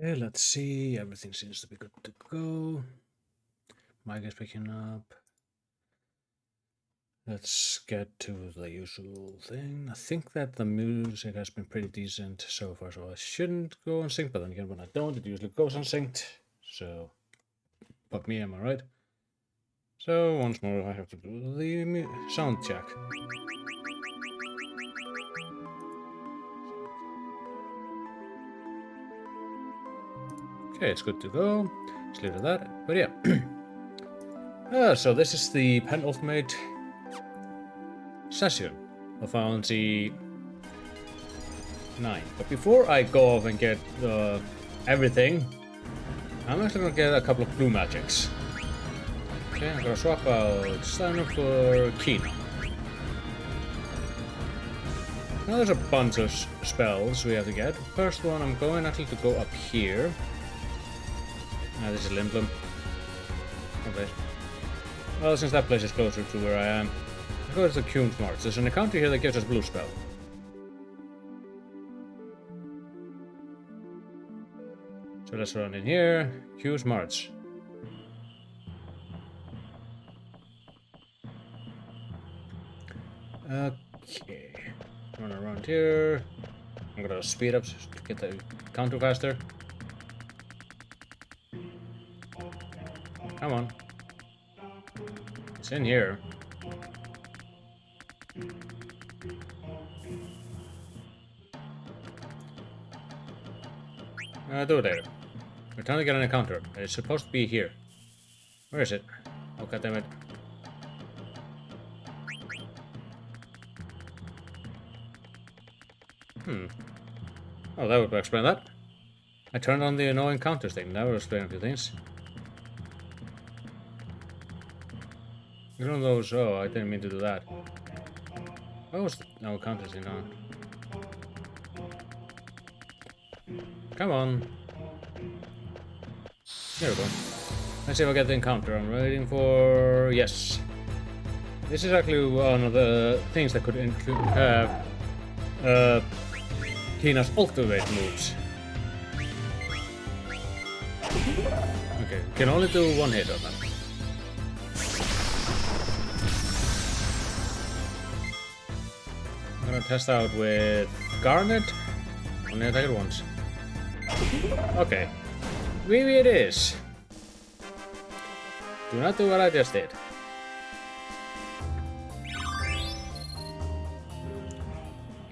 Okay, let's see. Everything seems to be good to go. Mic is picking up. Let's get to the usual thing. I think that the music has been pretty decent so far, so I shouldn't go unsynced, but then again, when I don't, it usually goes unsynced. So, fuck me, am I right? So, once more, I have to do the sound check. Okay, it's good to go. Just leave it at that. But yeah. So this is the penultimate session of Fantasy 9. But before I go off and get everything, I'm actually gonna get a couple of blue magics. Okay, I'm gonna swap out Steiner for Kina. Now there's a bunch of spells we have to get. First one, I'm going actually to go up here. This is Limblom. Okay. Well, since that place is closer to where I am, I'll go to the Kuhn's March. There's an encounter here that gives us blue spell. So let's run in here. Kuhn's March. Okay. Run around here. I'm gonna speed up to get the counter faster. Come on. It's in here. Do it later. We're trying to get an encounter. It's supposed to be here. Where is it? Oh, goddammit. Oh, that would explain that. I turned on the no encounters thing. That would explain a few things. One of those. Oh, I didn't mean to do that. What was the no encounters thing on? Come on. There we go. Let's see if I get the encounter. I'm waiting for... Yes. This is actually one of the things that could have Kina's ultimate moves. Okay, can only do one hit on them. I'm gonna test out with Garnet. Only attack it once. Okay. Maybe it is. Do not do what I just did.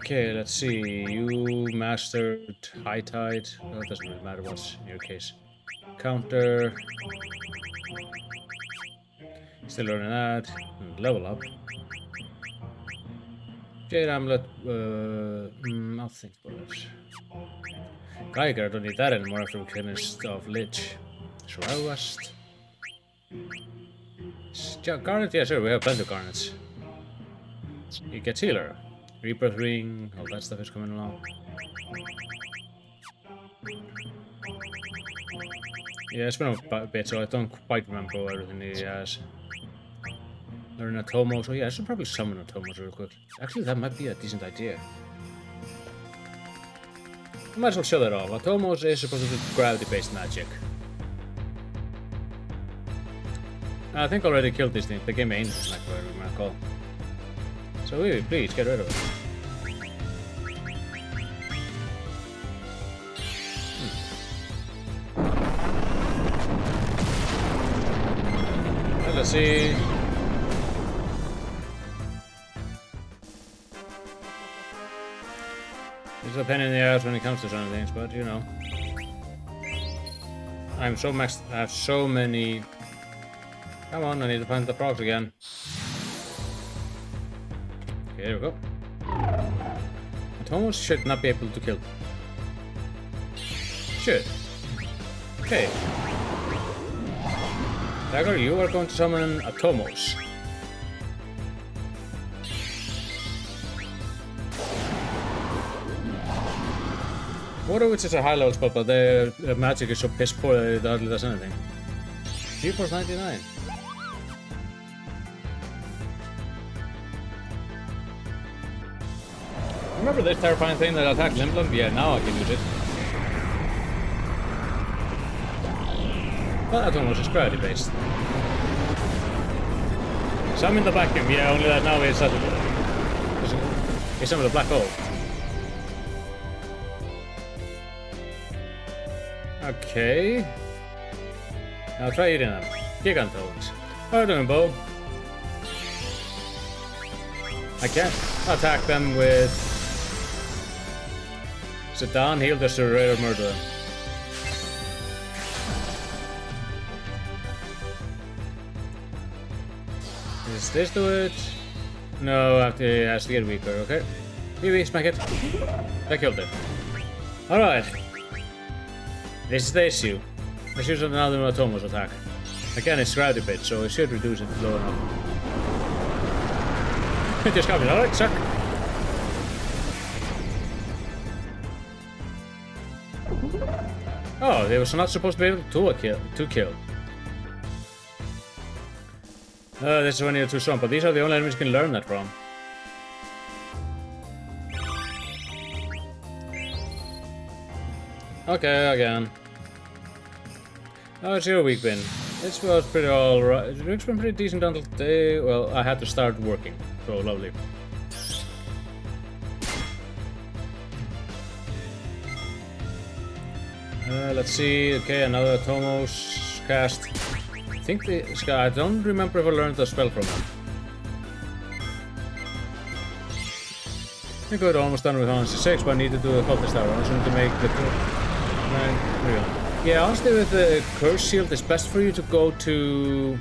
Okay, let's see. You mastered High Tide. Well, it doesn't really matter what's in your case. Counter. Still learning that. And level up. Jade Amulet. I'll think about it. Geiger, I don't need that anymore after we finished off Lich. Shroudwest. Garnet, yeah, sure, we have plenty of Garnets. He gets Healer. Rebirth Ring, all that stuff is coming along. Yeah, it's been a bit, so I don't quite remember everything he has. Learn Atomos. Oh yeah, I should probably summon Atomos real quick. Actually, that might be a decent idea. I might as well show that off. Atomos is supposed to do gravity-based magic. I think I already killed these things. They gave me angels, like what I recall. So please, get rid of it. Well, let's see. It's a pain in the ass when it comes to certain things, but you know. I'm so maxed. I have so many. Come on, I need to find the frogs again. Okay, there we go. Atomos should not be able to kill. Should. Okay. Dagger, you are going to summon Atomos. Water which is a high level spell, but the magic is so piss poor that it hardly does anything. G-Force 99. Remember this terrifying thing that attacked Limblom? Yeah, now I can use it. Well, that one was just gravity based. Some in the vacuum, yeah, only that now it's some of the black hole. Okay. Now try eating them. Gigantones. How are you doing, Bo? I can't attack them with... Sit down, heal, destroy, or murder them. Does this do it? No, it has to get weaker, okay? Maybe smack it. I killed it. Alright. This is the issue. Let's use another Tomos attack. Again, it's gravity bit, so it should reduce it low enough. Just got it, alright, suck. Oh, they were not supposed to be able to kill. This is when you're too strong, but these are the only enemies you can learn that from. Okay, again. Oh, it's your week bin. This was pretty alright. It's been pretty decent until today. Well, I had to start working, so lovely. Let's see. Okay, another Tomos cast. I think this guy. I don't remember if I learned the spell from him. I think we're almost done with Honestly 6, but I need to do a cultist tower. I just need to make the. There we go. Yeah, honestly, with the curse shield, it's best for you to go to.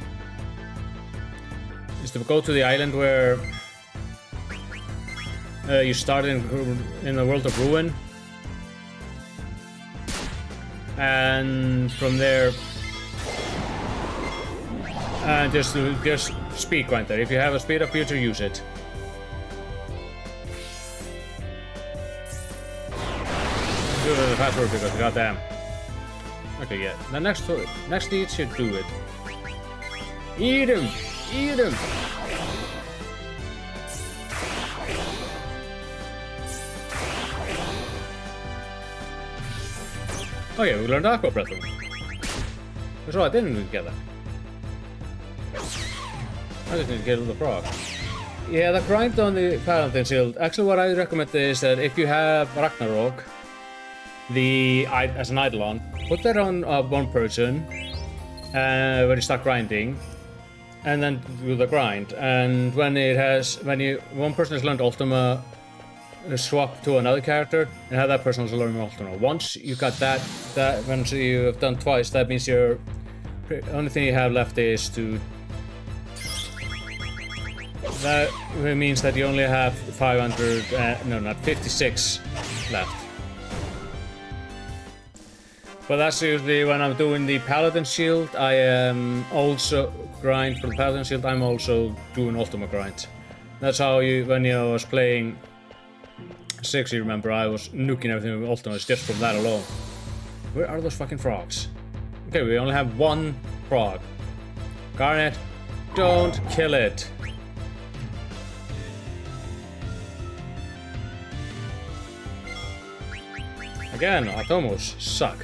The island where you start in the world of ruin, and from there, just speed grind there. If you have a speed up, you to use it. Do the password because goddamn. Okay, yeah. The next eat should do it. Eat him! Eat him! Oh yeah, we learned Aqua Breath. That's right, didn't we get that? I just need to kill the frog. Yeah, the grind on the Paladin Shield. Actually, what I recommend is that if you have Ragnarok, as an Eidolon, put that on one person when you start grinding, and then do the grind. And when one person has learned Ultima, swap to another character and have that person also learn Ultima. Once you got that once you have done twice, that means your only thing you have left is to. That means that you only have 500. No, not 56 left. But that's usually when I'm doing the Paladin Shield. I am also grind for the Paladin Shield. I'm also doing Ultima grind. That's how when I was playing 6, you remember, I was nuking everything with Ultimas just from that alone. Where are those fucking frogs? Okay, we only have one frog. Garnet, don't kill it. Again, Atomos suck.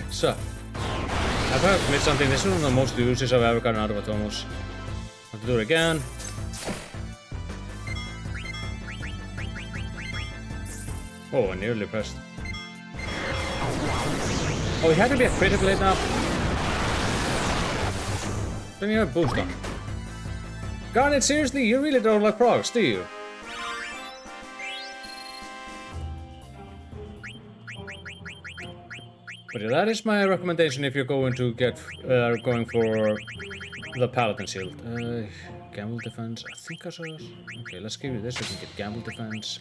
I've heard missed something. This is one of the most uses I've ever gotten out of Atomos. Have to do it again. Oh, I nearly pressed. Oh, he had to be a critical hit now. Then you have boost on. Garnet, seriously, you really don't like procs, do you? But yeah, that is my recommendation if you're going to going for the Paladin Shield. Gamble defense. I think I saw this. Okay, let's give you this. We can get gamble defense.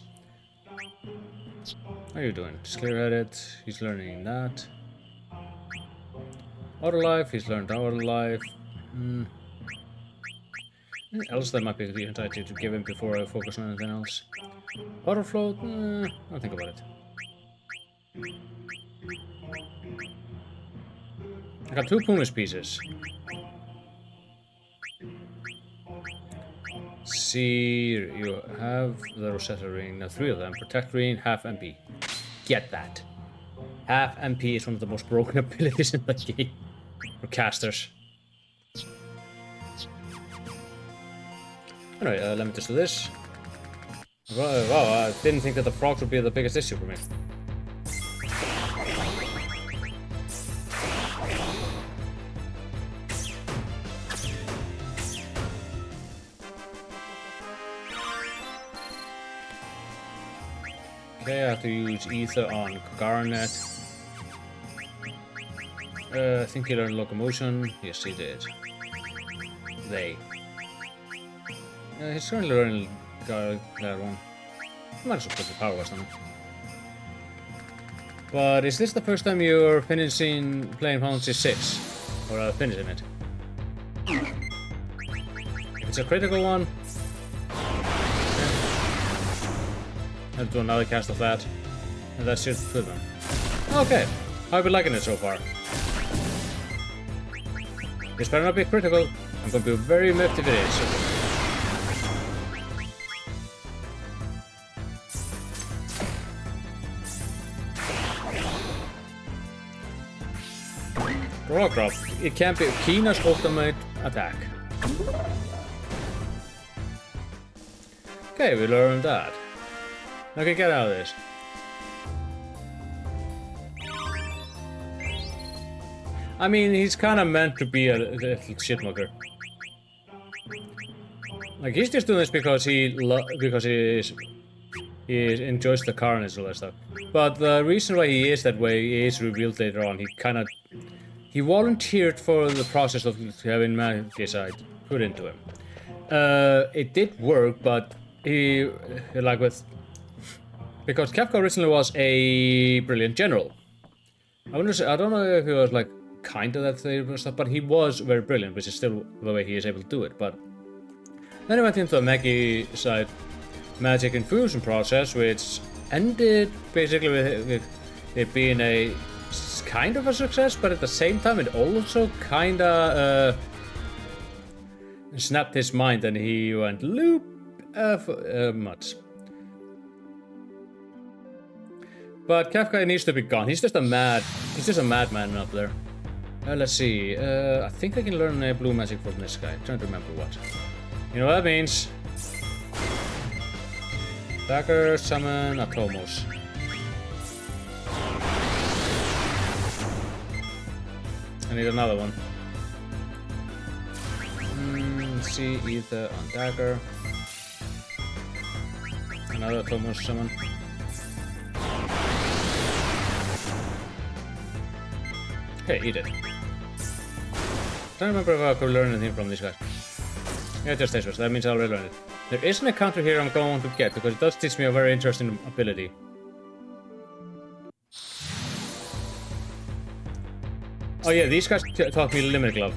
How are you doing? Just clear-headed. He's learning that. Auto life. He's learned auto life. Anything else that might be a decent idea to give him before I focus on anything else? Auto float. I'll think about it. I got 2 Pumice pieces. See, you have the Rosetta ring. Now 3 of them. Protect ring, half MP. Get that. Half MP is one of the most broken abilities in the game. For casters. Anyway, let me just do this. Wow, I didn't think that the frogs would be the biggest issue for me. Okay, I have to use Ether on Garnet. I think he learned Locomotion. Yes, he did. He's currently learning that one. I might as well put the Power West on him. But is this the first time you're finishing playing Final Fantasy VI? Or finishing it? If it's a critical one, I'll do another cast of that. And that's just good one. Okay, I've been liking it so far. This better not be critical. I'm going to be very miffed if it is. Rockruff. It can't be Kina's ultimate attack. Okay, we learned that. Okay, get out of this. I mean, he's kind of meant to be a little shitmugger. Like, he's just doing this because he enjoys the carnage and all that stuff. But the reason why he is that way is revealed later on. He volunteered for the process of having magicite put into him. It did work, but because Kefka originally was a brilliant general. I don't know if he was like kind of that thing stuff, but he was very brilliant, which is still the way he is able to do it. But then he went into a magic infusion process, which ended basically with it being a kind of a success, but at the same time it also kind of snapped his mind and he went loop much. But Kefka needs to be gone. He's just a madman up there. Let's see. I think I can learn a blue magic from this guy. I'm trying to remember what. You know what that means? Dagger, summon, Atomos. I need another one. Let's see, Ether on Dagger. Another Atomos summon. Okay, eat it. Don't remember if I could learn anything from these guys. Yeah, just this was. That means I already learned it. There is an encounter here I'm going to get because it does teach me a very interesting ability. Oh yeah, these guys taught me Limit Glove.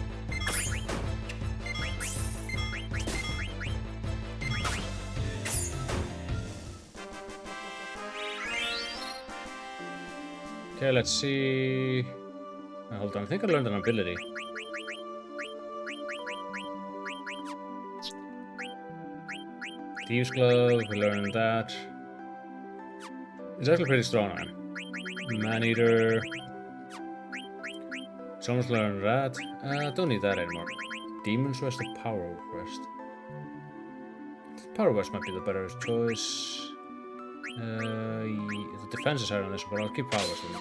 Okay, let's see. Hold on, I think I learned an ability. Thieves Glove, we learned that. It's actually pretty strong, man. Man-Eater. Someone's learned that. Don't need that anymore. Demon's Rest or Power Rest? Power Rest might be the better choice. The defense is higher on this one, but I'll keep Power Rest with me.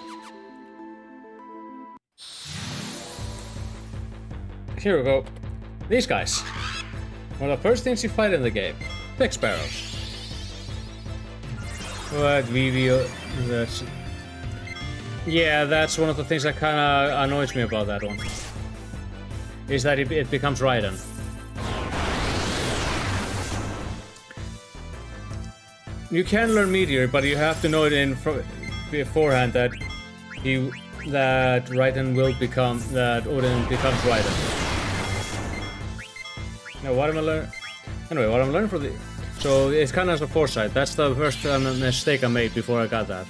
Here we go. These guys. One of the first things you fight in the game. Big sparrows. What Vivio? That's... Yeah, that's one of the things that kind of annoys me about that one. Is that it becomes Raiden. You can learn Meteor, but you have to know it beforehand that Raiden will become... that Odin becomes Raiden. Now, what am I learning? Anyway, what I'm learning from the... So, it's kind of as a foresight. That's the first mistake I made before I got that.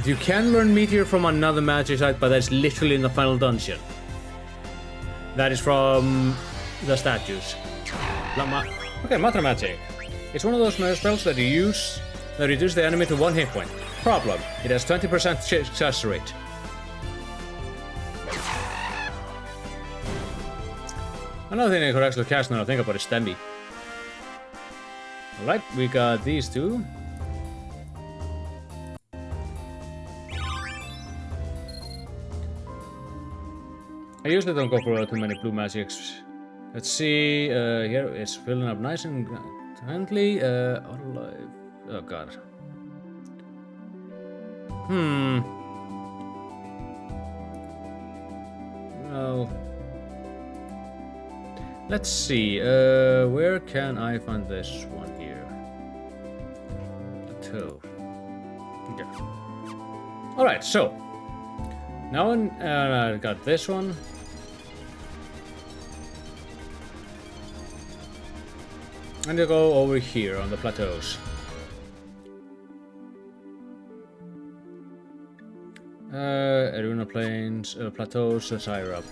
You can learn Meteor from another magic site, but that's literally in the final dungeon. That is from the statues. Okay, Matter Magic. It's one of those spells that you use that reduce the enemy to 1 hit point. Problem, it has 20% success rate. Another thing I could actually cast now I think about is Stemmy. Alright, we got these two. I usually don't go for too many blue magics. Let's see, here it's filling up nice and friendly. Alive. Oh god. Well, let's see, where can I find this one here? The toe. Okay. Alright, so. Now I got this one. And you go over here on the plateaus. Arena plains, plateaus, that's higher up.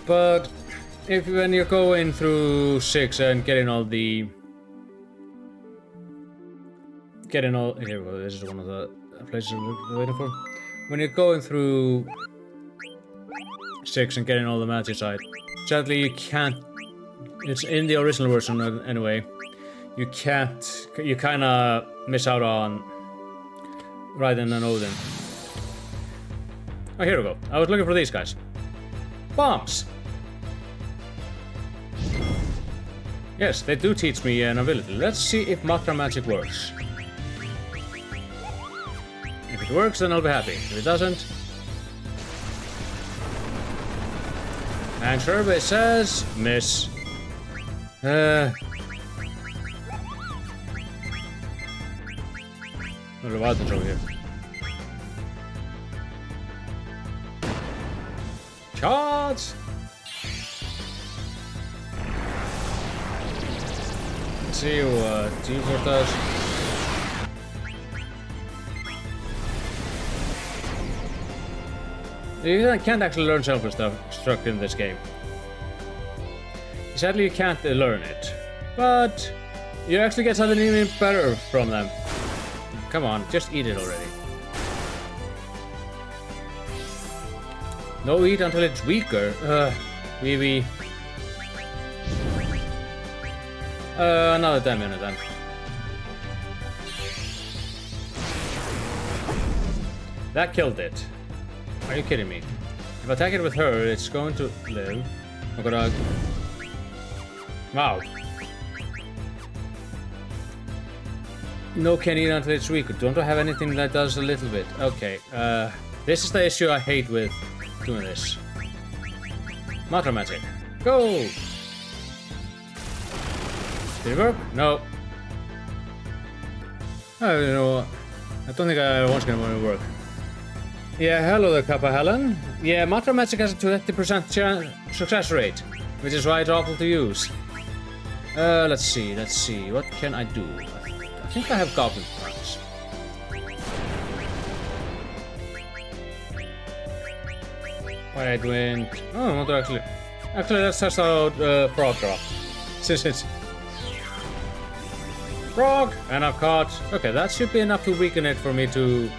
But when you're going through 6 and getting all, here we go, this is one of the places we're waiting for. When you're going through 6 and getting all the magic side, sadly you can't, it's in the original version anyway, you kinda miss out on Raiden and Odin. Oh, here we go. I was looking for these guys. Bombs! Yes, they do teach me an ability. Let's see if Makra magic works. If it works, then I'll be happy. If it doesn't... And survey says... miss. What about the over here? Charge! Let's see what T-Force does. You can't actually learn self-destruct in this game. Sadly, you can't learn it, but you actually get something even better from them. Come on, just eat it already. No, eat until it's weaker. Wee. Another 10 minutes then. That killed it. Are you kidding me? If I attack it with her, it's going to live. I'm gonna... Wow. No, can eat until it's weaker. Don't I have anything that does a little bit? Okay, this is the issue I hate with doing this. Makra magic. Go! Did it work? No. Oh, you know what? I don't think I was gonna work. Yeah, hello there, Kappa Helen. Yeah, Makra magic has a 20% success rate, which is why it's awful to use. Let's see. What can I do? I think I have goblin parts. What I doing? Oh, I want to actually let's test out frog drop. Since it's frog, and I've caught. Okay, that should be enough to weaken it for me to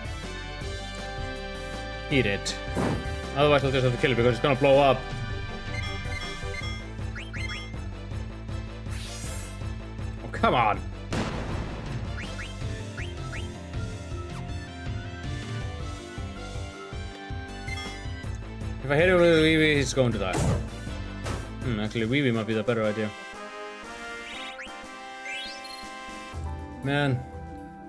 eat it. Otherwise, I'll just have to kill it because it's gonna blow up. Oh, come on. If I hit it with a Wee, he's going to die. Actually, Wee might be the better idea. Man,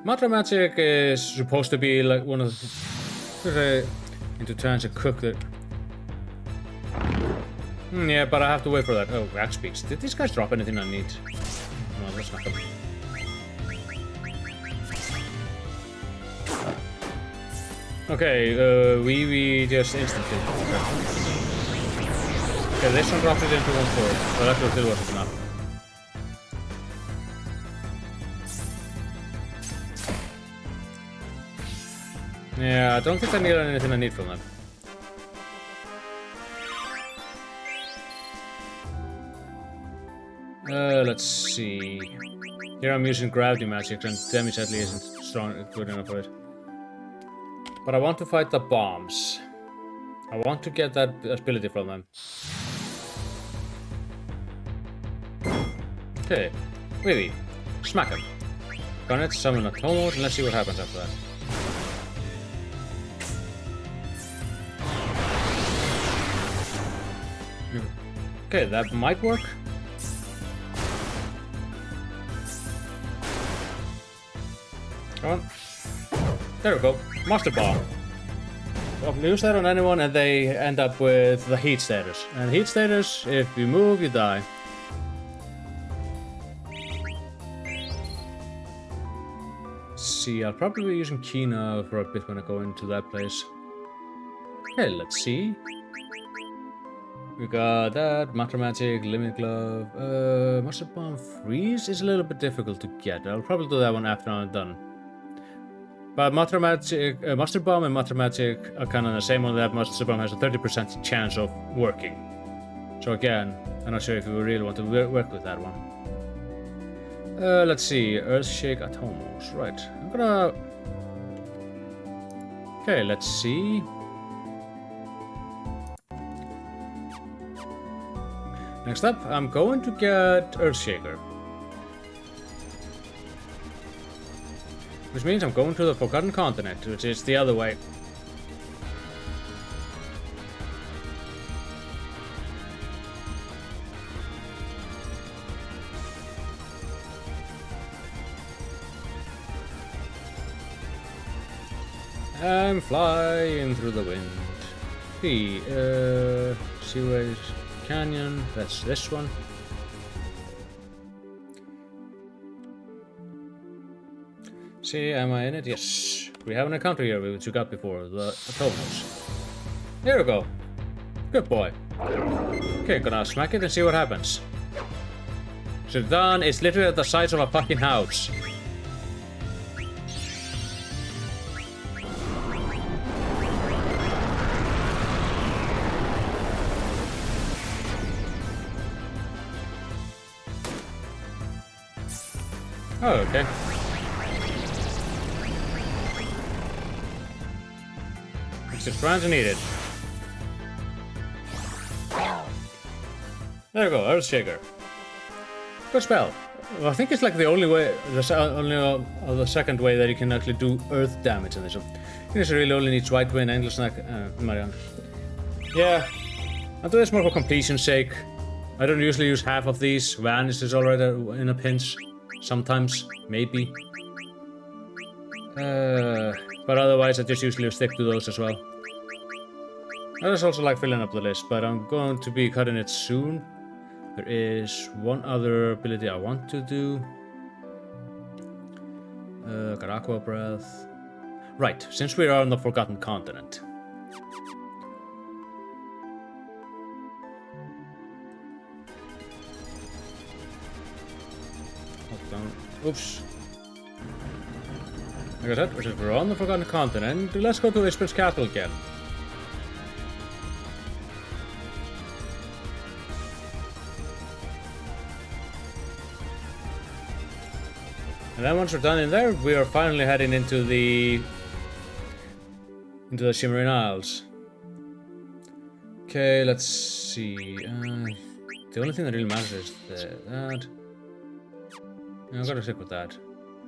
Makra magic is supposed to be like one of the... into trying to cook it. Yeah, but I have to wait for that. Oh, Rack speaks. Did these guys drop anything I need? No, that's not good. Okay, we just instantly. Okay, this one dropped it into 1/4, but that still wasn't enough. Yeah, I don't think I need anything I need from them. Let's see. Here I'm using gravity magic, and Demi sadly isn't good enough for it. But I want to fight the bombs. I want to get that ability from them. Okay. Wavy. Smack him. Garnet, summon a Tomos, and let's see what happens after that. Okay, that might work. Come on. There we go. Master Bomb. Well, use that on anyone and they end up with the heat status. And heat status, if you move, you die. See, I'll probably be using Kina for a bit when I go into that place. Okay, let's see. We got that, Matter Magic, Limit Glove, Master Bomb Freeze is a little bit difficult to get. I'll probably do that one after I'm done. But Master Bomb and Matter Magic are kind of the same, only that Master Bomb has a 30% chance of working. So again, I'm not sure if we really want to work with that one. Let's see, Earthshake Atomos, right. I'm gonna... Okay, let's see. Next up, I'm going to get Earthshaker. Which means I'm going to the Forgotten Continent, which is the other way. I'm flying through the wind. Seaways Canyon, that's this one. See, am I in it? Yes. We have an encounter here, which you got before, the Atomos. Here we go. Good boy. Okay, gonna smack it and see what happens. So done, it's literally the size of a fucking house. Oh, okay. It's just needed. There we go, Earthshaker. Good spell. Well, I think it's like the only way, the second way that you can actually do earth damage in this one. This really only needs White Wind, Angel Snack, Marianne. Yeah, I'll do this more for completion's sake. I don't usually use half of these. Vanish is already in a pinch. Sometimes, maybe. But otherwise I just usually stick to those as well. I just also like filling up the list, but I'm going to be cutting it soon. There is one other ability I want to do. Got Aqua Breath. Right, since we are on the Forgotten Continent. Hold on. Oops. Like I said, since we're on the Forgotten Continent, let's go to Ispen's Castle again. And then once we're done in there, we are finally heading into the Shimmering Isles. Okay, let's see. The only thing that really matters is that. Yeah, I'm gonna stick with that.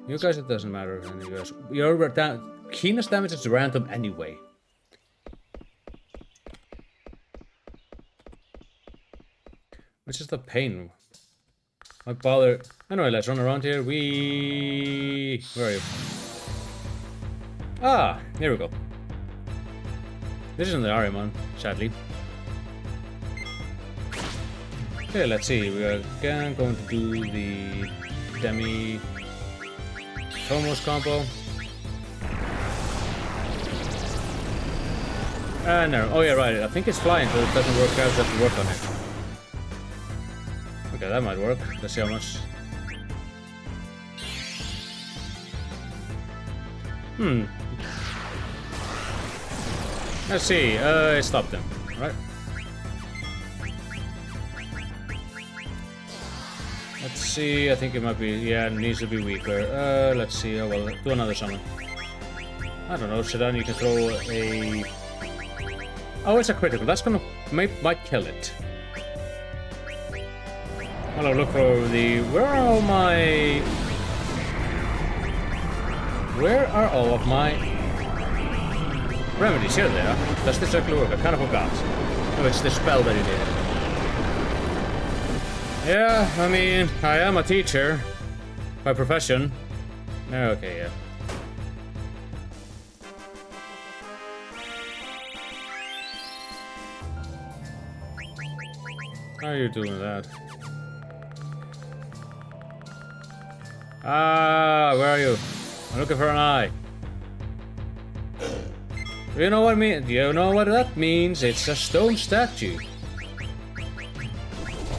You guys, it doesn't matter. And you guys, your keenest damage is random anyway. Which is the pain. Why bother? Anyway, let's run around here. Where are you? Ah, here we go. This isn't the Ariman, sadly. Okay, let's see. We are again going to do the Demi Tomos combo. No. Oh yeah, right. I think it's flying, so it doesn't work out. Just to work on it. Okay, that might work. Let's see how much. Let's see. It stopped him. Right. Let's see. I think it might be. Yeah, it needs to be weaker. Let's see. Oh well, do another summon. I don't know. Sedan, you can throw a. Oh, it's a critical. That's gonna might kill it. I'll look for the... Where are all of my remedies? Here they are. Does this actually work? I kind of forgot. Oh, it's the spell that you did. Yeah, I mean, I am a teacher by profession. Okay, yeah. How are you doing that? Ah, where are you? I'm looking for an eye. You know what I mean? Do you know what that means? It's a stone statue.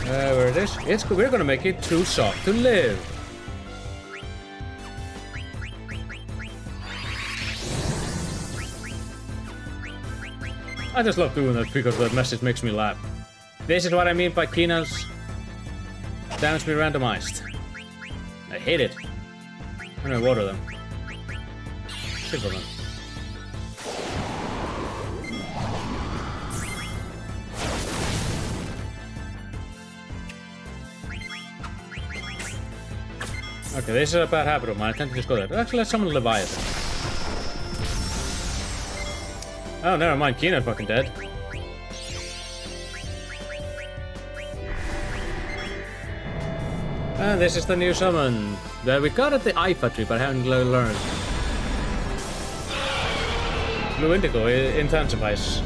Where it is? We're gonna make it too soft to live. I just love doing that because the message makes me laugh. This is what I mean by Kina's damage be randomized. I hate it. I'm gonna water them. Simple man. Okay, this is a bad habit of mine. I tend to just go there. Actually, let's summon Leviathan. Oh, never mind. Kina's fucking dead. And this is the new summon that we got at the Ifa tree, but haven't learned. Blue Indigo intensifies.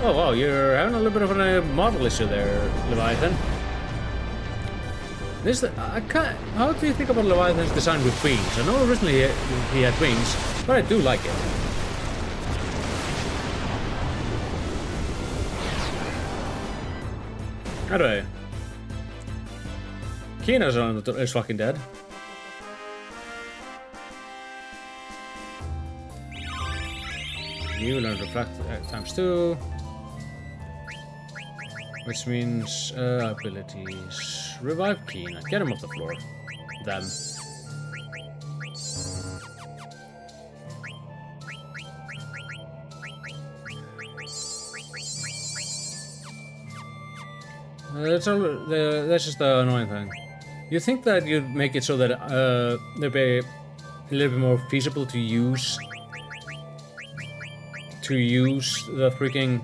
Oh wow, you're having a little bit of a model issue there, Leviathan. I can't. How do you think about Leviathan's design with wings? I know originally he had wings, but I do like it. Anyway. Kina's is fucking dead. You learn reflect ×2. Which means abilities. Revive Kina. Get him off the floor. Them. That's just the annoying thing. You think that you'd make it so that it'd be a little bit more feasible to use the freaking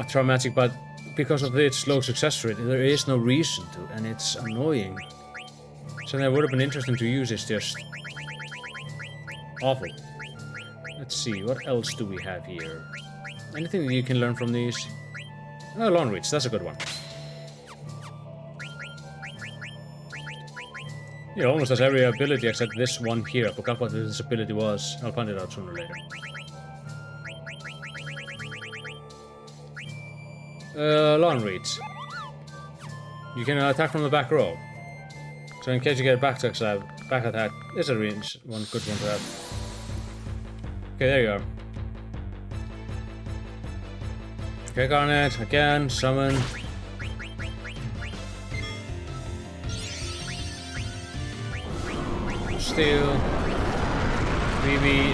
traumatic, but because of its low success rate, there is no reason to, and it's annoying. So that would have been interesting to use. It's just awful. Let's see, what else do we have here? Anything that you can learn from these? Oh, long reach, that's a good one. Yeah, almost has every ability except this one here. I forgot what this ability was. I'll find it out sooner or later. Long reach. You can attack from the back row. So in case you get a back attack, it's a range, one good one to have. Okay, there you are. Okay, Garnet, again, summon. Steal. Maybe,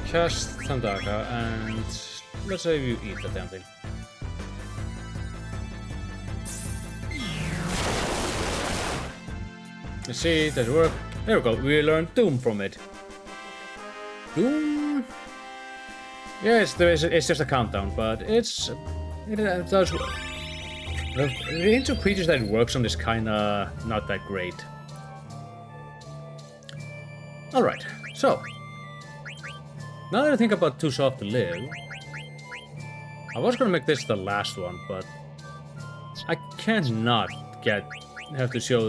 cast Thundaka, and let's say you eat the damn thing. Let's see, does it work? There we go, we learned Doom from it. Doom? Yeah, it's just a countdown, but it does work. The range of creatures that it works on is kinda not that great. Alright, so. Now that I think about Too Soft to Live, I was gonna make this the last one, but I cannot have to show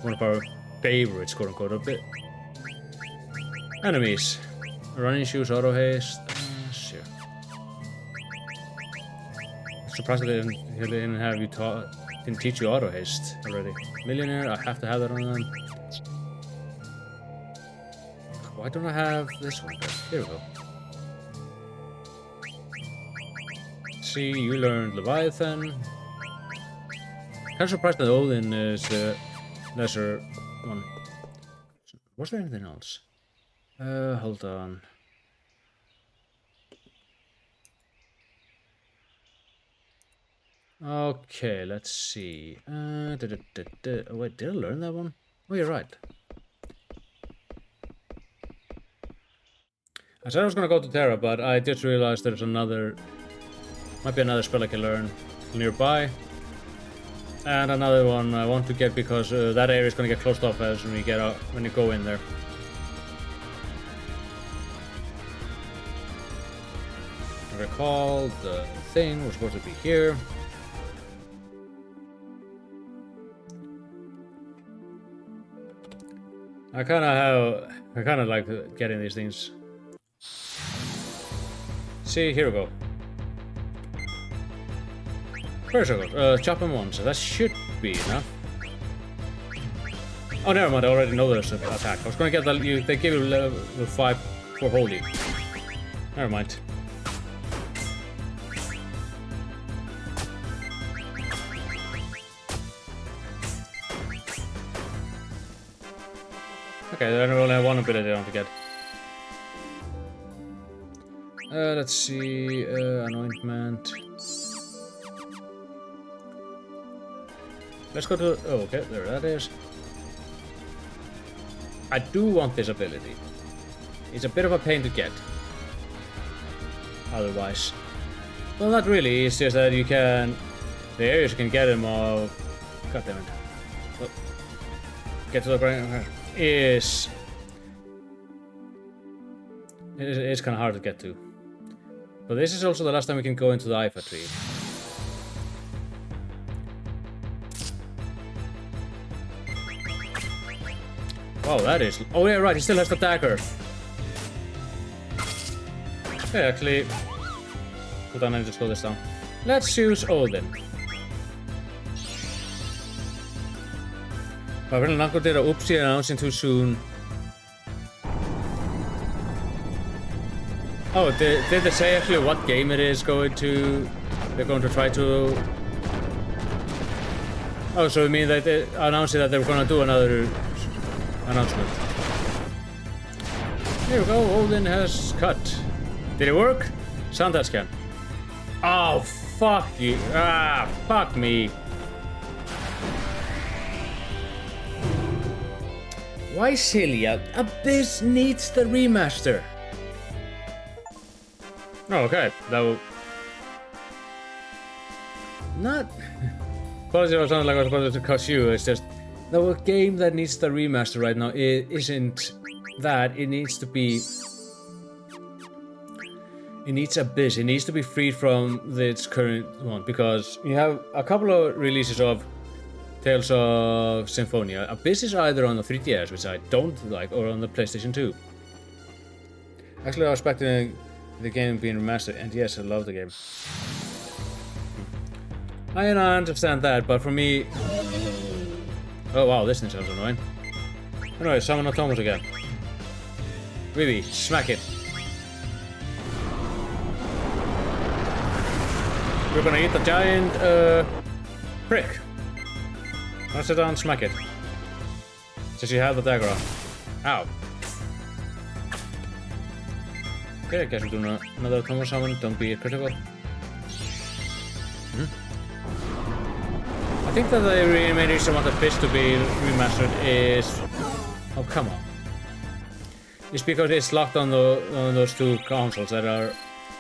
one of our favorites, quote unquote, a bit. Enemies. Running shoes, auto haste. Sure. Surprised they didn't have you didn't teach you auto haste already. Millionaire, I have to have that on them. Why don't I have this one? Here we go. See, you learned Leviathan. Kind of surprised that Odin is the lesser one. Was there anything else? Hold on. Okay, let's see. Oh, wait, did I learn that one? Oh, you're right. I said I was gonna go to Terra, but I just realized there's another... Might be another spell I can learn nearby. And another one I want to get because that area is gonna get closed off as when you go in there. I recall the thing was supposed to be here. I kinda like getting these things. See, here we go. First of all, chop him once, so that should be enough. Oh, never mind, I already know there's an attack. I was gonna get that, they give you level 5 for holy. Never mind. Okay, then we only have one ability I don't forget. Let's see, anointment. Let's go to... Oh, okay, there that is. I do want this ability. It's a bit of a pain to get. Otherwise. Well, not really, it's just that you can... The areas you can get them of... God damn it. Well, get to the ground is... It's kind of hard to get to. But this is also the last time we can go into the Ifa tree. Oh, that is... Oh yeah, right, he still has the dagger. Okay, actually... Hold on, I need to slow this down. Let's use Odin. I really not going to do the oopsie announcing too soon. Oh, did they say actually what game it is going to... They're going to try to... Oh, so you mean that they announced that they were going to do another announcement. Here we go, Odin has cut. Did it work? Sound that scan. Oh, fuck you. Ah, fuck me. Why Cilia? Abyss needs the remaster. Oh, okay. That will... Not... Apologies if I sounded like I was about to cuss you, it's just... The game that needs the remaster right now isn't that, it needs to be... It needs Abyss, it needs to be freed from its current one, because you have a couple of releases of Tales of Symphonia. Abyss is either on the 3DS, which I don't like, or on the PlayStation 2. Actually, I was expecting the game being remastered, and yes, I love the game. I understand that, but for me... Oh wow, this thing sounds annoying. Anyway, summon Automas again. Really, smack it. We're gonna eat the giant, prick. Let's sit down, smack it. Since you have the dagger on. Ow. Okay, I guess we're doing another Automa summon, don't be critical. I think that the main reason I want the Abyss to be remastered is... Oh, come on. It's because it's locked on those two consoles that are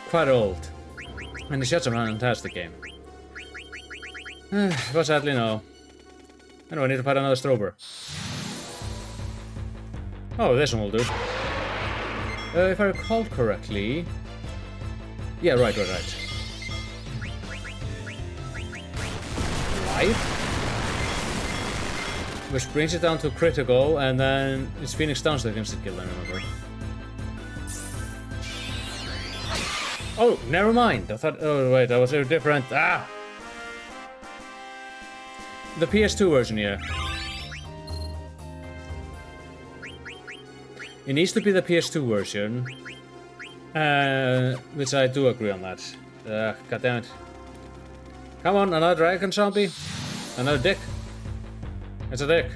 quite old. And it's just a fantastic game. But sadly, no. Anyway, I need to find another Strober. Oh, this one will do. If I recall correctly... Yeah, right. Life? Which brings it down to critical, and then it's Phoenix Downs that can still kill, I remember. Oh, never mind. I thought... Oh, wait, that was different. Ah! The PS2 version, yeah. It needs to be the PS2 version. Which I do agree on that. God damn it. Come on, another dragon zombie? Another dick? It's a dick.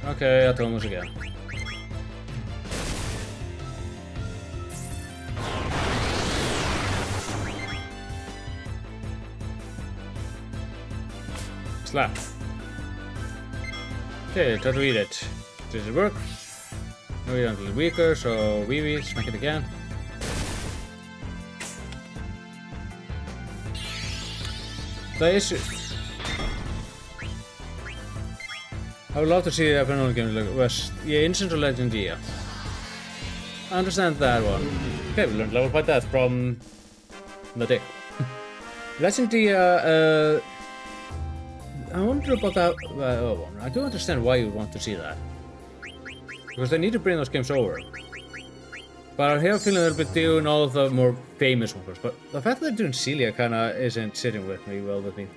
Okay, Automas again. slap. Okay, try to eat it. Does it work? No, you're a little weaker, so wee smack it again. The issue. I would love to see the Pandemonium game like was Ancient or Legend, yeah. I understand that one. Okay, we learned level by death from the dick. Legendia, I wonder about that one. I do understand why you want to see that. Because they need to bring those games over. But I have a feeling they'll be doing all of the more famous ones. But the fact that they're doing Celia kinda isn't sitting with me well with me.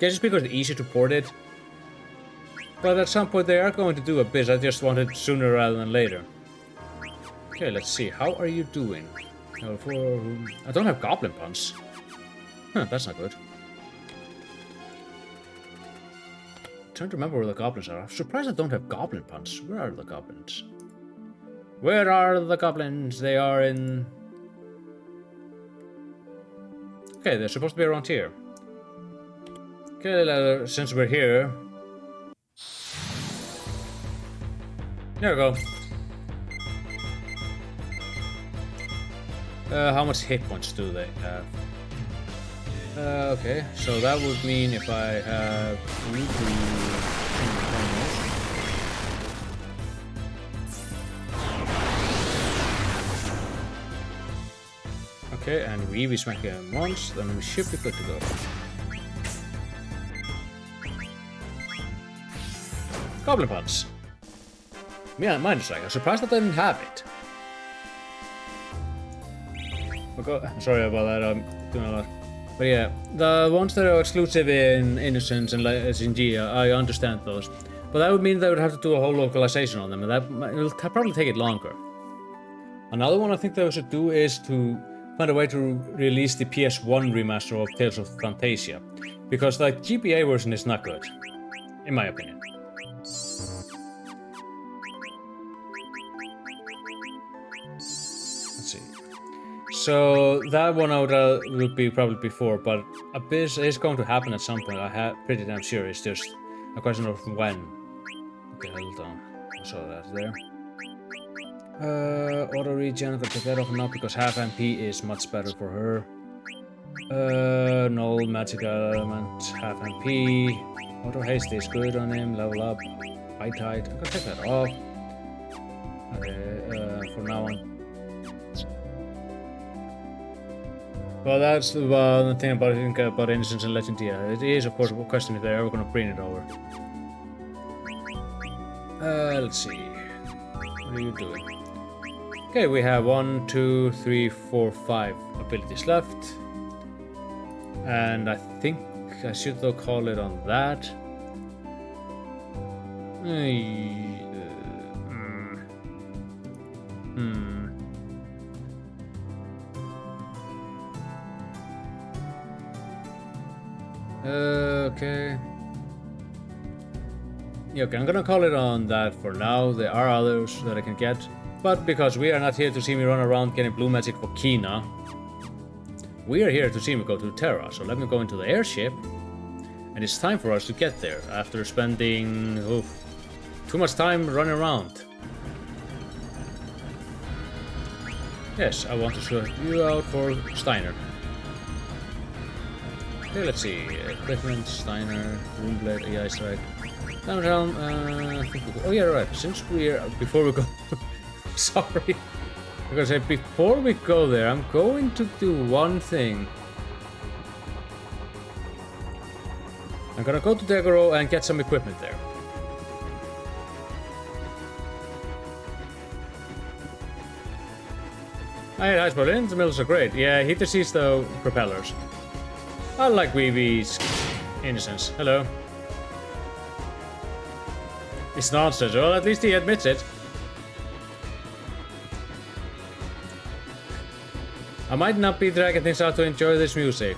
Guess it's because it's easy to port it. But at some point they are going to do a bit. I just want it sooner rather than later. Okay, let's see. How are you doing? I don't have Goblin Punch. Huh, that's not good. I'm trying to remember where the goblins are. I'm surprised I don't have Goblin Punch. Where are the goblins? Where are the goblins? They are in... Okay, they're supposed to be around here. Okay, since we're here... There we go. How much hit points do they have? Okay, so that would mean if I have... Okay, and we smack him once, then we should be good to go. Goblin Punch. Yeah, mine is like, I'm surprised that I didn't have it. Okay, sorry about that, I'm doing a lot. But yeah, the ones that are exclusive in Innocence and Zingia, I understand those. But that would mean they would have to do a whole localization on them, and that will probably take it longer. Another one I think they should do is to find a way to release the PS1 remaster of Tales of Fantasia. Because the GBA version is not good, in my opinion. So that one out would be probably before, but Abyss is going to happen at some point. I'm pretty damn sure. It's just a question of when. Okay, hold on. I saw that there. Auto regen, I'm gonna take that off now because half MP is much better for her. Null magic element, half MP. Auto haste is good on him. Level up. Bite height. I'm gonna take that off. Okay, for now on. Well, that's the thing about Innocence and Legendia. It is, of course, a question if they're ever going to bring it over. Let's see. What are you doing? Okay, we have 1, 2, 3, 4, 5 abilities left. And I think I should though call it on that. Okay. Yeah, okay, I'm gonna call it on that for now. There are others that I can get. But because we are not here to see me run around getting blue magic for Kina, we are here to see me go to Terra. So let me go into the airship. And it's time for us to get there after spending too much time running around. Yes, I want to sort you out for Steiner. Okay, let's see. Equipment, Steiner, Woundblade, AI Strike. Downtown, I think oh yeah, right. Since we're... Before we go... Sorry. I'm gonna say, before we go there, I'm going to do one thing. I'm gonna go to Degoro and get some equipment there. Hey, nice Berlin. The mills are great. Yeah, he just sees the propellers. I like Weevee's innocence. Hello. It's nonsense. Well, at least he admits it. I might not be dragging things out to enjoy this music.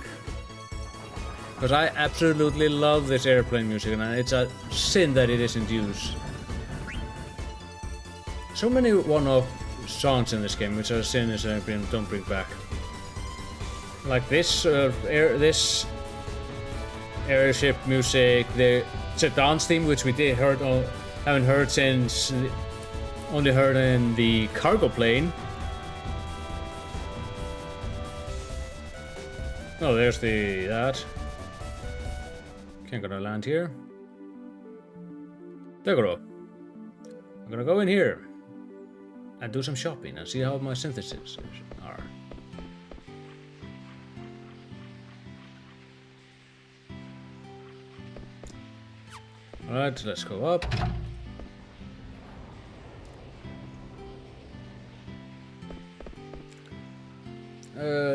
Because I absolutely love this airplane music, and it's a sin that it isn't used. So many one-off songs in this game, which are sinners and don't bring back. Like this, this airship music, the dance theme, which we haven't heard since, only heard in the cargo plane. Oh, there's that. Can't gonna land here. There we go. I'm gonna go in here and do some shopping and see how my synthesis are. Alright, let's go up.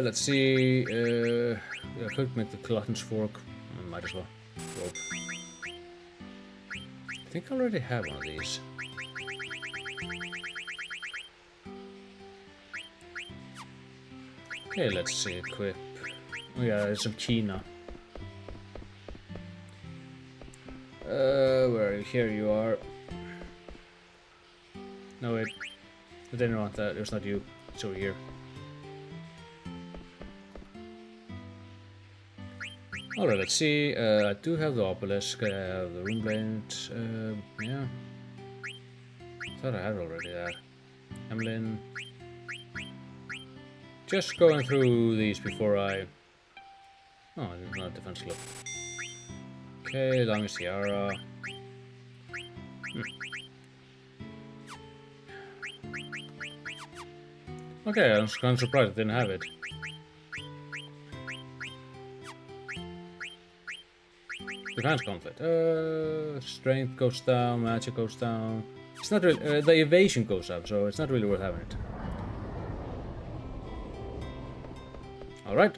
Let's see. I could make the glutton's fork. Might as well. Rope. I think I already have one of these. Okay, let's see. Equip. Oh yeah, there's some Kina. Where are you? Here you are. No wait. I didn't want that. It was not you. It's over here. Alright, let's see. I do have the obelisk, I have the rune blade, yeah. Thought I had already that. Emlyn. Just going through these before I... Oh, it's not defense slip. Okay, long tiara. Okay, I was kind of surprised I didn't have it. Defense conflict. Strength goes down, magic goes down. It's not really, the evasion goes up, so it's not really worth having it. Alright.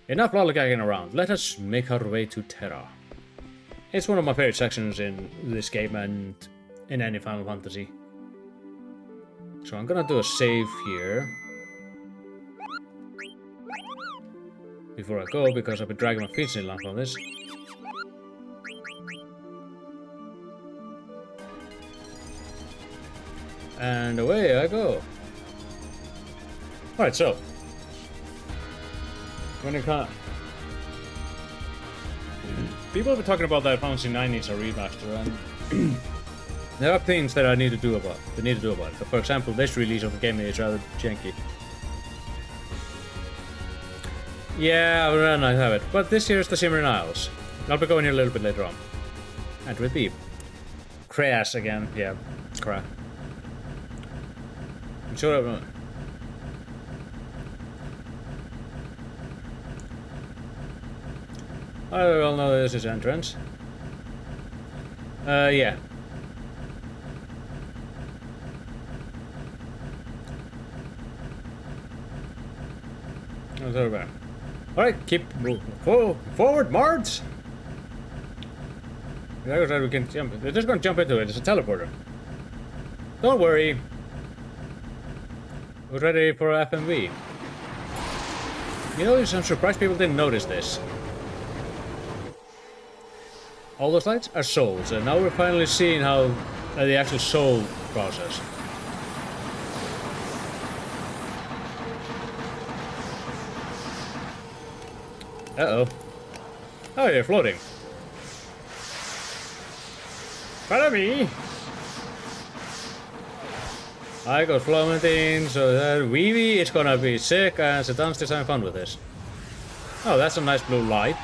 Enough lollygagging around. Let us make our way to Terra. It's one of my favorite sections in this game and in any Final Fantasy. So I'm gonna do a save here. Before I go, because I've been dragging my feet so long on this. And away I go. Alright, so. When it comes... People have been talking about that Final Fantasy 9 needs a remaster, and there are things that I need to do about it. So for example, this release of the game is rather janky. Yeah, well, I have it. But this year is the Shimmering Isles. I'll be going here a little bit later on. And with the crash again, yeah, crap. I'm sure everyone. I all know this is entrance. Yeah. Alright, keep moving. Forward, Mards! We can jump. They're just gonna jump into it. It's a teleporter. Don't worry. We're ready for FMV. You know, I'm surprised people didn't notice this. All those lights are souls, and now we're finally seeing how the actual soul process. Uh-oh. Oh, you're floating. Follow me! I got Florentine, so that Weevee is gonna be sick, and Sedan's just having fun with this. Oh, that's a nice blue light.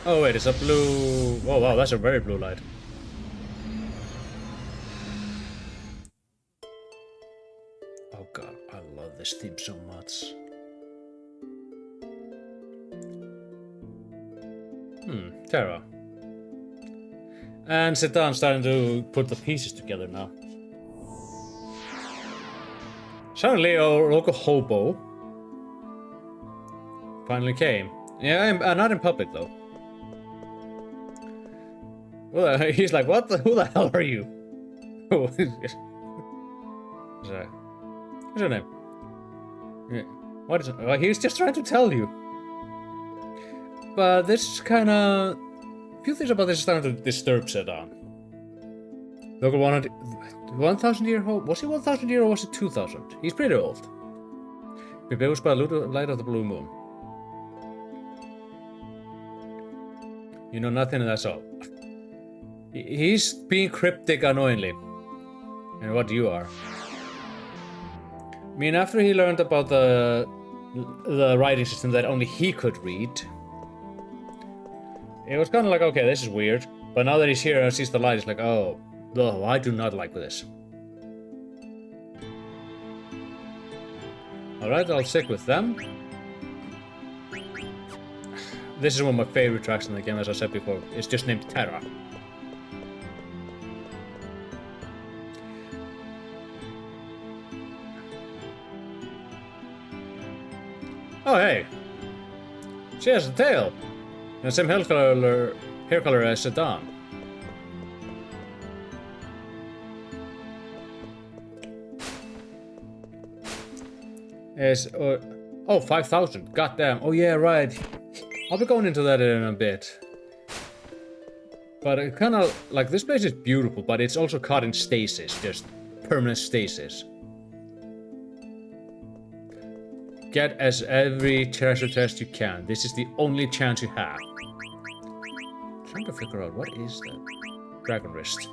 Oh wait, it's a blue... Oh wow, that's a very blue light. Oh god, I love this theme so much. Terra. And Sedan's starting to put the pieces together now. Suddenly, our local hobo finally came. Yeah, not in public though. Well, he's like, what? Who the hell are you? What's your name? Yeah. What is it? Well, he's just trying to tell you. But this kind of... A few things about this is starting to disturb Sedan. Local 1,000 year old? Was he 1,000 year or was it 2,000? He's pretty old. Bewitched by the light of the blue moon. You know nothing and that's all. He's being cryptic annoyingly. And what you are. I mean, after he learned about the writing system that only he could read, it was kind of like, okay, this is weird. But now that he's here and sees the light, he's like, oh, I do not like this. Alright, I'll stick with them. This is one of my favorite tracks in the game, as I said before. It's just named Terra. Oh, hey. She has a tail. And the same hair color as Sedan. Is oh, 5,000. Goddamn. Oh yeah, right. I'll be going into that in a bit. But it kind of like this place is beautiful, but it's also caught in stasis, just permanent stasis. Get as every treasure chest you can. This is the only chance you have. I'm trying to figure out what is that. Dragon wrist.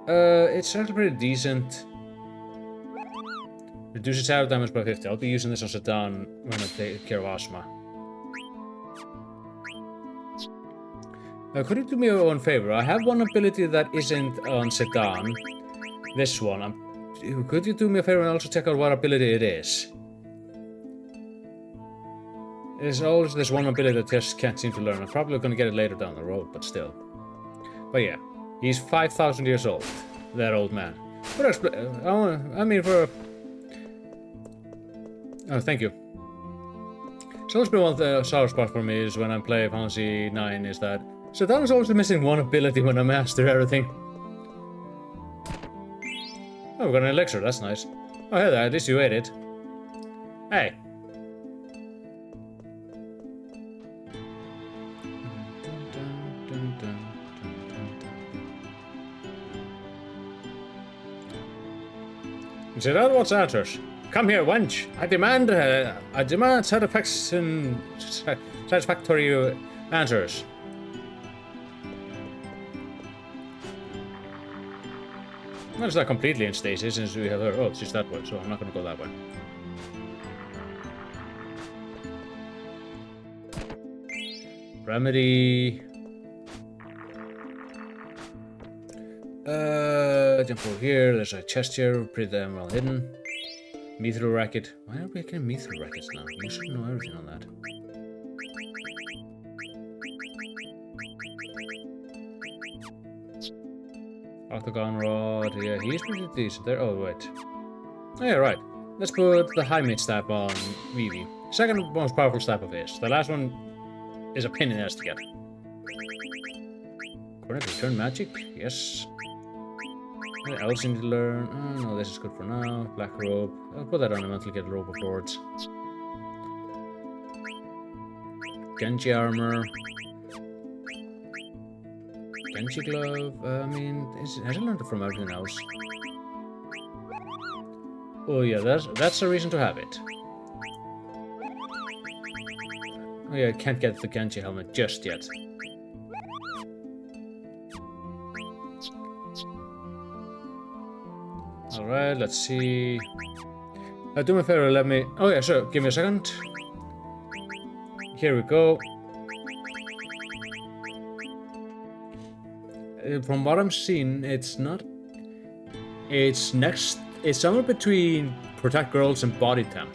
It's actually pretty decent. Reduces attack damage by 50. I'll be using this on Sedan when I take care of Asma. Could you do me one favor? I have one ability that isn't on Sedan. This one. Could you do me a favor and also check out what ability it is? There's always this one ability that I just can't seem to learn. I'm probably going to get it later down the road, but still. But yeah, he's 5,000 years old. That old man. I mean, for... Oh, thank you. So always been one sour spot for me is when I play Final Fantasy 9 is that Sedan is always missing one ability when I master everything. Oh, we got an elixir, that's nice. Oh, hey there, at least you ate it. Hey. Sedan wants answers. Come here, wench. I demand satisfactory answers. Well, it's not completely in stasis since we have her. Oh, she's that way, so I'm not going to go that way. Remedy. Jump over here. There's a chest here, pretty damn well hidden. Mithril racket. Why are we getting mithril rackets now? You should know everything on that. Octagon rod. Yeah, he's pretty decent there. Oh, wait. Oh, yeah, right. Let's put the high mid staff on Vivi. Second most powerful staff of his. The last one is a pain in the ass to get. Cornet return magic? Yes. What else need to learn? Oh, no, this is good for now. Black robe. I'll put that on him until I get the robe of lords. Genji armor. Genji glove. I mean, has he learned it from everything else? Oh yeah, that's a reason to have it. Oh yeah, I can't get the Genji helmet just yet. Alright, let's see. Do me a favor, let me... Oh yeah, sure, give me a second. Here we go. From what I'm seeing, it's not... It's next... It's somewhere between Protect Girls and Body Temp.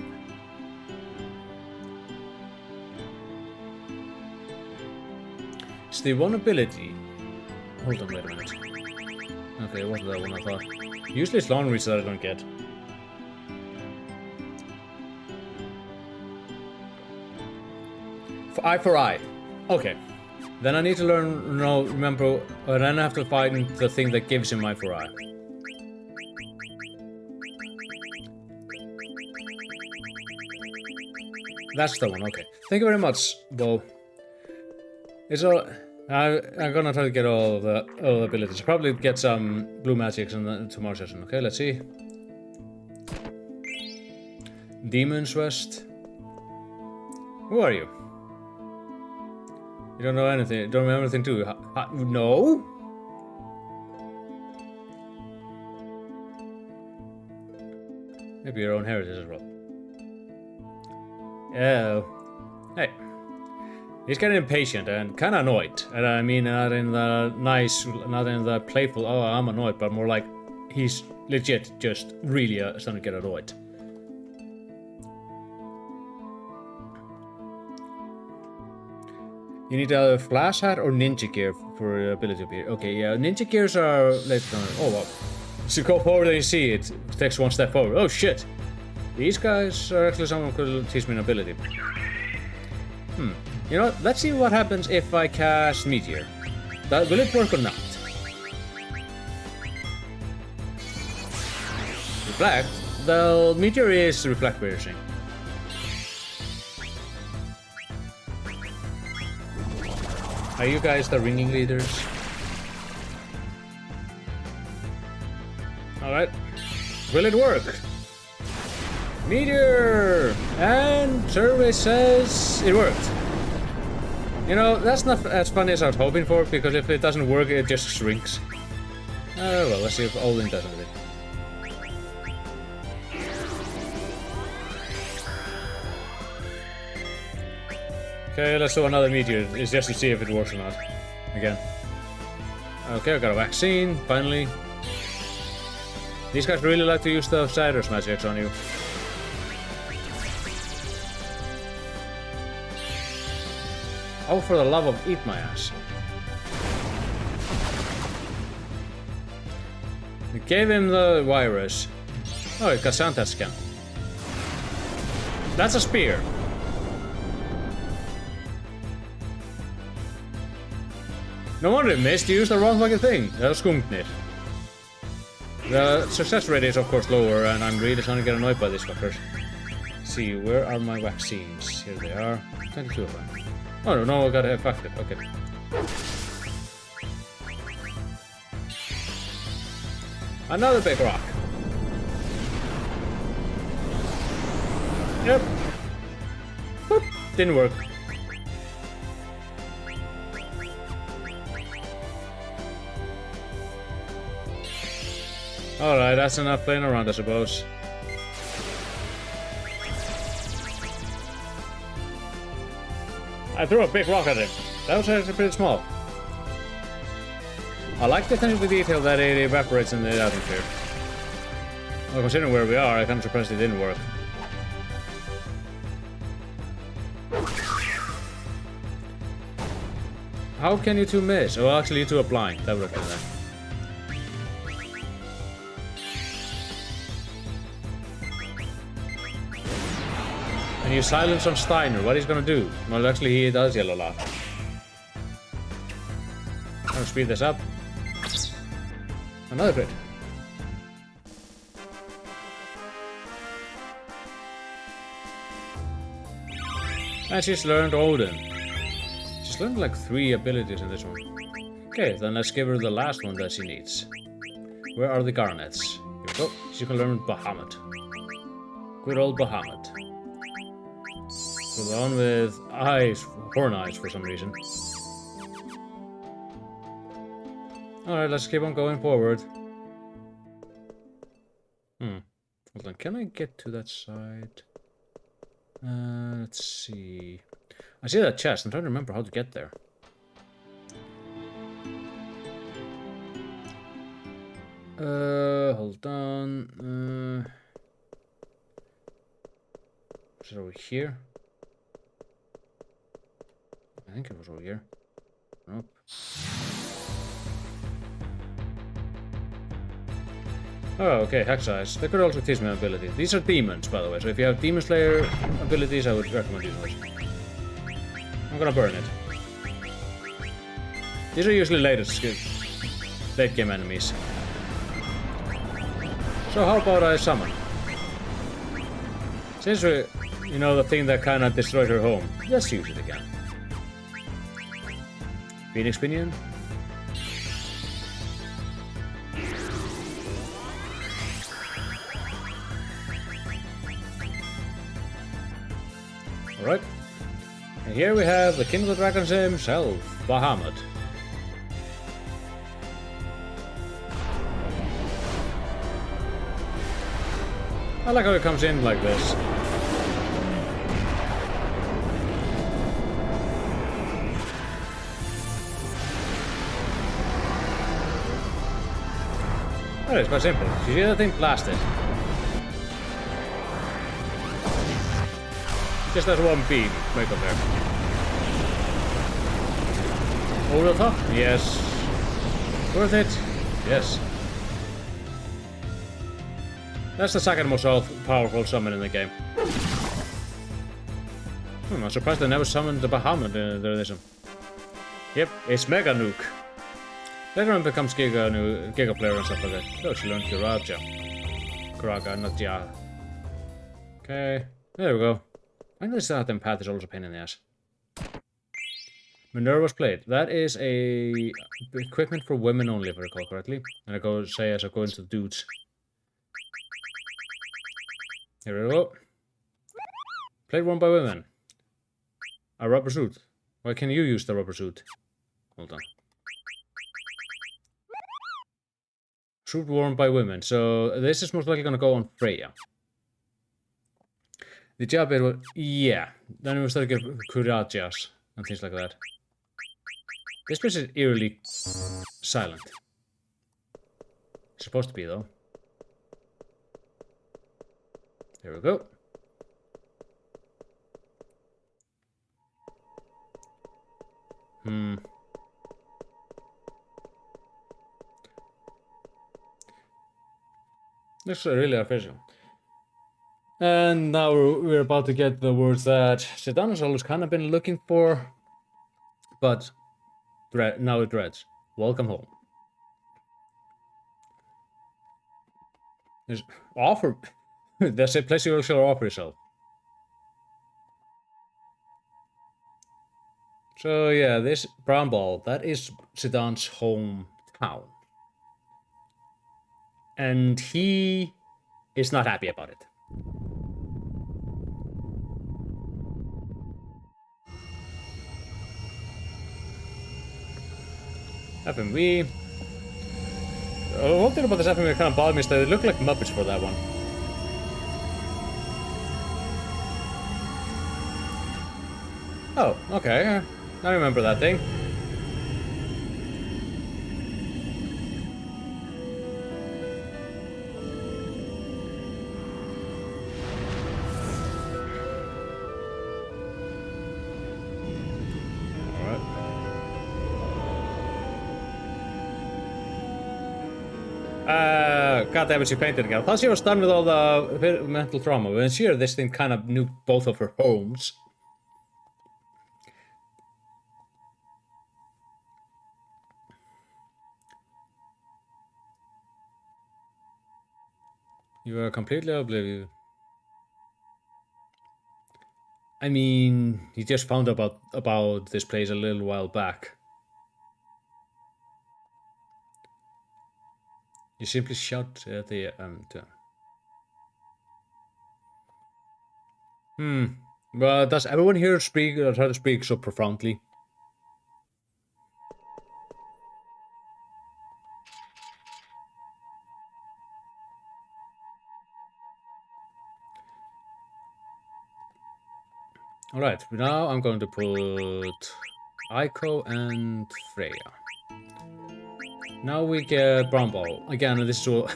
It's the one ability... Hold on, wait a minute. Okay, what was that one I thought? Usually it's long reach that I don't get. Eye for eye. Okay. Then I need to learn, remember, then I have to find the thing that gives him eye for eye. That's the one, okay. Thank you very much, Bo. It's all... I'm gonna try to get all the abilities. I'll probably get some blue magics in the tomorrow session. Okay, let's see. Demon's West. Who are you? You don't know anything. You don't remember anything too. No? Maybe your own heritage as well. Oh. Hey. He's getting impatient and kind of annoyed. And I mean, not in the nice, not in the playful, oh, I'm annoyed, but more like he's legit just really starting to get annoyed. You need a flash hat or ninja gear for your ability to appear. Okay, yeah, ninja gears are later on. Oh, wow. So go forward and you see it. Takes one step forward. Oh, shit. These guys are actually someone who could teach me an ability. You know what? Let's see what happens if I cast Meteor. Will it work or not? Reflect? The Meteor is reflect piercing. Are you guys the ringing leaders? Alright. Will it work? Meteor! And survey says it worked. You know, that's not as funny as I was hoping for, because if it doesn't work, it just shrinks. Well, let's see if Odin does anything. Okay, let's do another meteor. It's just to see if it works or not. Again. Okay, I got a vaccine, finally. These guys really like to use the Cyrus magics on you. Oh, for the love of eat my ass. We gave him the virus. Oh, it got Santa scan. That's a spear. No wonder it missed, you used the wrong fucking thing. That was Skunknir. The success rate is of course lower, and I'm really starting to get annoyed by these fuckers. Let's see, where are my vaccines? Here they are. 22 of them. Oh no, I got affected. Okay. Another big rock. Yep. Boop. Didn't work. Alright, that's enough playing around, I suppose. I threw a big rock at him. That was actually pretty small. I like the attention to detail that it evaporates in the atmosphere. Well, considering where we are, I'm kind of surprised it didn't work. How can you two miss? Oh, actually, you two are blind. That would have been that. And you silence on Steiner. What he's gonna do? Well, actually, he does yell a lot. I'm gonna speed this up. Another crit. And she's learned Odin. She's learned like 3 abilities in this one. Okay, then let's give her the last one that she needs. Where are the garnets? Here we go. She can learn Bahamut. Good old Bahamut. So the one with eyes, horn eyes for some reason. Alright, let's keep on going forward. Hold on, can I get to that side? Let's see. I see that chest, I'm trying to remember how to get there. Hold on. Is it over here? I think it was over here. Nope. Oh, okay, Hex Eyes. They could also teach me an ability. These are demons, by the way, so if you have Demon Slayer abilities, I would recommend using those. I'm gonna burn it. These are usually late game enemies. So how about I summon? Since we, you know, the thing that kinda destroyed her home, let's use it again. Phoenix Pinion? Alright. And here we have the King of the Dragons himself, Bahamut. I like how he comes in like this. That is quite simple. You see that thing blasted. Just has one beam right up there. Over the top? Yes. Worth it? Yes. That's the second most powerful summon in the game. I'm surprised they never summoned the Bahamut in the edition. Yep, it's Mega Nuke. Later on becomes Giga Player and stuff like that. Oh, she learned Kiraja. Kiraga, not Ja. Okay, there we go. I know this them path is always a pain in the ass. Minerva's Blade. That is a equipment for women only, if I recall correctly. And I go say as I go into the dudes. Here we go. Blade worn by women. A rubber suit. Why can you use the rubber suit? Hold on. Suit worn by women. So this is most likely going to go on Freya. The job it was, yeah. Then we start to get Kurajas and things like that. This place is eerily silent. It's supposed to be though. There we go. Looks really official. And now we're about to get the words that Sedan has always kind of been looking for, but now it reads, welcome home. There's offer. That's a place you shall offer yourself. So yeah, this brown ball, that is Sedan's hometown. And he is not happy about it. FMV. One thing about this FMV kind of bothered me is that they look like Muppets for that one. Oh, okay. I remember that thing. God damn it, she painted again. I thought she was done with all the mental trauma, but here this thing kind of nuked both of her homes. You are completely oblivious. I mean, he just found about this place a little while back. You simply shout at the But does everyone here speak or try to speak so profoundly? Alright, now I'm going to put Aiko and Freya. Now we get Brown Ball. Again, this is all...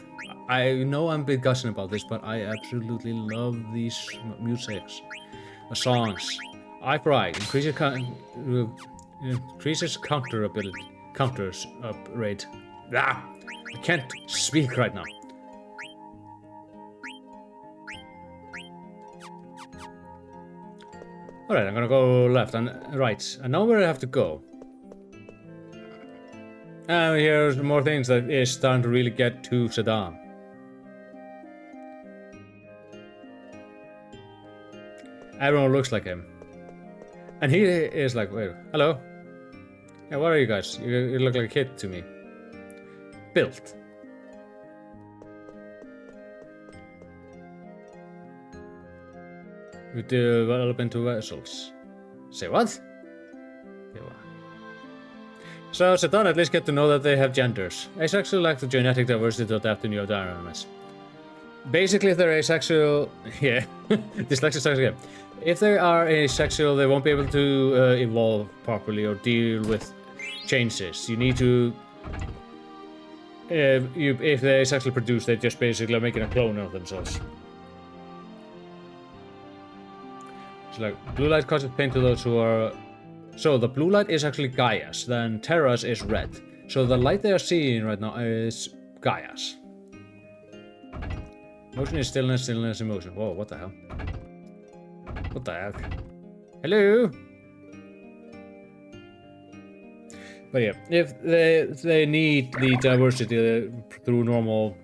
I know I'm a bit gushing about this, but I absolutely love these musics. The songs. Eye for Eye. Increases counter ability. Counters rate. Ah! I can't speak right now. Alright, I'm gonna go left and right. I know where I have to go. And here's more things that is starting to really get to Sedan. Everyone looks like him. And he is like, wait, hello? Yeah, what are you guys? You look like a kid to me. Built. We develop into vessels. Say what? So Satan at least get to know that they have genders. Asexual lack the genetic diversity to adapt to new environments. Basically, if they're asexual, yeah, dyslexic again. If they are asexual, they won't be able to evolve properly or deal with changes. You need to, if they're asexually produced, they're just basically making a clone of themselves. It's like blue light causes pain to those who are. So the blue light is actually Gaia's, then Terra's is red. So the light they are seeing right now is Gaia's. Motion is stillness, stillness, emotion. Whoa, what the hell? What the heck? Hello? But yeah, if they need the diversity through normal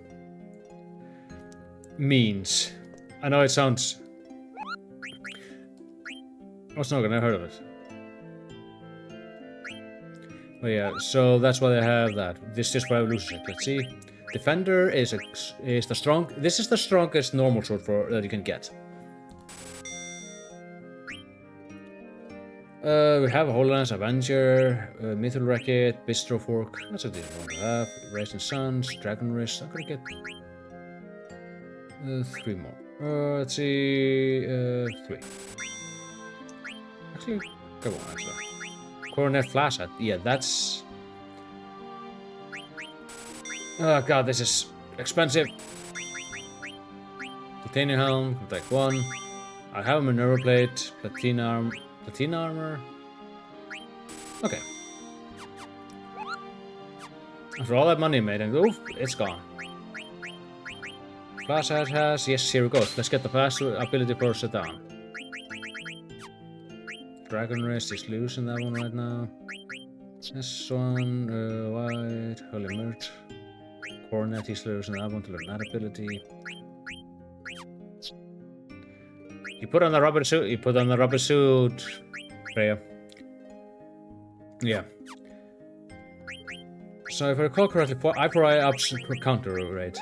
means. I know it sounds... What's not gonna heard of it? But yeah, so that's why they have that. This is for evolution. Let's see. Defender is the strong. This is the strongest normal sword that you can get. We have a Hololens, Avenger, Mithril Racket, Bistro Fork. That's a decent one to have. Raisin Suns, Dragon Wrist. I'm gonna get 3 more. Let's see, 3. Actually, come on, actually. Coronet Flashlight. Yeah, that's... Oh god, this is expensive. Titanium helm, can take 1. I have a Minerva plate, platina armor. Okay. After all that money made, and oof, it's gone. Flashlight has, yes, here we go. Let's get the fast ability for Sedan. Dragon Wrist is losing that one right now. This one, white, Holy Merch. Coronet, he's losing that one to learn that ability. You put on the rubber suit, Freya. Yeah. So if I recall correctly, I provide up counter rate.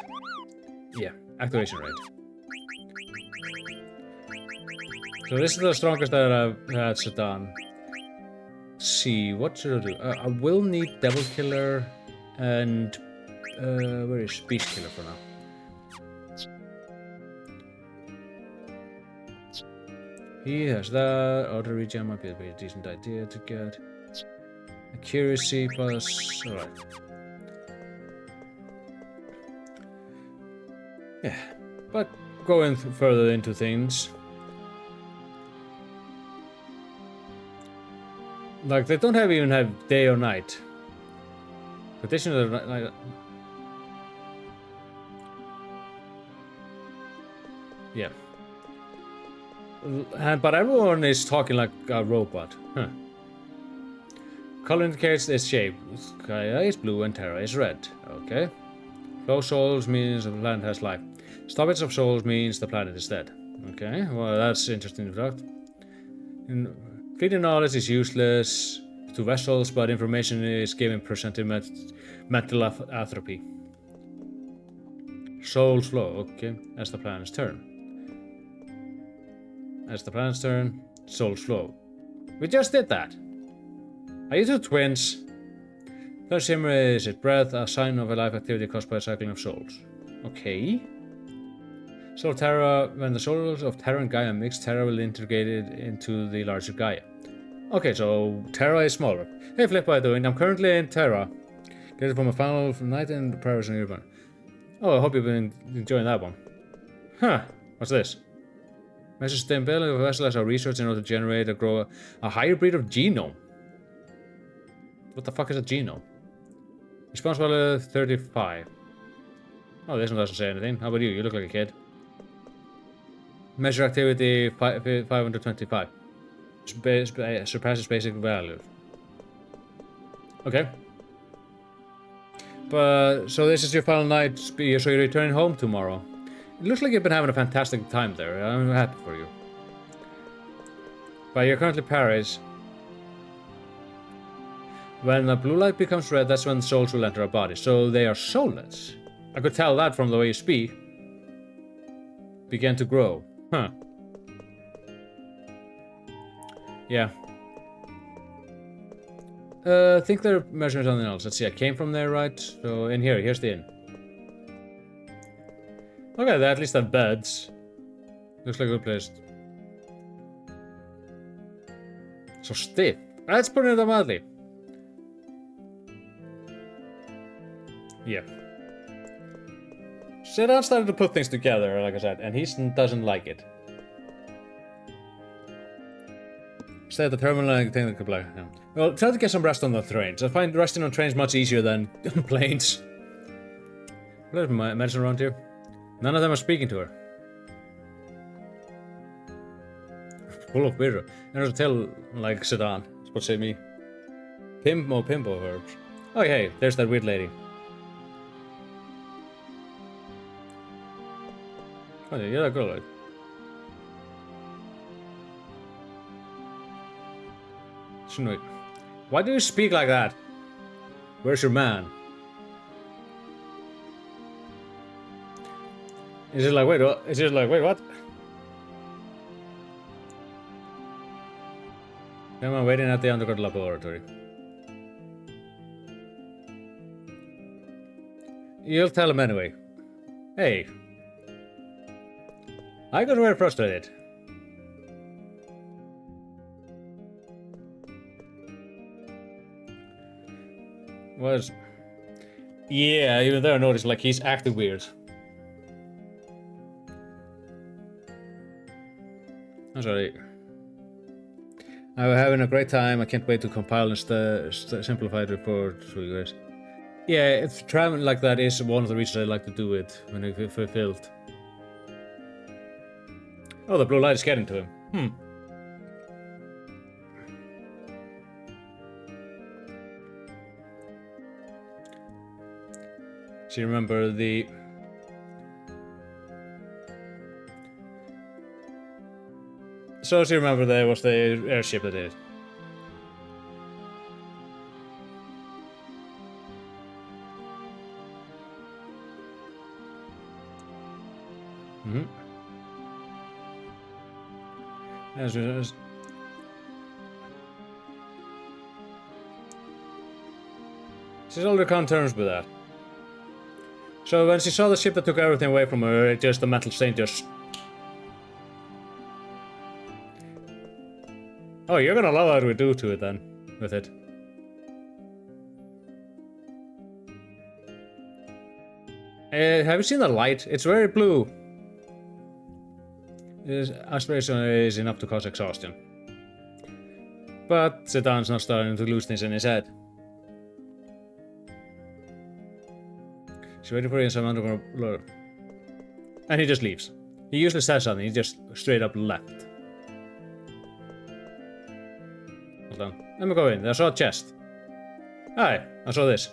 Yeah, activation rate. So this is the strongest that I've had Sedan. See, what should I do? I will need Devil Killer and where is Beast Killer for now? He has that. Auto regen might be a very decent idea to get. Accuracy plus. Alright. Yeah, but going further into things. Like, they don't even have day or night. Conditions are like... Yeah. But everyone is talking like a robot. Huh. Color indicates its shape. Gaia is blue and Terra is red. Okay. Flow souls means the planet has life. Stoppage of souls means the planet is dead. Okay, well that's interesting fact. Fleeting knowledge is useless to vessels, but information is given percentage mental atrophy. Soul's flow, okay, as the planet's turn. As the planet's turn, soul's flow. We just did that. Are you two twins? Third shimmer is its breath, a sign of a life activity caused by a cycling of souls. Okay. So Terra, when the souls of Terra and Gaia mix, Terra will integrate it into the larger Gaia. Okay, so Terra is smaller. Hey Flip, by the way, I'm currently in Terra. Get it from a final night in Paris and Urban. Oh, I hope you've been enjoying that one. Huh, what's this? Measure sustainability of vessels are research in order to generate or grow a higher breed of genome. What the fuck is a genome? Response value 35. Oh, this one doesn't say anything. How about you? You look like a kid. Measure activity 525. Surpasses basic value. Okay. But, so this is your final night, so you're returning home tomorrow. It looks like you've been having a fantastic time there. I'm happy for you. But you're currently Paris. When the blue light becomes red, that's when souls will enter a body. So they are soulless. I could tell that from the way you speak. Began to grow. Huh. Yeah. I think they're measuring something else. Let's see, I came from there, right? So in here, here's the inn. Okay, they at least have beds. Looks like a good place. So stiff. That's putting it mildly. Yeah. Sedan started to put things together, like I said, and he doesn't like it. Stay at the terminal and think the black. Yeah. Well, try to get some rest on the trains. I find resting on trains much easier than on planes. There's my medicine around here. None of them are speaking to her. Full of beer. And there's a tail like sedan. That's what say me. Pimpo herbs. Oh hey, there's that weird lady. Oh yeah, you're that girl, right? Shouldn't we? Why do you speak like that? Where's your man? Is it like, wait, what? Is it like, wait, what? Come on, waiting at the underground laboratory. You'll tell him anyway. Hey. I got very frustrated. Was... Yeah, even there I noticed, like, he's acting weird. I'm sorry. I'm having a great time. I can't wait to compile and simplified report for you guys. Yeah, if traveling like that is one of the reasons I like to do it when it's fulfilled. Oh, the blue light is getting to him. So you remember the... So you remember there was the airship that did it. She's already come to terms with that. So when she saw the ship that took everything away from her, just the metal stain just... Oh, you're gonna love what we do to it then, with it. Have you seen the light? It's very blue. Aspiration is enough to cause exhaustion. But Sedan's not starting to lose things in his head. She's waiting for you in some underground... And he just leaves. He usually says something, he just straight up left. Hold on. Let me go in. I saw a chest. Hi, I saw this.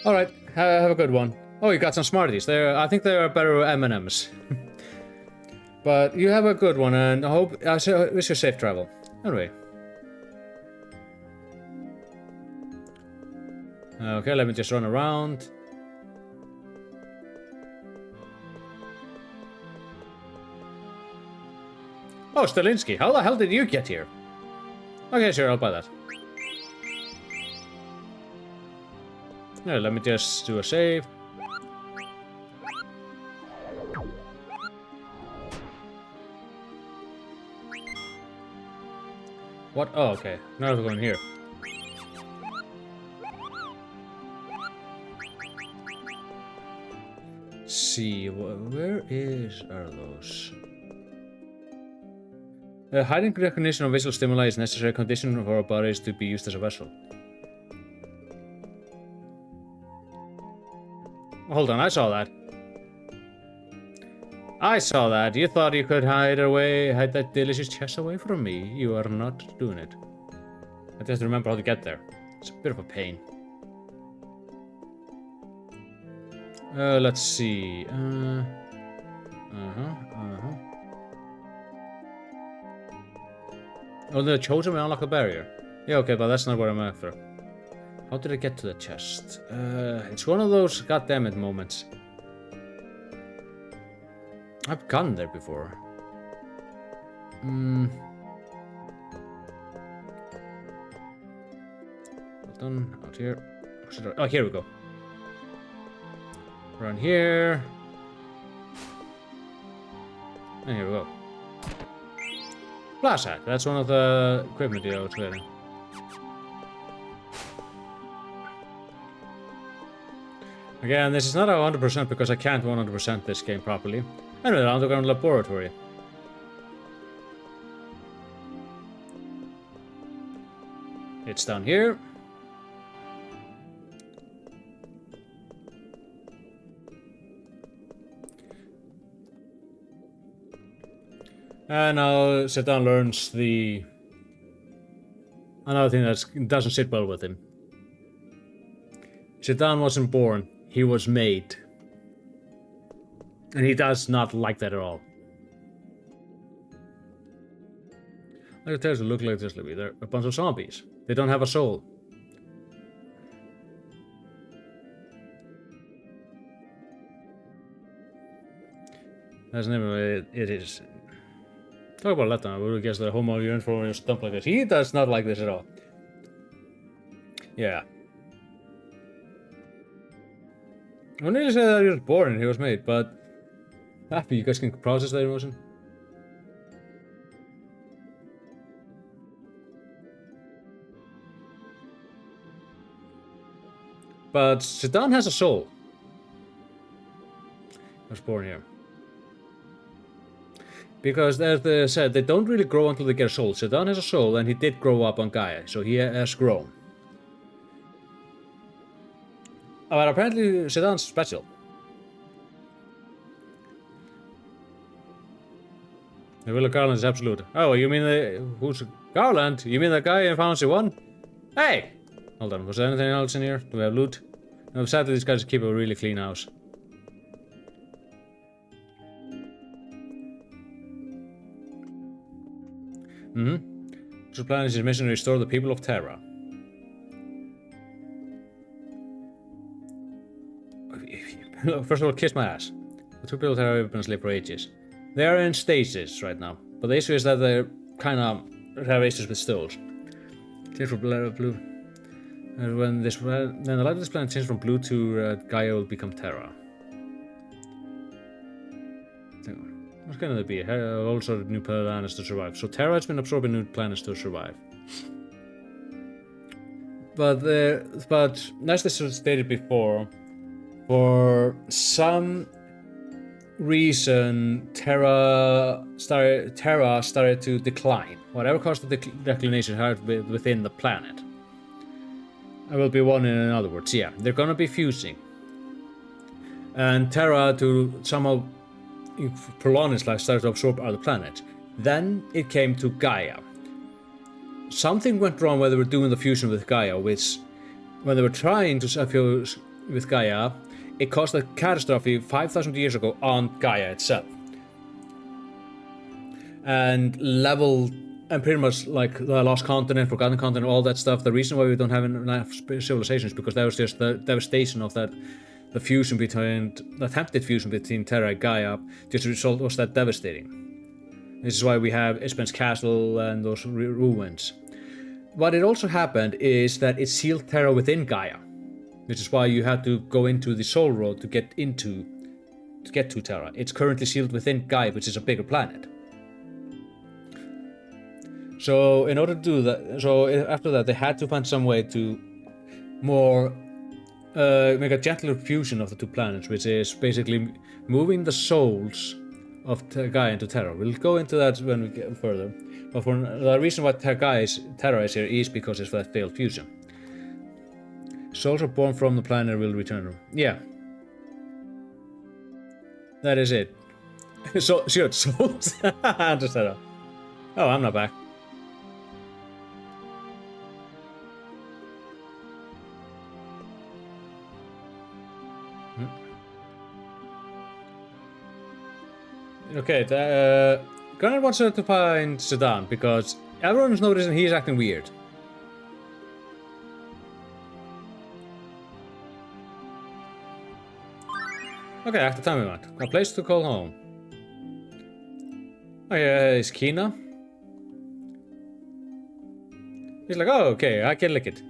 Alright, have a good one. Oh, you got some Smarties. I think they are better M&Ms. But you have a good one, and I wish you safe travel. Anyway. Okay, let me just run around. Oh, Stalinsky, how the hell did you get here? Okay, sure, I'll buy that. Yeah, let me just do a save. What? Oh, okay. Now we're going here. See, where are those? Hiding recognition of visual stimuli is a necessary condition for our bodies to be used as a vessel. Hold on, I saw that. I saw that. You thought you could hide that delicious chest away from me. You are not doing it. I just remember how to get there. It's a bit of a pain. Let's see. Oh, the chosen will unlock a barrier. Yeah, okay, but that's not what I'm after. How did I get to the chest? It's one of those goddammit moments. I've gone there before. button out here. Oh, here we go. Run here. And here we go. Blast hat. That's one of the equipment I was getting. Again, this is not 100% because I can't 100% this game properly. Anyway, underground laboratory. It's down here. And now Sedan learns the... another thing that doesn't sit well with him. Sedan wasn't born, he was made. And he does not like that at all. Like the Terra look like this, Libby. They're a bunch of zombies. They don't have a soul. That's never it is. Talk about Latin. I would guess that Homo yearns for a stump like this. He does not like this at all. Yeah. I wouldn't really say that he was born and he was made, but happy you guys can process that emotion. But Sedan has a soul. He was born here. Because as they said, they don't really grow until they get a soul. Sedan has a soul and he did grow up on Gaia, so he has grown. But apparently Sedan's special. The will of Garland is absolute. Oh, you mean the... who's Garland? You mean the guy in Fantasy 1? Hey! Hold on, was there anything else in here? Do we have loot? No, sadly these guys keep a really clean house. So plan is his mission to restore the people of Terra. First of all, kiss my ass. The two people of Terra have been asleep for ages. They are in stasis right now, but the issue is that they're kind of have issues with stools. Change from blue. And when the light of this planet changes from blue to Gaia will become Terra. What can it be? Also new planets to survive. So Terra has been absorbing new planets to survive. But as this was stated before, for some reason Terra started to decline. Whatever caused the declination within the planet. I will be one in other words. Yeah, they're gonna be fusing. And Terra, to somehow prolong its life, started to absorb other planets. Then it came to Gaia. Something went wrong when they were doing the fusion with Gaia, which, when they were trying to fuse with Gaia, it caused a catastrophe 5,000 years ago on Gaia itself. And leveled, and pretty much like the lost continent, forgotten continent, all that stuff. The reason why we don't have enough civilizations is because that was just the devastation of that. The fusion between, the attempted fusion between Terra and Gaia, just the result was that devastating. This is why we have Ispen's castle and those ruins. What it also happened is that it sealed Terra within Gaia, which is why you had to go into the Soul Road to get to Terra. It's currently sealed within Gaia, which is a bigger planet. So in order to do that, so after that they had to find some way to more make a gentler fusion of the two planets, which is basically moving the souls of Gaia into Terra. We'll go into that when we get further. But for the reason why Terra is here is because it's that failed fusion. Souls are born from the planet will return. Yeah. That is it. So, shoot, souls? Just that. Oh, I'm not back. Okay, Garnet wants her to find Sedan because everyone's noticing he's acting weird. Okay, active time event. A place to call home. Okay, it's Kina. He's like, oh, okay, I can lick it.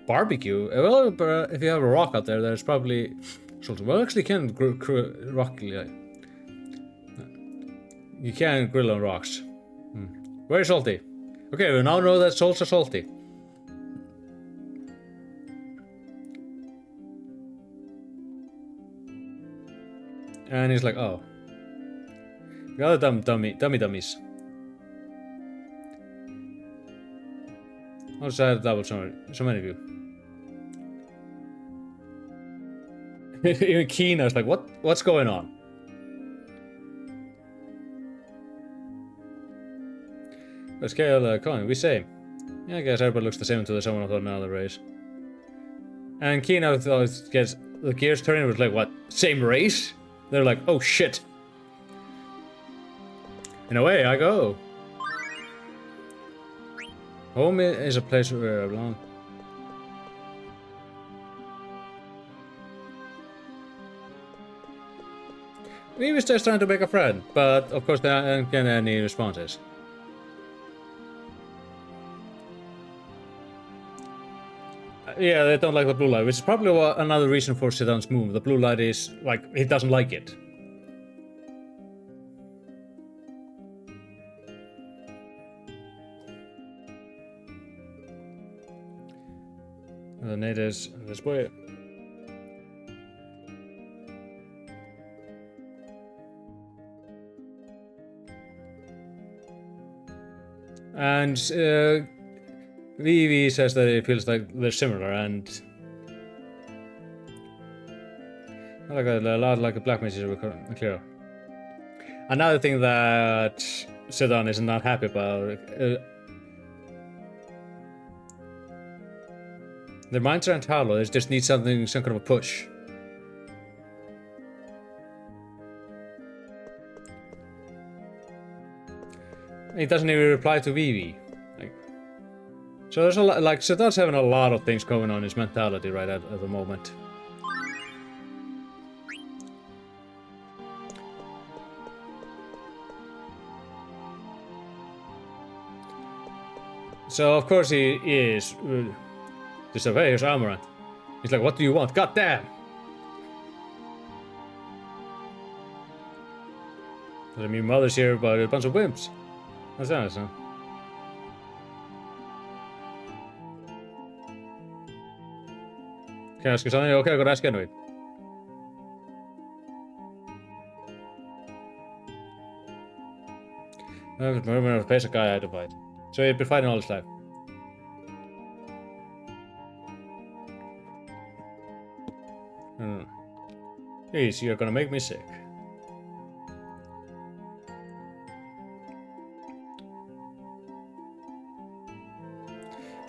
barbecue. Well, but if you have a rock out there, there's probably salty. Well, actually, you can rock. You can grill on rocks. Very salty. Okay, we now know that salts are salty. And he's like, oh. The other dummies. I'll just add double so many of you. Even Keena's like, what's going on? Let's scale the coin, we say. Yeah, I guess everybody looks the same until there's someone of another race. And Keena gets the gears turning, was like, what? Same race? They're like, oh shit. And away I go. Home is a place where I belong. We was just trying to make a friend, but of course there aren't any responses. Yeah, they don't like the blue light, which is probably another reason for Sedan's move. The blue light is, like, he doesn't like it. The natives, this way. And Vivi says that it feels like they're similar, and like a lot like a black message clear. Another thing that Sedan is not happy about. Their minds aren't hollow, they just need some kind of a push. He doesn't even reply to Vivi. So there's a lot, like, Sedan's having a lot of things going on in his mentality right at the moment. So of course he is just like, hey, here's Amaranth. He's like, what do you want? God damn! I mean, mother's here, but a bunch of wimps. That's nice, huh? Can I ask you something? Okay, I gotta ask anyway. I remember a basic guy I had to fight. So he'd been fighting all his life. Please, you're gonna make me sick.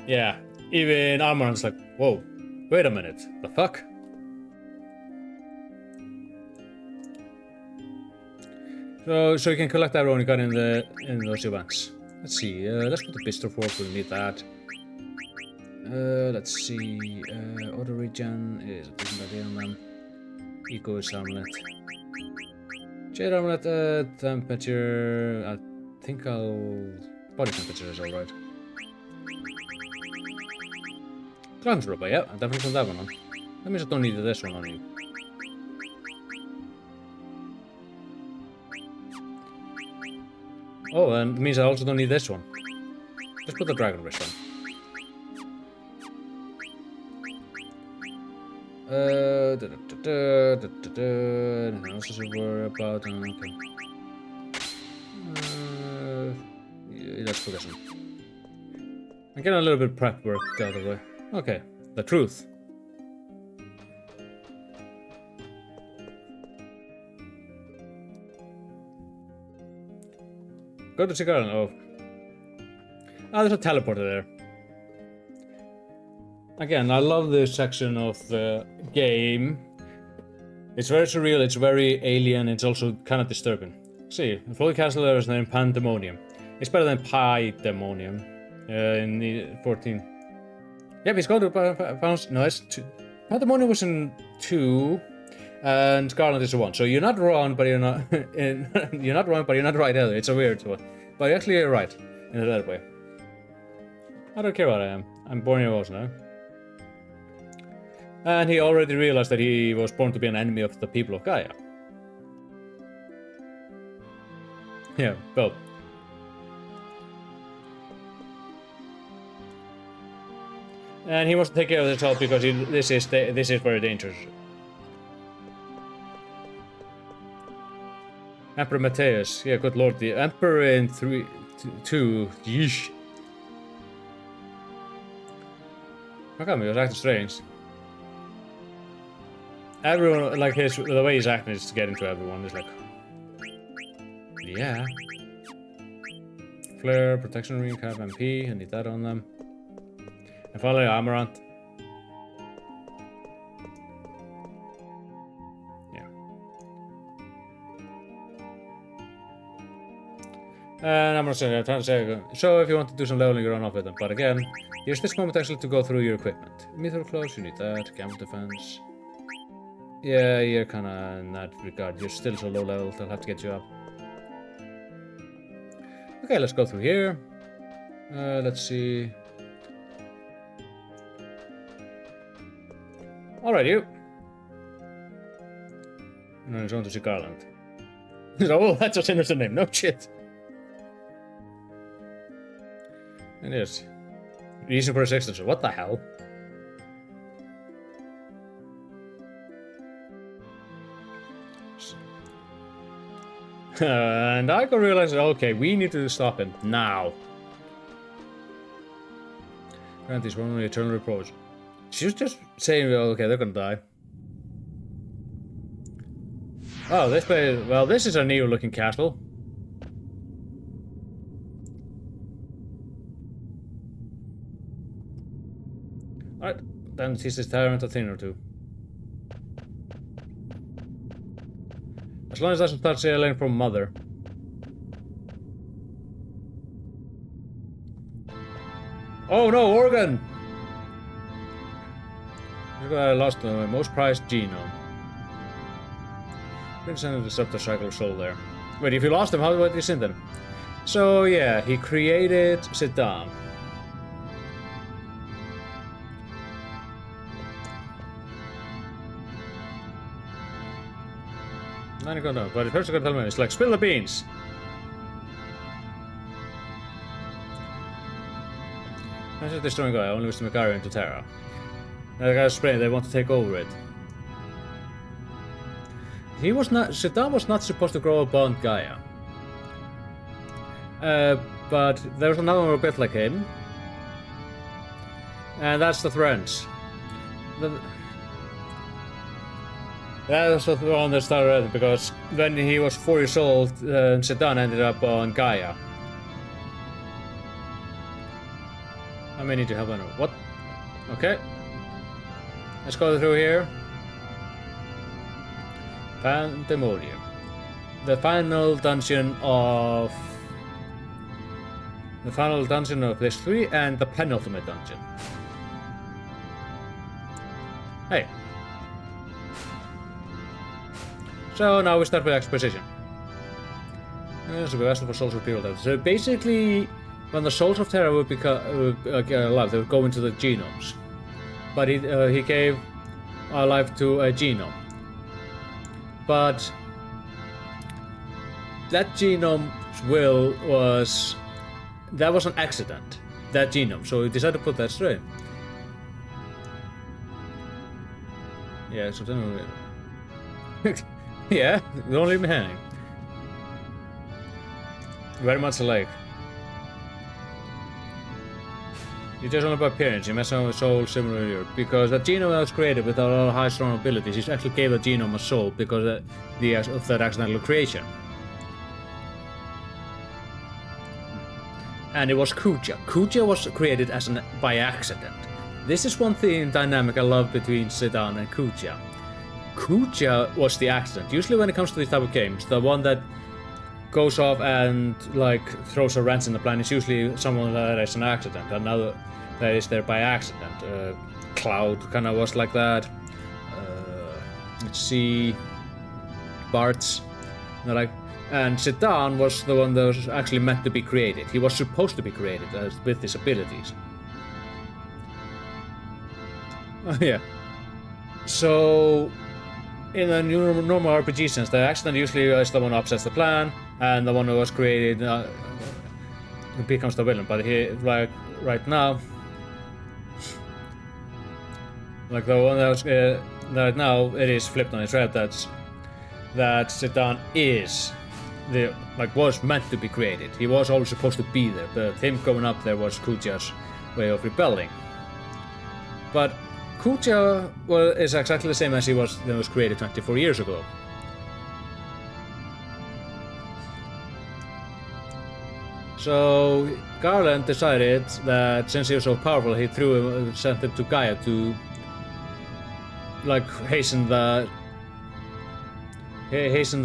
Yeah, even Amaranth's like, whoa, wait a minute, the fuck? So you can collect everyone you got in those events. Let's see, let's put the pistol fork, we'll need that. Let's see, auto regen is a different idea on them. Eco is armlet. Jade armlet, temperature, I think body temperature is alright. Ground rubber, yeah, I definitely put that one on. That means I don't need this one on you. Oh, and it means I also don't need this one. Just put the dragon wrist on. Anything else to worry about? Okay. Yeah, let's put this on. I'm getting a little bit of prep work out of the way. Okay, the truth. Go to Cigar. Oh. Ah, there's a teleporter there. Again, I love this section of the game. It's very surreal, it's very alien, it's also kind of disturbing. See, the Floyd Castle there is named Pandemonium. It's better than Pandemonium in the 14. Yep, he's got to bounce. No, it's 2. Pandemonium was in 2, and Scarlet is 1. So you're not wrong, but you're not. You're not wrong, but you're not right either. It's a weird one, but actually you're right in a better way. I don't care what I am. I'm born here also now. And he already realized that he was born to be an enemy of the people of Gaia. Yeah, well. And he wants to take care of himself because this is very dangerous. Emperor Matthias, yeah, good lord, the Emperor in 2, yeesh. How come he was acting strange? Everyone, like the way he's acting is to get into everyone. It's like, yeah. Flare, protection ring, have MP, I need that on them. And finally, Amaranth. Yeah. And I'm trying to say, so if you want to do some leveling, you run off with them. But again, use this moment actually to go through your equipment. Mithril clothes, you need that. Gamble defense. Yeah, you're kinda in that regard. You're still so low level, they'll have to get you up. Okay, let's go through here. Let's see. Alright, you. And then it's on to see Garland. Oh, that's a sinister name. No shit. And yes. Reason for his extension. What the hell? And I can realize, okay, we need to stop him now. Grant these one eternal reproach. She was just saying, okay, they're gonna die. Oh, this place. Well, this is a Neo-looking castle. Alright, then this is tyrant a thing or two. As long as it doesn't start sailing from Mother. Oh no, Organ! I lost my most prized genome. Didn't send him to disrupt the cycle of soul there. Wait, if you lost him, how did you send him? So yeah, he created Sedan. I don't know, but first I gotta tell me, it's like, spill the beans! Instead of destroying Gaia, only wish to make Gaia into Terra. Now the guys explain they want to take over it. He was not. Sedan was not supposed to grow up on Gaia. But there was another one a bit like him. And that's the Thrench. That was the one that started because when he was 4 years old, Sedan ended up on Gaia. I may need to help him. What? Okay. Let's go through here. Pandemonium. The final dungeon of this 3 and the penultimate dungeon. Hey. So now we start with exposition. This is a vessel for souls of people. So basically, when the souls of Terra would become alive, they would go into the genomes. But he gave life to a genome. But that genome's will was an accident. That genome, so he decided to put that straight. Yeah, so then yeah, don't leave me hanging. Very much alike. You just only by appearance, you mess around with soul similar here. Because the genome that was created with a lot of high strong abilities, he actually gave the genome a soul because of that accidental creation. And it was Kuja. Kuja was created by accident. This is one thing dynamic I love between Sedan and Kuja. Kuja was the accident. Usually when it comes to these type of games, the one that goes off and like throws a wrench in the plan is usually someone that is an accident, another that is there by accident. Cloud kind of was like that. Let's see, Bart's, and Sedan was the one that was actually meant to be created. He was supposed to be created with his abilities. Oh yeah. So, in a normal RPG sense, the accident usually is the one who upsets the plan, and the one who was created becomes the villain. But here, like right now, like the one that was right now, it is flipped on its head. That Zidane is was meant to be created. He was always supposed to be there, but him going up there was Kuja's way of rebelling. But Kuja is exactly the same as he was when he was created 24 years ago. So Garland decided that since he was so powerful, he sent him to Gaia to hasten the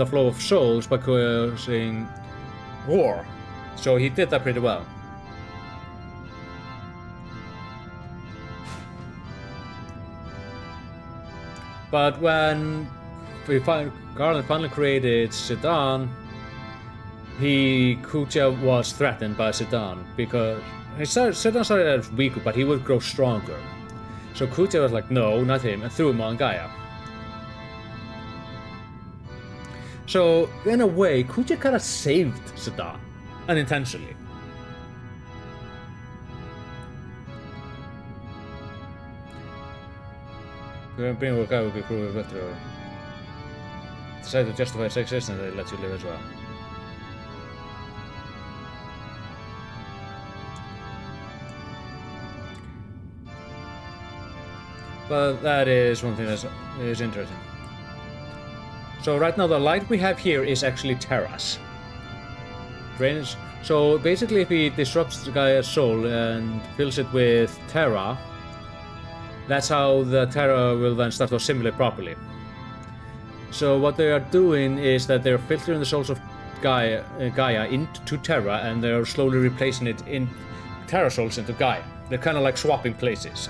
flow of souls by causing war. So he did that pretty well. But when Garland finally created Zidane, Kuja was threatened by Zidane because Zidane started as weaker, but he would grow stronger. So Kuja was like, no, not him, and threw him on Gaia. So in a way, Kuja kind of saved Zidane, unintentionally. Being a guy would be proven better. Decide to justify its existence, they let you live as well. But that is one thing that is interesting. So right now the light we have here is actually Terra's. Drainage. So basically if he disrupts the guy's soul and fills it with Terra, that's how the Terra will then start to assimilate properly. So what they are doing is that they're filtering the souls of Gaia into Terra, and they're slowly replacing it in Terra souls into Gaia. They're kind of like swapping places.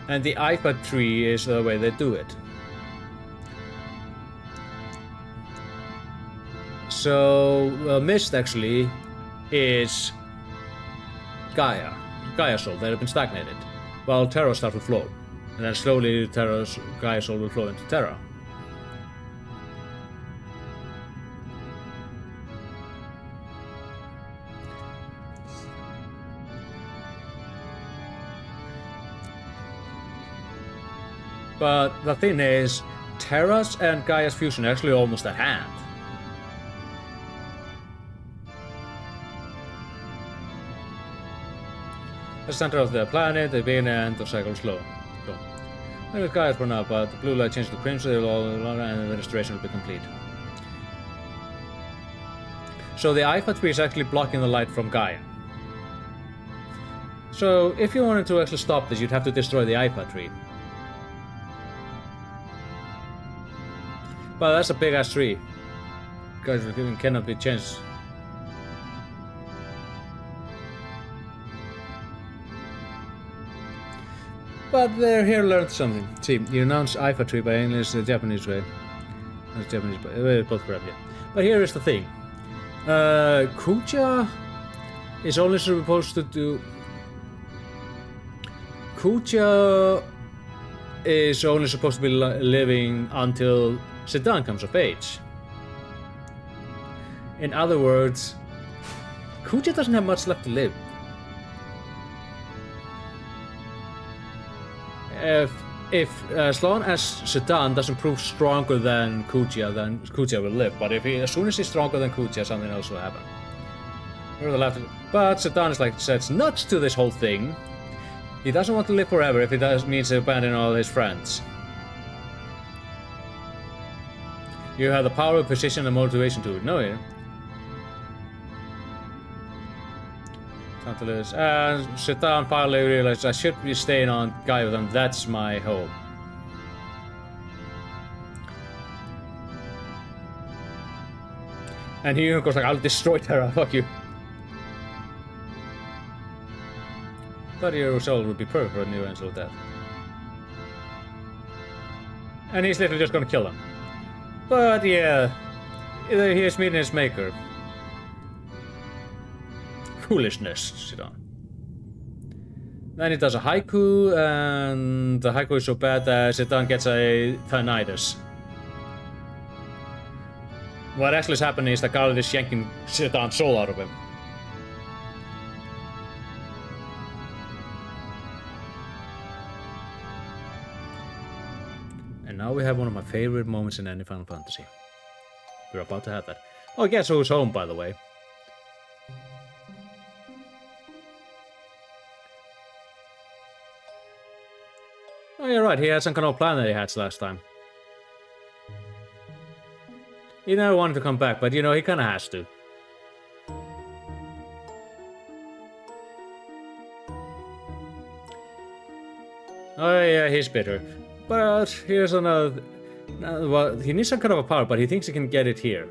And the iPad tree is the way they do it. So Mist actually is Gaia soul that have been stagnated, while Terra starts to flow, and then slowly Gaia soul will flow into Terra. But the thing is, Terra's and Gaia's fusion are actually almost at hand. The center of the planet, the beginning and end of cycle slow. There is Gaia for now, but the blue light changes to crimson, and the restoration will be complete. So the iPad tree is actually blocking the light from Gaia. So if you wanted to actually stop this, you'd have to destroy the iPad tree. But that's a big ass tree. Guys, it cannot be changed. But they're here to learn something. See, you announce iPad tree by English the Japanese way. That's Japanese, but both correct, yeah. But here is the thing. Kuja is only supposed to do. Kuja is only supposed to be living until Zidane comes of age. In other words, Kuja doesn't have much left to live. If as long as Zidane doesn't prove stronger than Kuja, then Kuja will live. But as soon as he's stronger than Kuja, something else will happen. But Zidane is like says nuts to this whole thing. He doesn't want to live forever if it means abandoning all his friends. You have the power, position, and motivation to it. No, yeah. And Zidane finally realized I should be staying on Gaia with him. That's my home. And he goes like, I'll destroy Terra, fuck you. Thought your soul would be perfect for a new angel of death. And he's literally just gonna kill him. But yeah, he's meeting his maker. Foolishness, Zidane. Then he does a haiku, and the haiku is so bad that Zidane gets a tinnitus. What actually is happening is that Garland is yanking Zidane's soul out of him. And now we have one of my favorite moments in any Final Fantasy. We're about to have that. Oh, guess who's home, by the way? Oh, you're right, he had some kind of plan that he had last time. He never wanted to come back, but you know, he kinda has to. Oh yeah, he's bitter. But here's another... well, he needs some kind of a power, but he thinks he can get it here.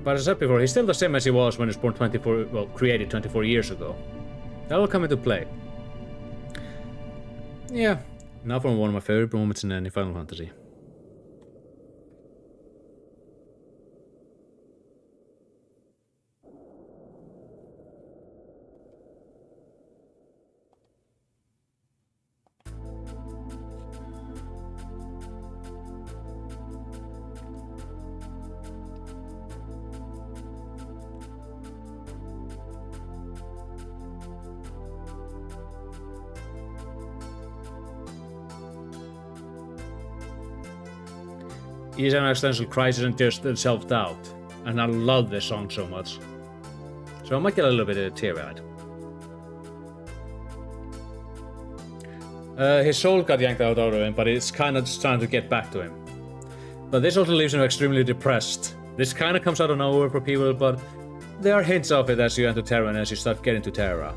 But as I said before, he's still the same as he was when he was born 24... well, created 24 years ago. That will come into play. Yeah, now for one of my favorite moments in any Final Fantasy. He's an existential crisis and just self-doubt. And I love this song so much. So I might get a little bit teary-eyed. His soul got yanked out of him, but it's kind of just trying to get back to him. But this also leaves him extremely depressed. This kind of comes out of nowhere for people, but there are hints of it as you enter Terra and as you start getting to Terra.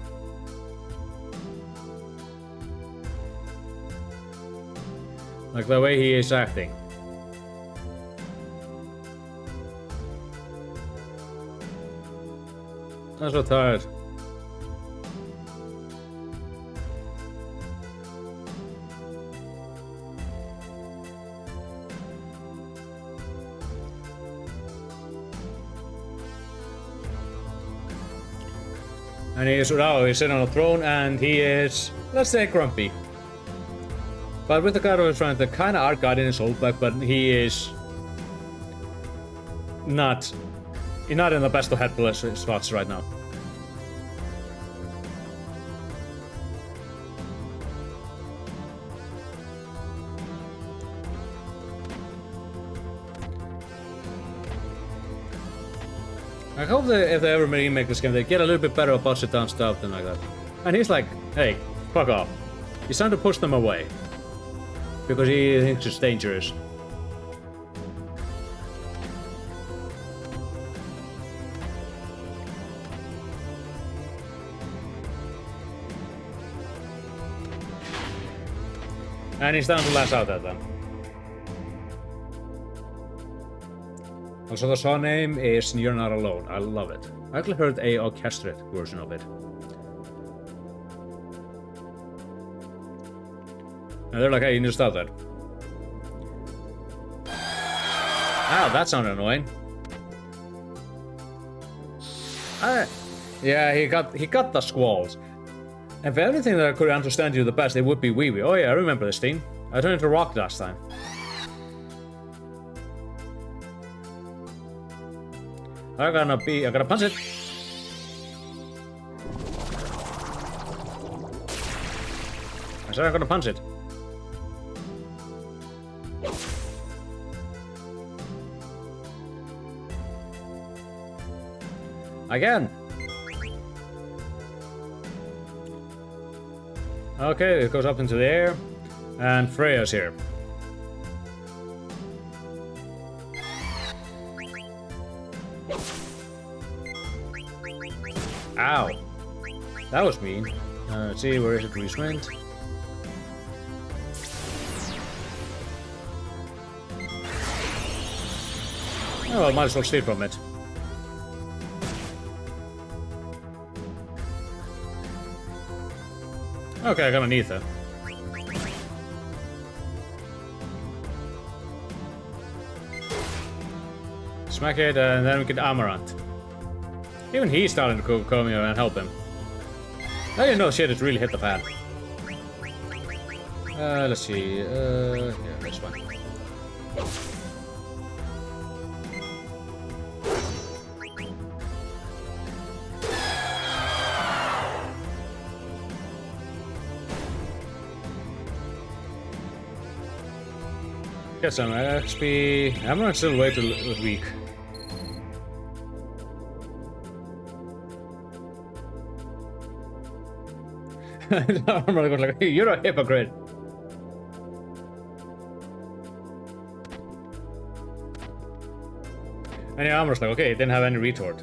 Like the way he is acting. I'm so tired. And he's sitting on a throne and he is, let's say, grumpy. But with the God of his friend, the kind of art got in his soul back, but he is not in the best of head spots right now. I hope that if they ever remake this game, they get a little bit better about sit-down stuff than like that. And he's like, hey, fuck off. He's trying to push them away. Because he thinks it's dangerous. And he's down to lash out at them. Also, the song name is You're Not Alone. I love it. I actually heard a orchestrated version of it. And they're like, hey, you need to stop that. Ow, that sounded annoying. Yeah, he got the squalls. And if anything that I could understand you the best, it would be Wee Wee. Oh yeah, I remember this theme. I turned into rock last time. I'm gonna punch it. I said I'm gonna punch it. Again. Okay, it goes up into the air, and Freya's here. Ow. That was mean. Let's see, where is it? Reese went. Oh, well, might as well steal from it. Okay, I got an ether. Smack it, and then we get Amaranth. Even he's starting to come here and help him. I didn't know shit, it really hit the fan. Let's see. Yeah, this one. Get some XP. I'm still way too weak. Armor goes like, hey, you're a hypocrite. And yeah, Armor's like, okay, it didn't have any retort.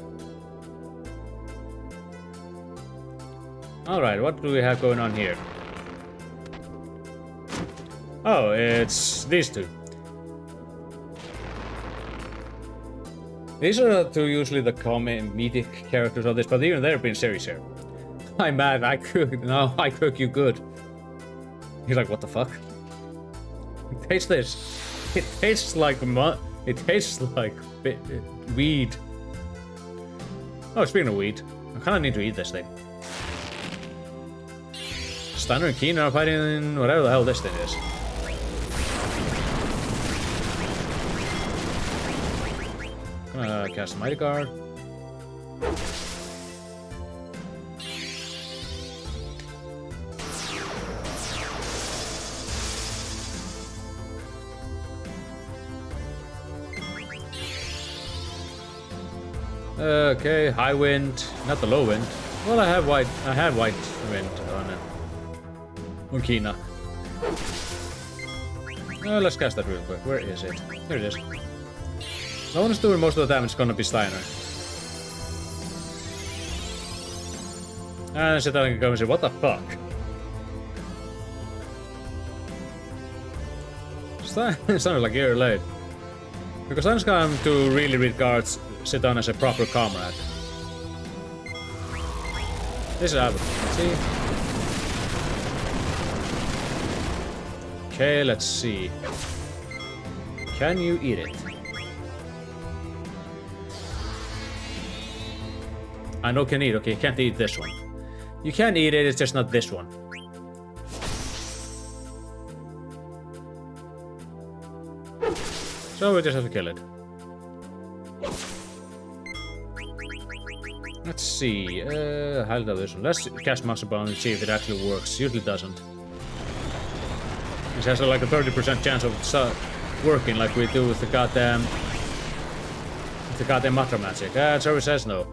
Alright, what do we have going on here? Oh, it's these two. These are usually the comedic characters of this, but even they're being serious here. I'm mad, I cook you good. He's like, what the fuck? Taste this. It tastes like weed. Oh, speaking of weed, I kinda need to eat this thing. Steiner and Keen are fighting in whatever the hell this thing is. Gonna cast Mighty Guard. Okay, high wind, not the low wind. Well, I had white wind on Kina. Let's cast that real quick. Where is it? Here it is. No one is doing most of the damage, gonna be Steiner. And sit down and go and say, what the fuck? Steiner's like, you're late. Because Steiner's come to really read cards, sit down as a proper comrade. This is out. See? Okay, let's see. Can you eat it? I know can eat. Okay, can't eat this one. You can eat it, it's just not this one. So we just have to kill it. Let's see. How do this one? Let's cast Master Bond and see if it actually works. Usually doesn't. It has like a 30% chance of working, like we do with the goddamn Matra magic. So it says no.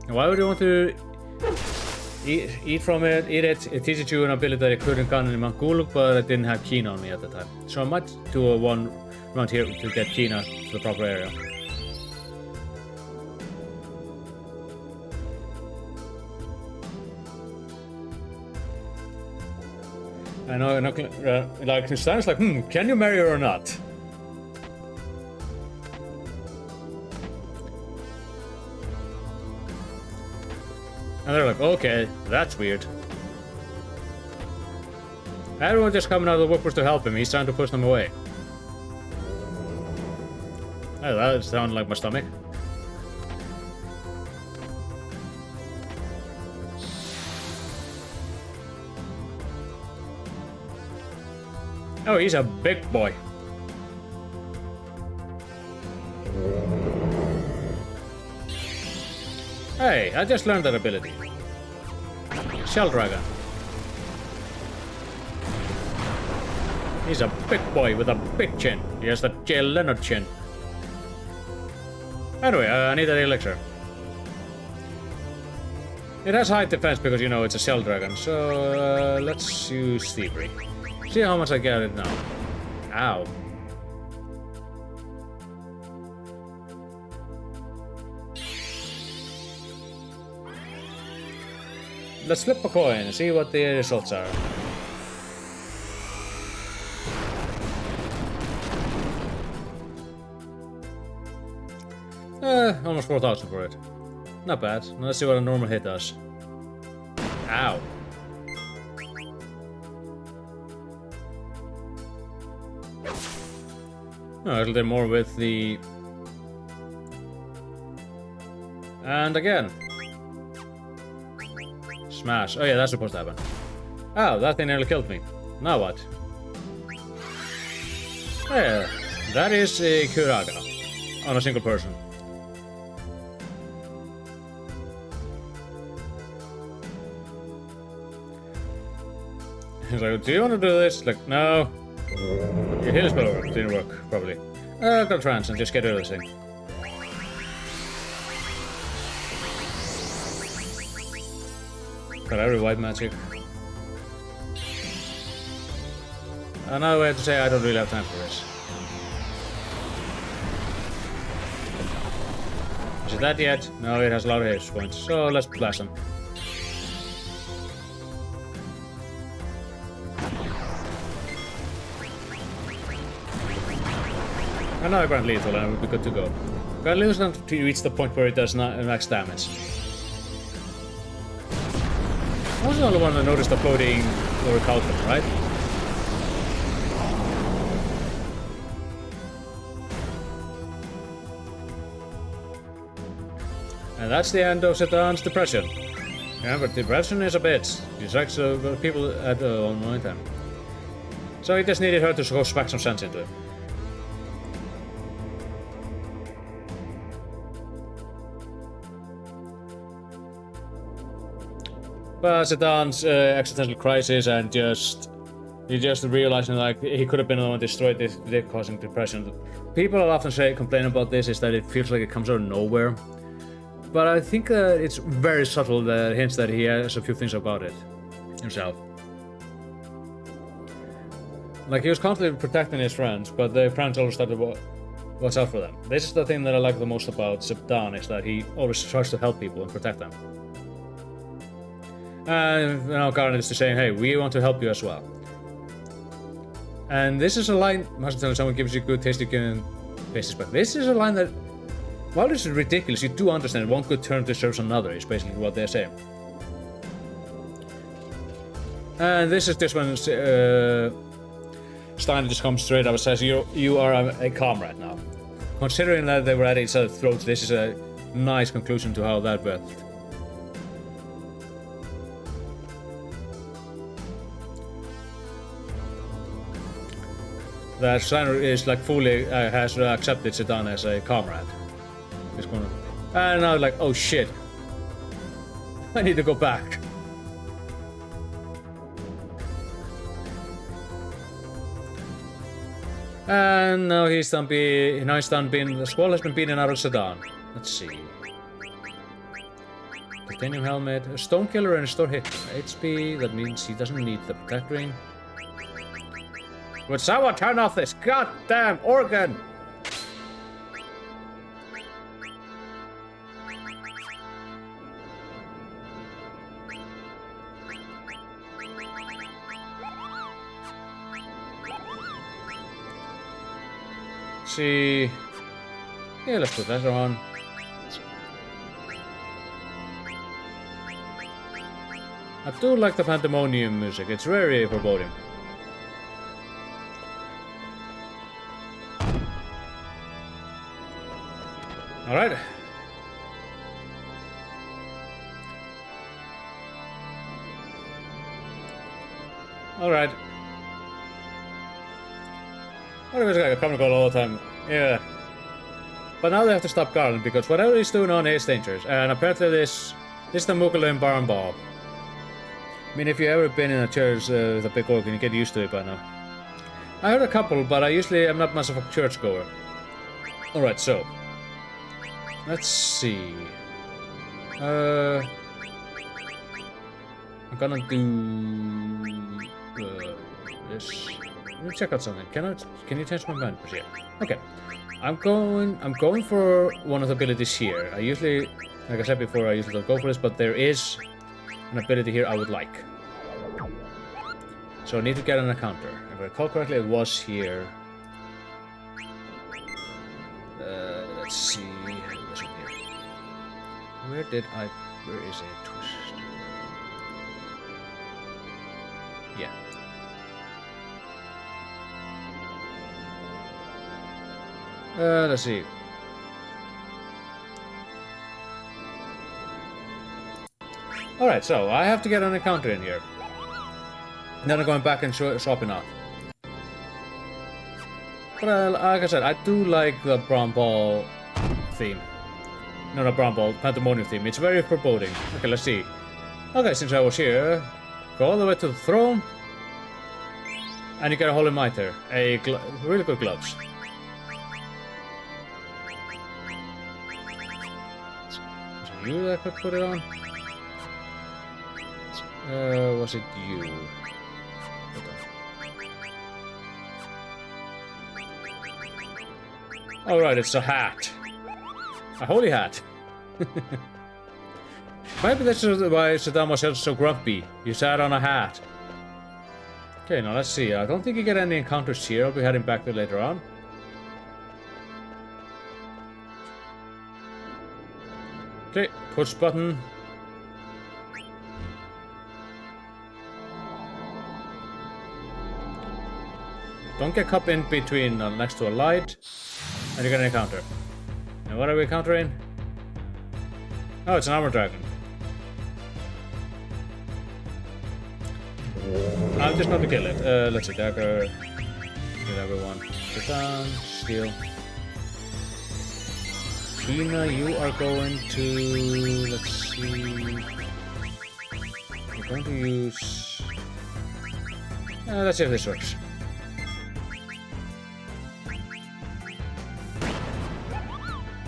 Why would you want to eat from it, eat it? It teaches you an ability that I couldn't gun in Manguluk, but I didn't have Kina on me at the time. So I might do a one round here to get Kina to the proper area. I know, like, Steiner's like, can you marry her or not? And they're like, okay, that's weird. Everyone just coming out of the woodworks to help him, he's trying to push them away. Oh, that sounded like my stomach. Oh, he's a big boy. Hey, I just learned that ability. Shell Dragon. He's a big boy with a big chin. He has the Jay Leonard chin. Anyway, I need that elixir. It has high defense because, you know, it's a Shell Dragon, so let's use Thievery. See how much I get it now. Ow. Let's flip a coin and see what the results are. Almost 4,000 for it. Not bad. Now let's see what a normal hit does. Ow. No, I'll do more with the... And again. Smash. Oh yeah, that's supposed to happen. Oh, that thing nearly killed me. Now what? Yeah, that is a Kuraga. On a single person. He's like, do you want to do this? Like, no. Your heal spell work. Didn't work, probably. I'll go trance and just get rid of this thing. Got every white magic. And now I have to say I don't really have time for this. Is it that yet? No, it has a lot of hit points, so let's blast him. And now I grant lethal and we'll be good to go. Grant lethal to reach the point where it does not max damage. I was the only one that noticed the floating lower cauldron, right? And that's the end of Sedan's depression. Remember, depression is a bitch. She sucks people at one time. So he just needed her to go smack some sense into him. But Sedan's existential crisis and he just realizing like he could have been the one who destroyed this, causing depression. People often complain about this is that it feels like it comes out of nowhere. But I think it's very subtle, the hints that he has a few things about it himself. Like he was constantly protecting his friends, but the friends always started watch out for them. This is the thing that I like the most about Sedan, is that he always tries to help people and protect them. And now Garnet is saying, hey, we want to help you as well. And this is a line, most of the time someone gives you good taste, you can taste this, but this is a line that, while this is ridiculous, you do understand one good turn deserves another, is basically what they're saying. And this is just when Stein just comes straight up and says, you are a comrade now. Considering that they were at each other's throats, this is a nice conclusion to how that went. That Steiner is like fully has accepted Sedan as a comrade. And now like, oh shit, I need to go back. And now he's done being, the squall has been beaten out of Sedan. Let's see. Titanium helmet, a stone killer and a store hit HP, that means he doesn't need the protect ring. Would someone turn off this goddamn organ? See. Yeah, let's put that on. I do like the Pandemonium music, it's very foreboding. Alright. Alright. What if it's like a common goal all the time? Yeah. But now they have to stop Garland because whatever he's doing on is dangerous. And apparently this is the Mughal Barn Ball. I mean, if you've ever been in a church with a big organ, you get used to it by now. I heard a couple, but I usually am not much of a church goer. Alright, so. Let's see. I'm gonna do this. Let me check out something. Can you change my mind? Yeah. Okay. I'm going for one of the abilities here. I usually, like I said before, I usually don't go for this, but there is an ability here I would like. So I need to get an encounter. If I recall correctly, it was here. Let's see. Where is it? Twist. Yeah. Let's see. Alright, so I have to get an encounter in here. Then I'm going back and swapping out. But like I said, I do like the Brown Ball theme. No, not Brown Ball, Pandemonium theme. It's very foreboding. Okay, let's see. Okay, since I was here, go all the way to the throne. And you get a Holy Mitre. Really good gloves. Was it you that could put it on? Was it you? Oh right, it's a hat. A holy hat. Maybe that's why Saddam was so grumpy. You sat on a hat. Okay, now let's see. I don't think you get any encounters here. I'll be heading back there later on. Okay, push button. Don't get caught in between next to a light. And you get an encounter. And what are we encountering? Oh, it's an armor dragon. I'm just not to kill it. Let's see, dagger. Get everyone. Put down, steal. Tina, you are going to. Let's see. You're going to use. Let's see if this works.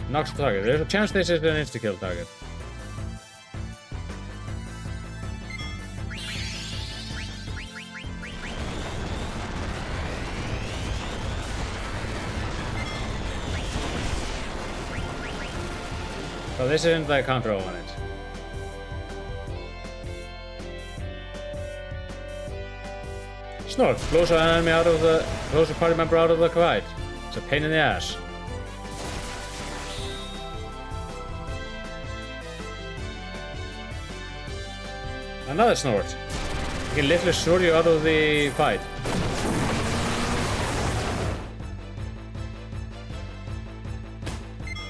Knocks the target. There's a chance this is an insta-kill target. So this isn't the counter on it. Snort. Blows an enemy out of the. Blows a party member out of the fight. It's a pain in the ass. Another snort. He can literally snort you out of the fight.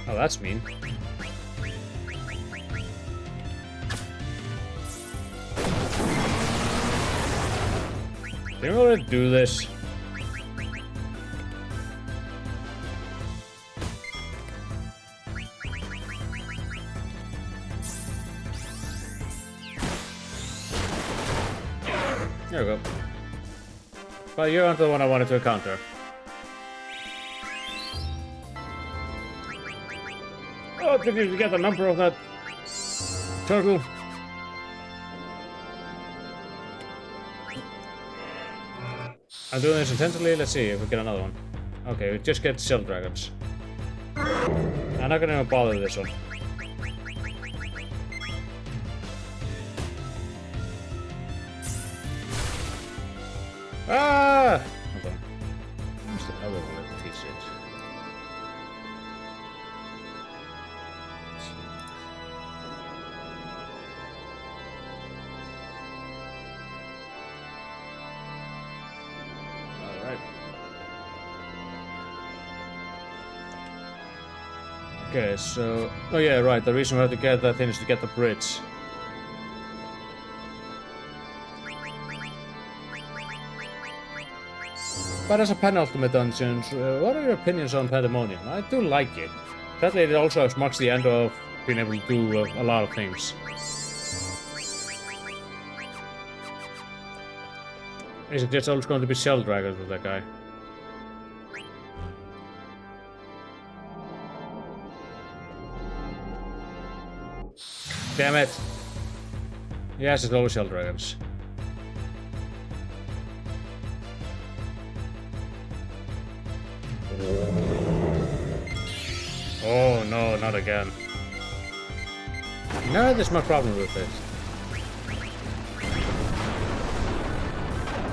Oh, that's mean. Didn't we already do this? There we go. Well, you're onto the one I wanted to encounter. Oh, did you get the number of that turtle? I'm doing this intentionally. Let's see if we get another one. Okay, we just get Shell Dragons. I'm not gonna even bother with this one. Ah! Hold on. Where's the other one? Piece it. Alright. Okay, so. Oh, yeah, right. The reason we have to get that thing is to get the bridge. But as a penultimate dungeon, what are your opinions on Pandemonium? I do like it. Sadly, it also marks the end of being able to do a lot of things. Is it just always going to be Shell Dragons with that guy? Damn it! Yes, it's always Shell Dragons. Oh no, not again. No, there's my problem with this.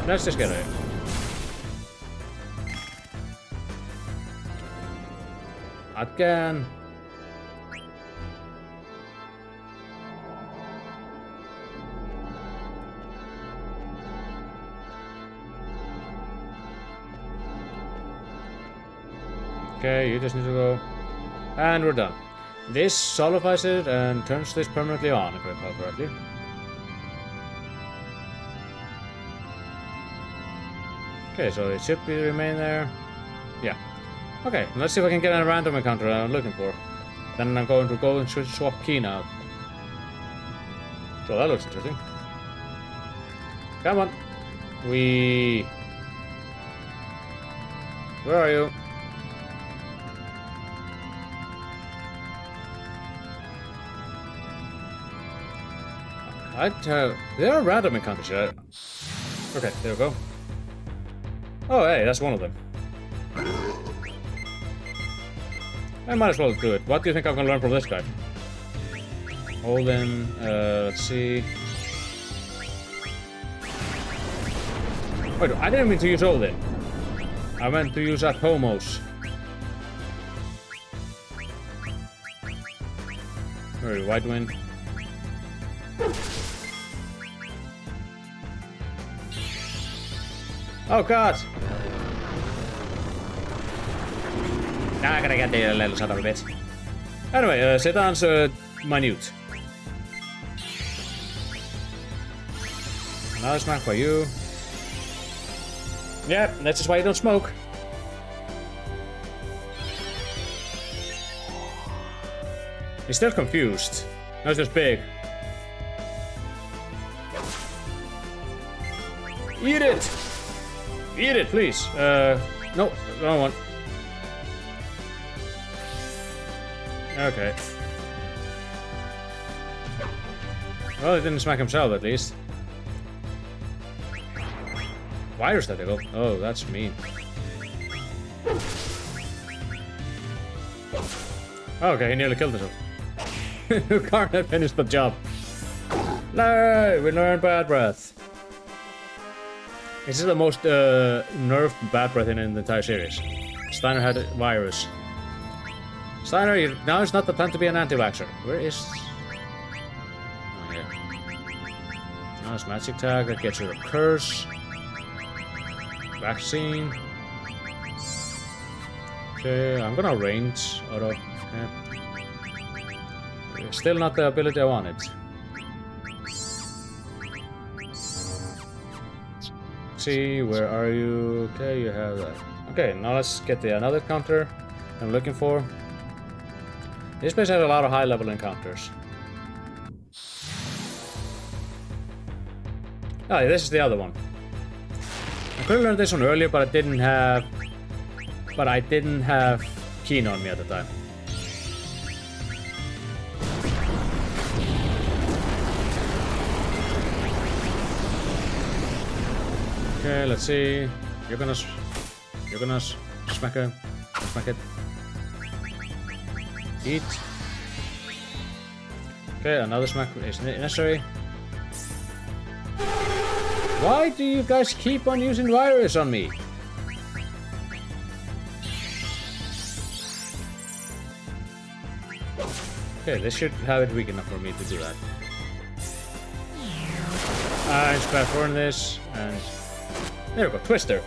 Let's just get it. Again. Okay, you just need to go. And we're done. This solidifies it and turns this permanently on, if I recall correctly. Okay, so it should remain there. Yeah. Okay, let's see if I can get a random encounter I'm looking for. Then I'm going to go and swap Keen out. So that looks interesting. Come on. Where are you? There are random encounters here. Okay, there we go. Oh, hey, that's one of them. I might as well do it. What do you think I'm gonna learn from this guy? Hold in, let's see. Wait, I didn't mean to use all in. I meant to use that homos. Very White Wind. Oh god! Now I gotta get the little son of a bit. Anyway, Setan's minute. Another smack for you. Yeah, that's just why you don't smoke. He's still confused. No, it's just big. Eat it! Eat it, please. No, wrong one. Okay. Well, he didn't smack himself, at least. Virus tentacle? Oh, that's mean. Okay, he nearly killed himself. Garnet finished the job. No, we learned Bad Breath. This is the most nerfed Bad Breath in the entire series. Steiner had a virus. Steiner, now is not the time to be an anti-vaxxer. Where is... Oh, yeah. Now it's magic tag that gets rid of curse. Vaccine. Okay, I'm gonna range auto. Okay. Still not the ability I wanted. See, where are you? Okay, you have that. Okay, now let's get the another counter I'm looking for. This place has a lot of high-level encounters. Oh, yeah, this is the other one. I could have learned this one earlier, but I didn't have Keen on me at the time. Okay, let's see. You're gonna smack it. Smack it. Eat. Okay, another smack is necessary. Why do you guys keep on using virus on me? Okay, this should have it weak enough for me to do that. I'm just fast forwarding this, and there we go, Twister.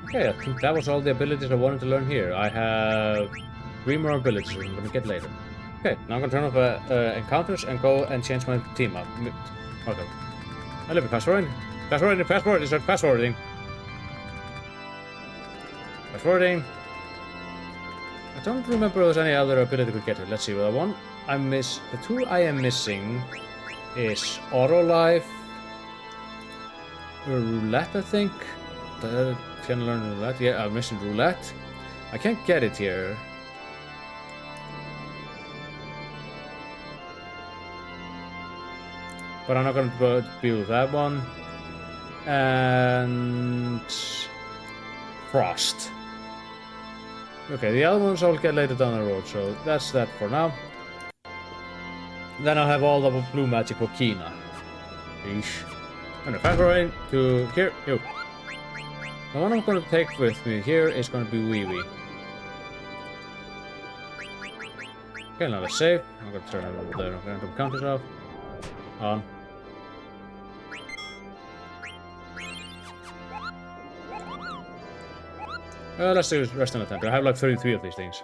Okay, I think that was all the abilities I wanted to learn here. I have 3 more abilities I'm going to get later. Okay, now I'm going to turn off encounters and go and change my team up. Okay. I live in fast forwarding. Fast forwarding, fast forwarding, start fast forwarding. Fast forwarding. I don't remember if there's any other ability we could get here. Let's see, the the 2 I am missing is Auto Life, Roulette, I think. Can I learn Roulette? Yeah, I'm missing Roulette. I can't get it here. But I'm not going to be with that one. And... Frost. Okay, the other ones I'll get later down the road, so that's that for now. Then I'll have all the blue magic for Kina. Eesh. And fast forwarding to here. Yo. The one I'm going to take with me here is going to be Wee Wee. Okay, now let's save. I'm gonna turn the random counters off. On. Let's do rest in attempt. I have like 33 of these things.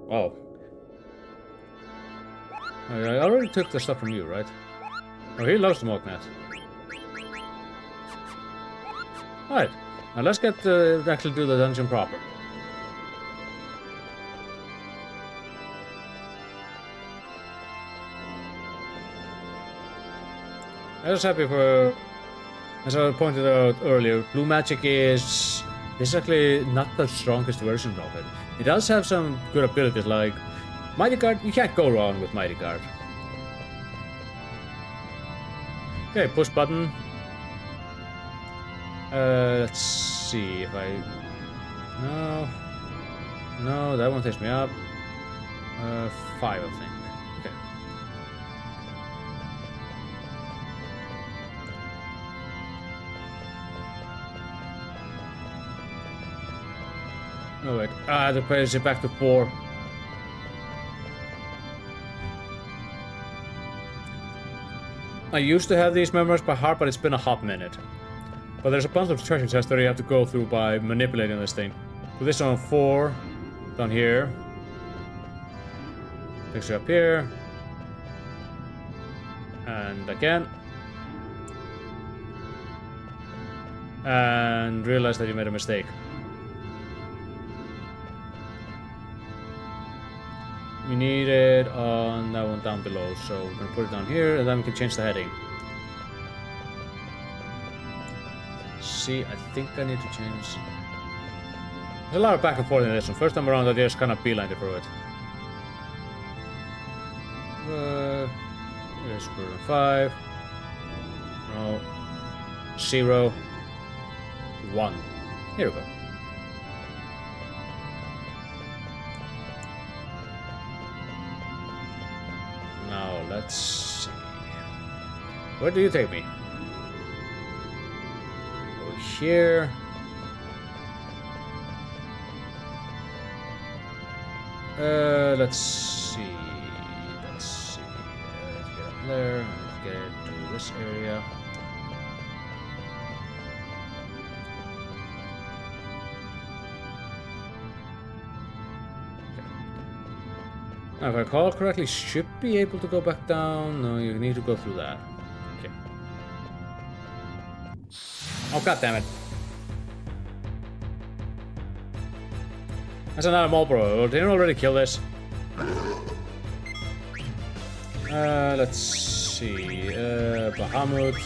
Wow. I already took the stuff from you, right? Oh, he loves the Mognet. Alright. Now let's get actually do the dungeon proper. I was happy for, as I pointed out earlier, blue magic is actually not the strongest version of it. It does have some good abilities like Mighty Guard. You can't go wrong with Mighty Guard. Okay, push button. Let's see if I... No, that one takes me up. 5, I think. Okay. Oh wait, the place is back to 4. I used to have these memories by heart, but it's been a hot minute. But there's a bunch of treasure chests that you have to go through by manipulating this thing. Put this on 4, down here. Takes you up here. And again. And realize that you made a mistake. You need it on that one down below, so we're gonna put it down here, and then we can change the heading. See, I think I need to change... There's a lot of back and forth in this one. First time around I just kind of beelined it through it. Here's 5. No. 0. 1. Here we go. Now, let's see. Where do you take me? Over here. Let's see. Let's get up there. Let's get to this area. Now, if I recall correctly, should be able to go back down. No, you need to go through that. Okay. Oh, god damn it. That's another Marlboro. Didn't already kill this. Let's see. Bahamut.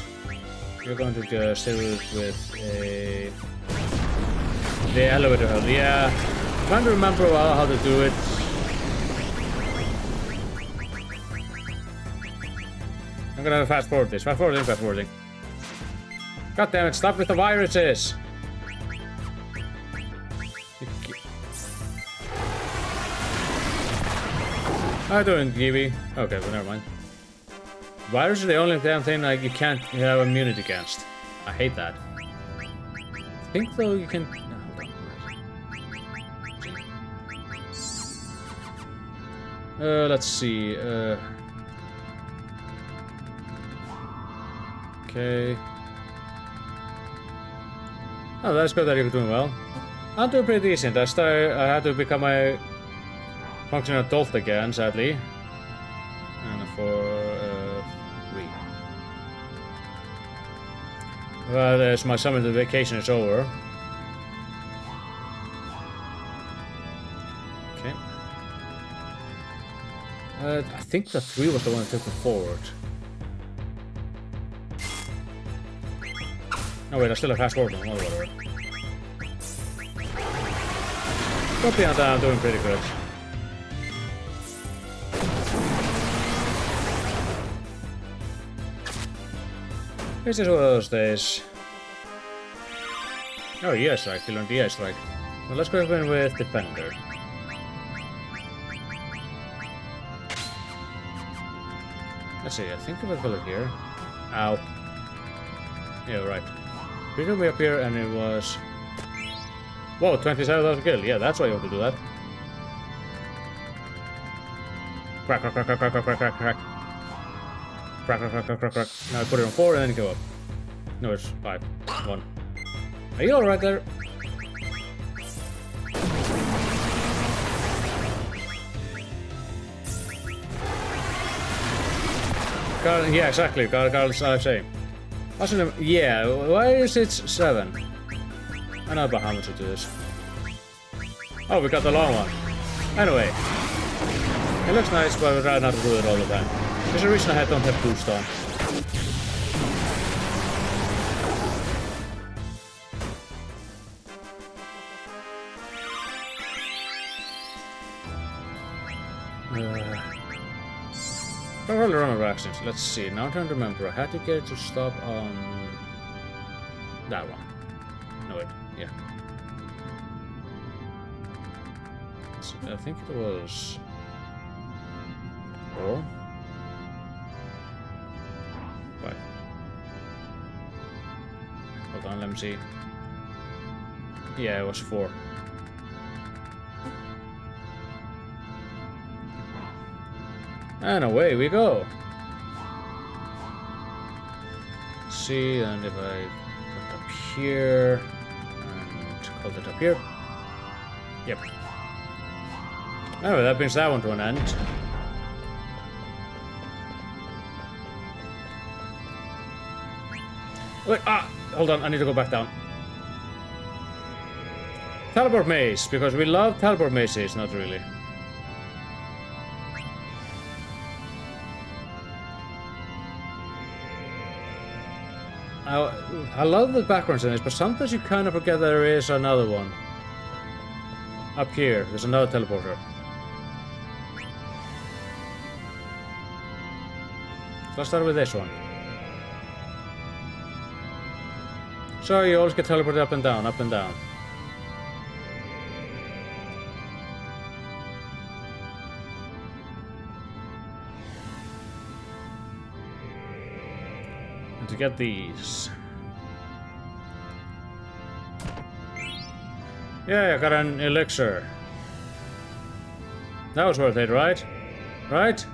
You're going to just hit it with a... The elevator hell. Yeah. I'm trying to remember how to do it. I'm gonna fast forward this. Fast forwarding. God damn it, stop with the viruses! How you doing, Gibby? Okay, but never mind. Viruses are the only damn thing like you can't have immunity against. I hate that. I think though you can... let's see. Okay. Oh, that's good that you're doing well. I'm doing pretty decent. I had to become a functioning adult again, sadly. And for 3. Well, as my summer vacation is over. Okay. I think the 3 was the one that took me forward. Oh wait, I still have fast forward on whatever. But beyond that, I'm doing pretty good. This is one of those days. Oh, EI strike, you learned EI strike. Well, let's go in with Defender. Let's see, I think I will it here. Ow. Yeah, right. We took me up here and it was... Whoa, 27,000 kill. Yeah, that's why you want to do that. Crack, crack, crack, crack, crack, crack, crack, crack, crack. Crack, crack, crack, crack, crack, crack. Now I put it on 4 and then go up. No, it's 5. 1. Are you alright there? Yeah, exactly. Carl's saying. Yeah, why is it 7? I know about how much to do this. Oh, we got the long one. Anyway. It looks nice, but we try not to do it all the time. There's a reason I don't have boost on. Probably run over accidents. Let's see. Now I'm trying to remember. I had to get it to stop on that one. No wait. Yeah. So I think it was 4. 5. Hold on. Let me see. Yeah, it was 4. And away we go. Let's see, and if I put up here and hold it up here. Yep. Anyway, that brings that one to an end. Wait, hold on, I need to go back down. Teleport maze, because we love teleport mazes, not really. I love the backgrounds in this, but sometimes you kind of forget there is another one. Up here, there's another teleporter. Let's start with this one. So you always get teleported up and down, up and down. And to get these... Yeah, I got an elixir. That was worth it, right? Right?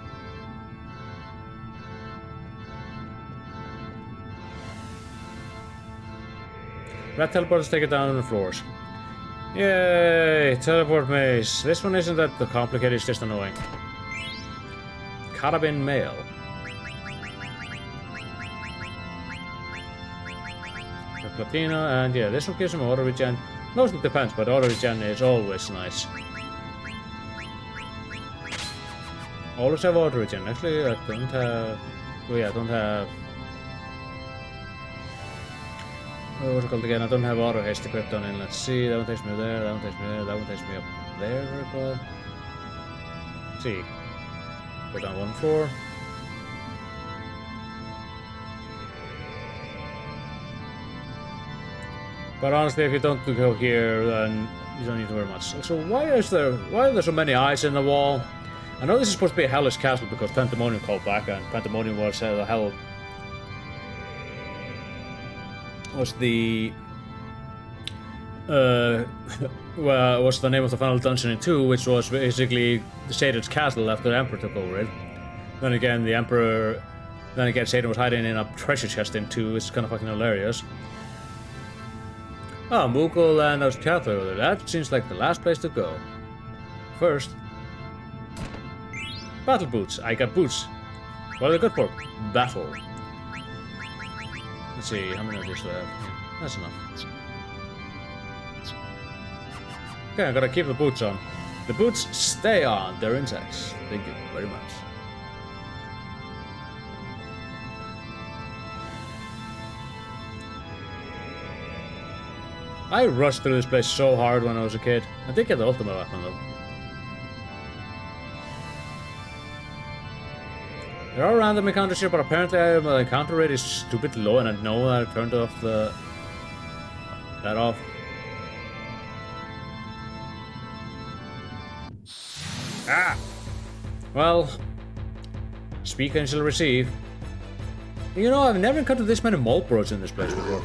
Red teleporters take it down on the floors. Yay! Teleport maze. This one isn't that complicated, it's just annoying. Carabin mail. The platina, and yeah, this one gives him auto regen. Mostly depends, but auto regen is always nice. Always have auto regen. Actually, I don't have. Oh yeah, I don't have. What's it called again? I don't have auto haste equipped on it. Let's see. That one takes me there. That one takes me there. That one takes me up there. Very cool. Let's see. Go down 1 floor. But honestly, if you don't go here, then you don't need to worry much. So why are there so many eyes in the wall? I know this is supposed to be a hellish castle because Pandemonium called back, and Pandemonium was the hell. Was the well, was the name of the final dungeon in 2, which was basically Satan's castle after the Emperor took over it. Then again, Satan was hiding in a treasure chest in 2. It's kind of fucking hilarious. Oh, Moogle and those Cather. That seems like the last place to go. First, battle boots. I got boots. What are they good for? Battle. Let's see, how many of these do I have? Yeah, that's enough. Okay, I gotta keep the boots on. The boots stay on, they're insects. Thank you very much. I rushed through this place so hard when I was a kid. I did get the ultimate weapon though. There are random encounters here, but apparently my encounter rate is stupidly low, and I know that I turned off that off. Ah! Well, speak and shall receive. You know, I've never encountered this many Molbros in this place before.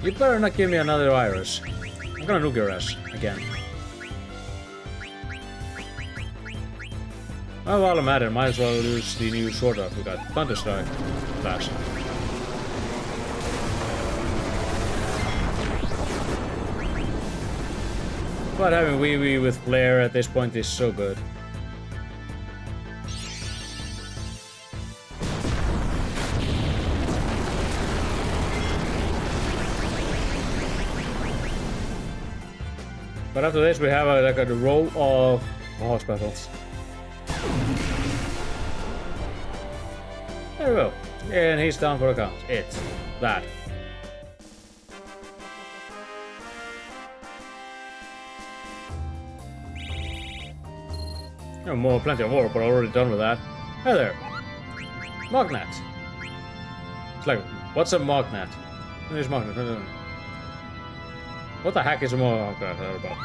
You better not give me another Iris. I'm gonna nuke your ass again. Well, while I'm at it, might as well use the new sword art we got. Thunder Strike Flash. But having Wee with Flare at this point is so good. But after this we have like a row of horse battles. There we go. And he's down for the count. It's that. No more, plenty of more, but already done with that. Hey there. Magnet. It's like, what's a magnet? What is magnet? What the heck is a magnet about?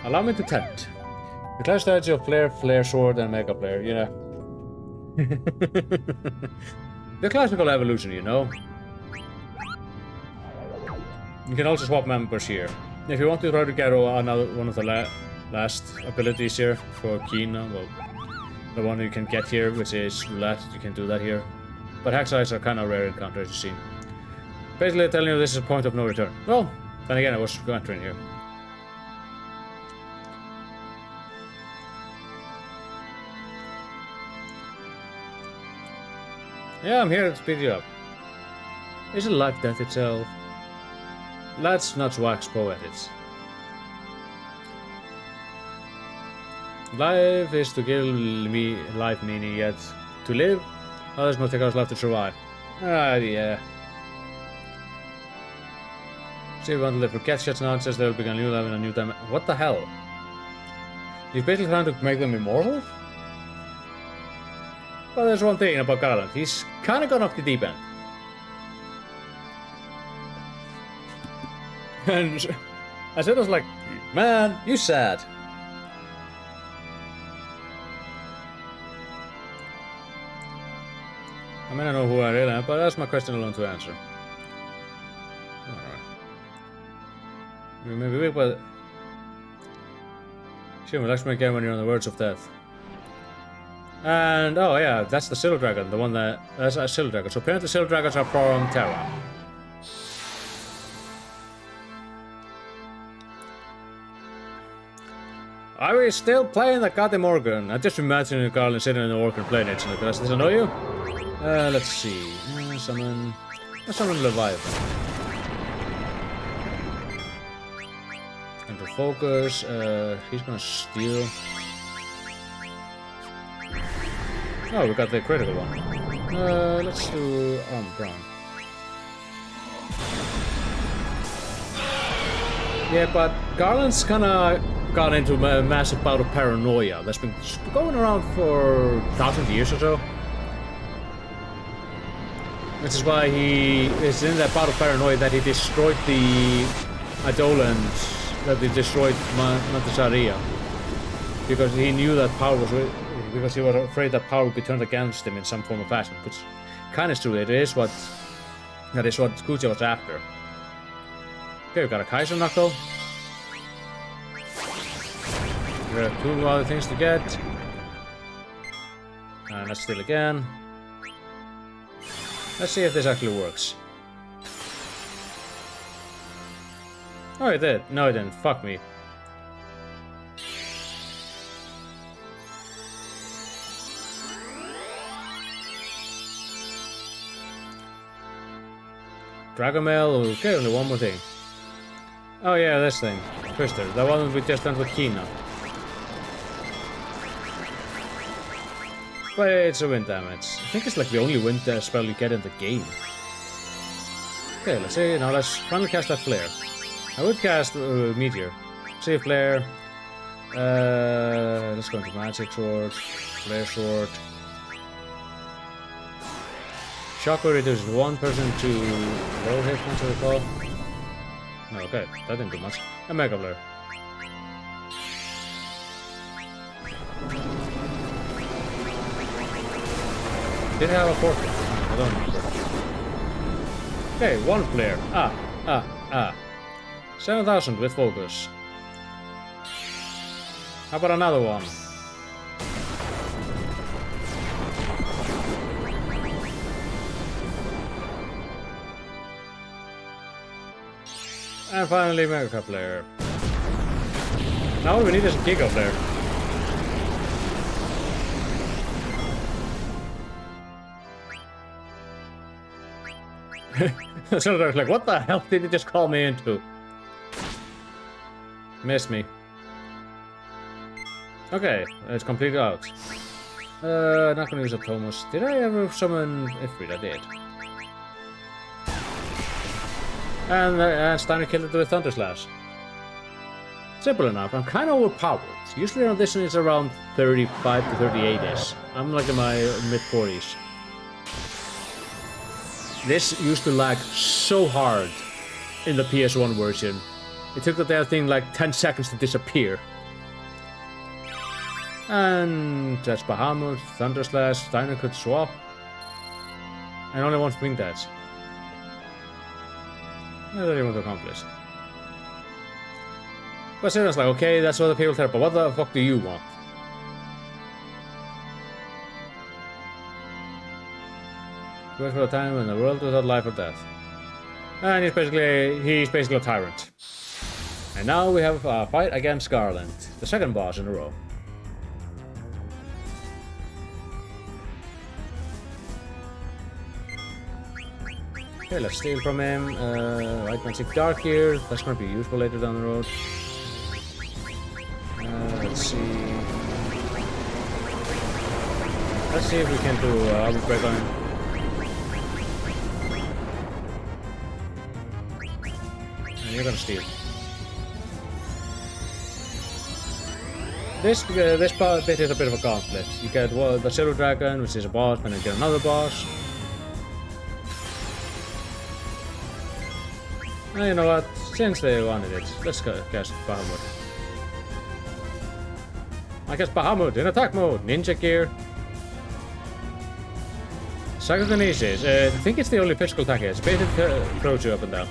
Allow me to tempt. The class strategy of Flare, Flare Sword, and Mega Flare, yeah. The classical evolution, you know. You can also swap members here. If you want to try to get another one of the last abilities here for Kina, well, the one you can get here, which is Roulette, you can do that here. But hack sites are kind of rare encounters, as you've seen. Basically telling you this is a point of no return. Well, then again, I was entering here. Yeah, I'm here to speed you up. Is it like death itself? Let's not wax poetics. Life is to give me life meaning, yet to live, others must take us life to survive. Yeah. See, if we want to live for cat shots nonsense, they will begin a new life in a new time. What the hell? You're basically trying to make them immortal? Well, there's one thing about Garland. He's kind of gone off the deep end. And I said, I was like, man, you sad. I mean, I know who I really am, but that's my question alone to answer. Alright. Maybe weak, but... She relax me again when you're on the verge of death. And, oh yeah, that's the Silver Dragon, the one that... That's a Silver Dragon. So apparently the Silver Dragons are from Terra. Are we still playing the goddamn organ? I just imagining Garland sitting in the organ playing it. Does this annoy you? Let's see. Summon Leviathan. And to focus, he's gonna steal. Oh, we got the critical one. Let's do Brown. Yeah, but Garland's kinda got into a massive bout of paranoia that's been going around for 1,000 years or so. Which is why he is in that bout of paranoia that he destroyed the Eidolons, that he destroyed Mantisaria. Because he knew that power was... Because he was afraid that power would be turned against him in some form or fashion. Which kind of is true, that is what Kuja was after. Okay, we got a Kaiser Knuckle. We have two other things to get. And let's steal again. Let's see if this actually works. Oh, it did. No, it didn't. Fuck me. Dragon Mail. Okay, only one more thing. Oh yeah, this thing. Twister. The one we just went with Kina. But it's a wind damage. I think it's like the only wind spell you get in the game. Okay, let's see. Now let's finally cast that Flare. I would cast Meteor. See Flare. Let's go into Magic Sword. Flare Sword. Shockwave reduces one person to low hit points, I recall. No, okay, that didn't do much. A Mega Blur. Did it have a portal? I don't remember. Okay, one flare. 7,000 with focus. How about another one? And finally, Mega Player. Now all we need is a Giga Player. So I was like, what the hell did he just call me into? Miss me. Okay, it's completely out. Not gonna use a Thomas. Did I ever summon Ifrit? I did. And Steiner killed it with Thunder Slash. Simple enough. I'm kind of overpowered. Usually on this one it's around 35 to 38ish. I'm like in my mid-40s. This used to lag so hard in the PS1 version. It took the damn thing like 10 seconds to disappear. And that's Bahamut, Thunder Slash, Steiner could swap. And only one Wing Dash. What do you want to accomplish? But seriously, like, okay, that's what the people tell, but what the fuck do you want? Wait for a time in the world without life or death. And he's basically a tyrant. And now we have a fight against Garland, the second boss in a row. Okay, let's steal from him. White Magic Dark here. That's going to be useful later down the road. Let's see. Let's see if we can do Armor Break on him. And you're gonna steal. This bit is a bit of a gauntlet. You get the Silver Dragon, which is a boss, and then you get another boss. And you know what? Since they wanted it, let's cast Bahamut. I cast Bahamut in attack mode, ninja gear. Psychokinesis. I think it's the only physical attack here. It's basically throws you up and down.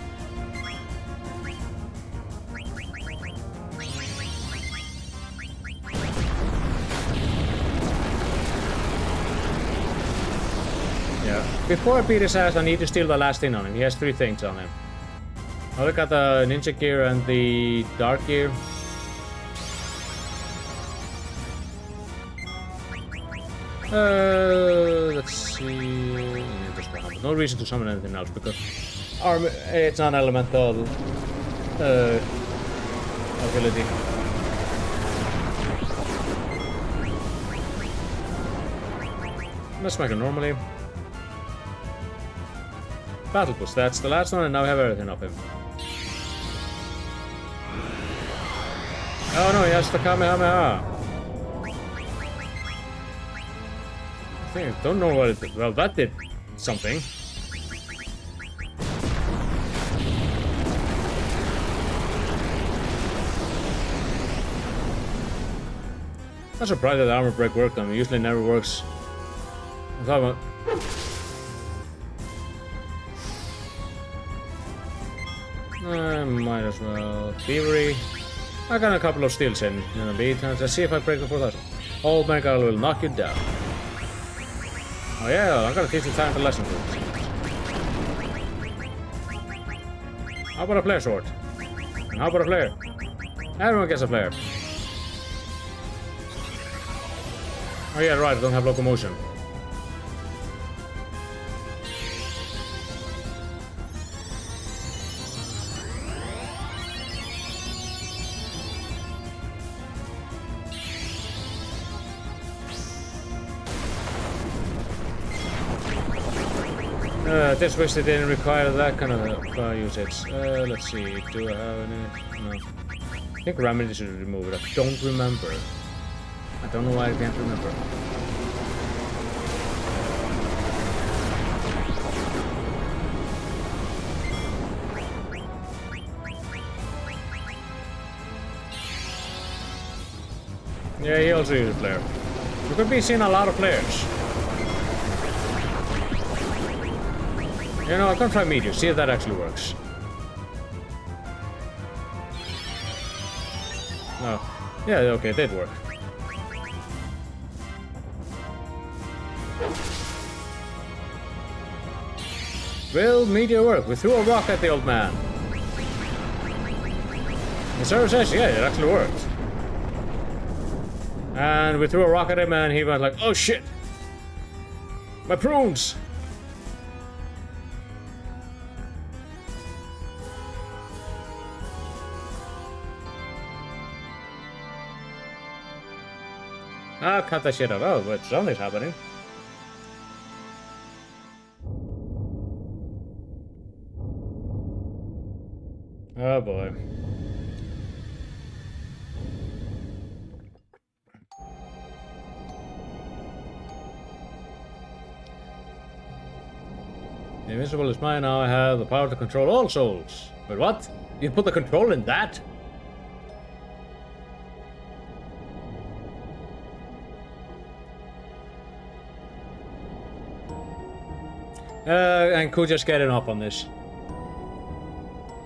Yeah. Before I beat his ass, I need to steal the last thing on him. He has 3 things on him. I look at the ninja gear and the dark gear. Let's see. No reason to summon anything else because it's not elemental ability. Let's make it normally. Battle Boost, that's the last one, and now we have everything of him. Oh no, he has the Kamehameha. I don't know what it did. Well, that did something. I'm surprised that the Armor Break worked on me. Usually it never works. I'm talking about... I might as well. Thievery. I got a couple of steals in a bit. Let's see if I break the 4000. Old Mega will knock you down. Oh yeah, I'm gonna teach you time for lesson rules. How about a flare sword? And how about a flare? Everyone gets a flare. Oh yeah, right, I don't have locomotion. This wish they didn't require that kind of usage. Let's see, do I have any? No. I think Remedy should remove it. I don't remember. I don't know why I can't remember. Yeah, he also uses flare. You could be seeing a lot of flares. You know, I'm gonna try Meteor, see if that actually works. Oh, yeah, okay, it did work. Will Meteor work? We threw a rock at the old man. The server says, yeah, it actually worked. And we threw a rock at him and he went like, oh shit! My prunes! I'll cut that shit out. Oh, but something's happening. Oh boy. The Invincible is mine now. I have the power to control all souls. But what? You put the control in that? And Kuja's getting up on this.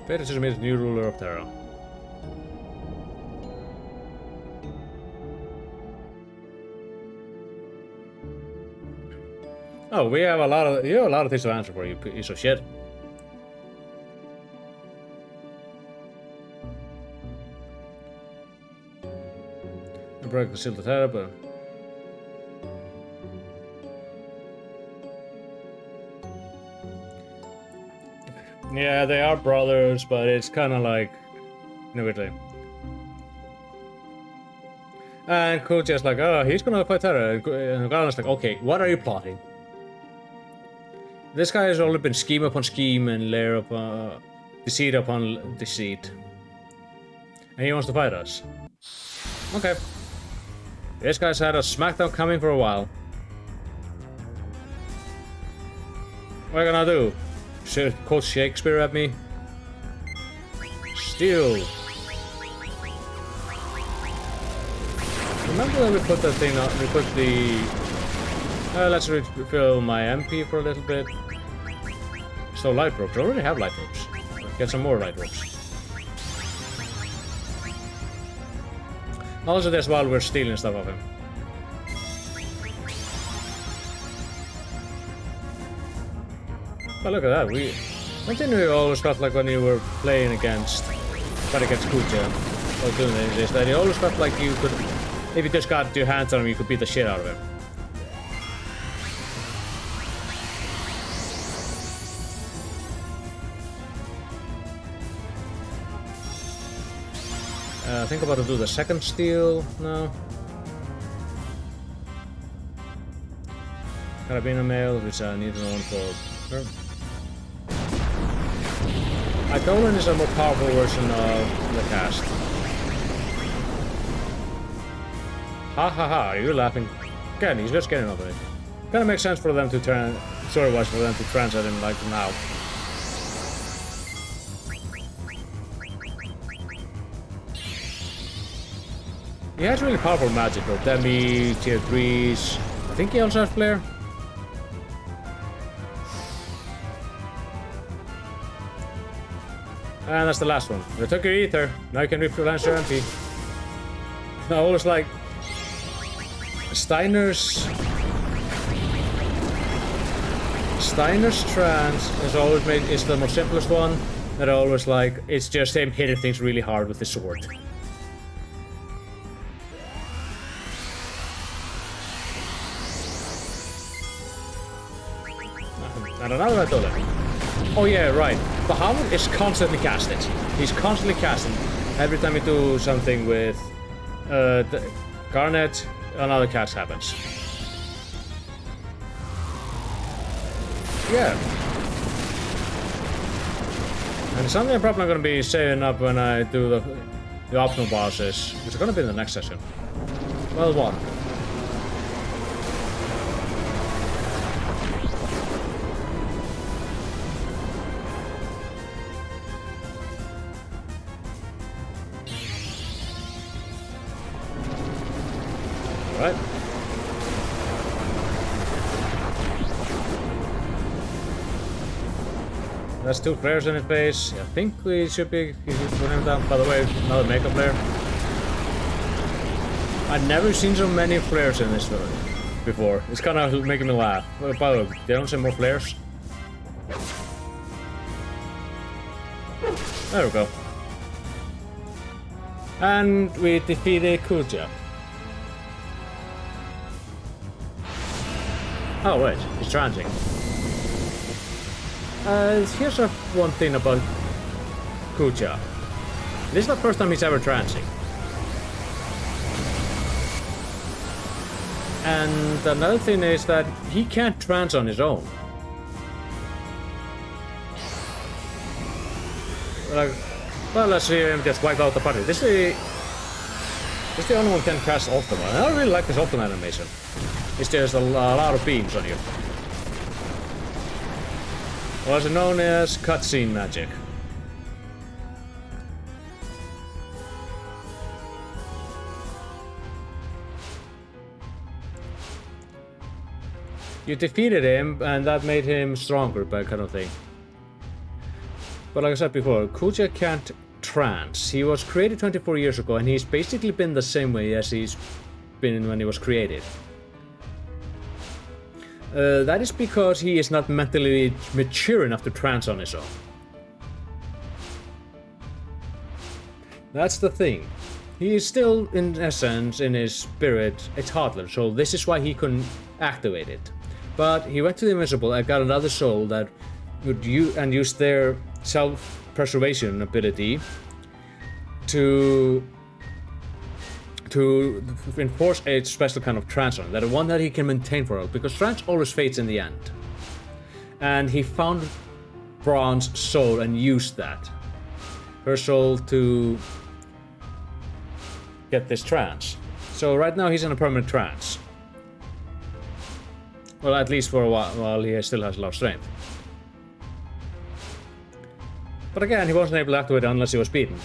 Fate is the new ruler of Terra. Oh, we have a lot of things to answer for, you piece of shit. I broke the seal to Terra, but yeah, they are brothers, but it's kind of like weirdly. And Kuja's like, oh, he's gonna fight Terra, and Garland's like, okay, what are you plotting? This guy has only been scheme upon scheme and layer upon deceit upon deceit. And he wants to fight us. Okay. This guy's had a smackdown coming for a while. What are you gonna do? Should quote Shakespeare at me? Steal. Remember when we put that thing on, we put the... let's refill my MP for a little bit. So light ropes. I already have light ropes. Get some more light ropes. Also this while we're stealing stuff off him. But look at that, one thing we always felt like when you were playing against Kuja or doing this is that you always felt like you could, if you just got your hands on him, you could beat the shit out of him. I think about to do the second steal now. Carabiner mail, which I need one for her. Itolan is a more powerful version of the cast. Ha ha ha, are you laughing? Again, he's just getting over it. Kinda makes sense for them to turn, story-wise, for them to translate him like now. He has really powerful magic though, Demi, tier 3s. I think he also has Flare. And that's the last one. They took your ether, now you can replenish your MP. I always like... Steiner's trance is always made, is the most simplest one. That I always like, it's just him hitting things really hard with the sword. I don't know what I told him. Oh yeah, right. Bahamut is constantly casted. He's constantly casting. Every time you do something with Garnet, another cast happens. Yeah. And something I'm probably going to be saving up when I do the optional bosses, which are going to be in the next session. Well, one. Right. That's 2 flares in his face. I think we should be putting him down. By the way, another makeup flare. I've never seen so many flares in this before. It's kind of making me laugh. By the way, they don't say more flares. There we go. And we defeated Kuja. Oh wait, he's transing. Here's one thing about Kuja. This is the first time he's ever transing. And another thing is that he can't trance on his own. Like, well, let's see him just wipe out the party. This is the only one who can cast Ultima. And I really like this Ultima animation. It's just a lot of beams on you. Also known as cutscene magic. You defeated him, and that made him stronger, by kind of thing. But like I said before, Kuja can't trance. He was created 24 years ago, and he's basically been the same way as he's been when he was created. That is because he is not mentally mature enough to trance on his own. That's the thing. He is still, in essence, in his spirit, a toddler, so this is why he couldn't activate it. But he went to the Invisible and got another soul that would use their self-preservation ability to enforce a special kind of trance on it, that one that he can maintain for a while, because trance always fades in the end. And he found Braun's soul and used that, her soul, to get this trance. So right now he's in a permanent trance. Well, at least for a while he still has a lot of strength. But again, he wasn't able to activate it unless he was beaten.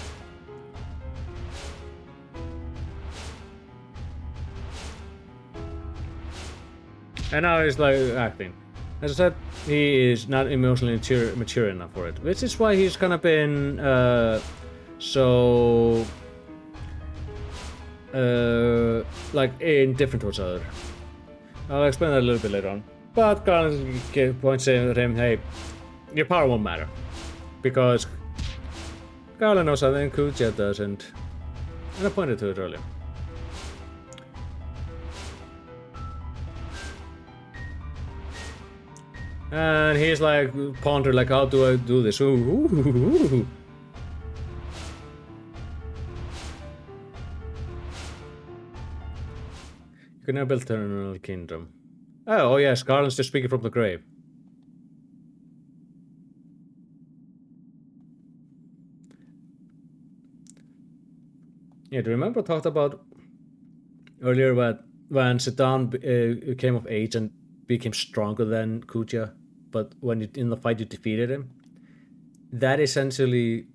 And now he's like acting. As I said, he is not emotionally mature enough for it, which is why he's kind of been so like indifferent towards others. I'll explain that a little bit later on. But Garland points at him, hey, your power won't matter. Because Garland knows something Kuja doesn't. And I pointed to it earlier. And he's like, ponder, like, how do I do this? Ooh. You can now build Eternal Kingdom. Oh yes, Garland's just speaking from the grave. Yeah, do you remember I talked about earlier when Zidane came of age and became stronger than Kuja, but when in the fight you defeated him? That essentially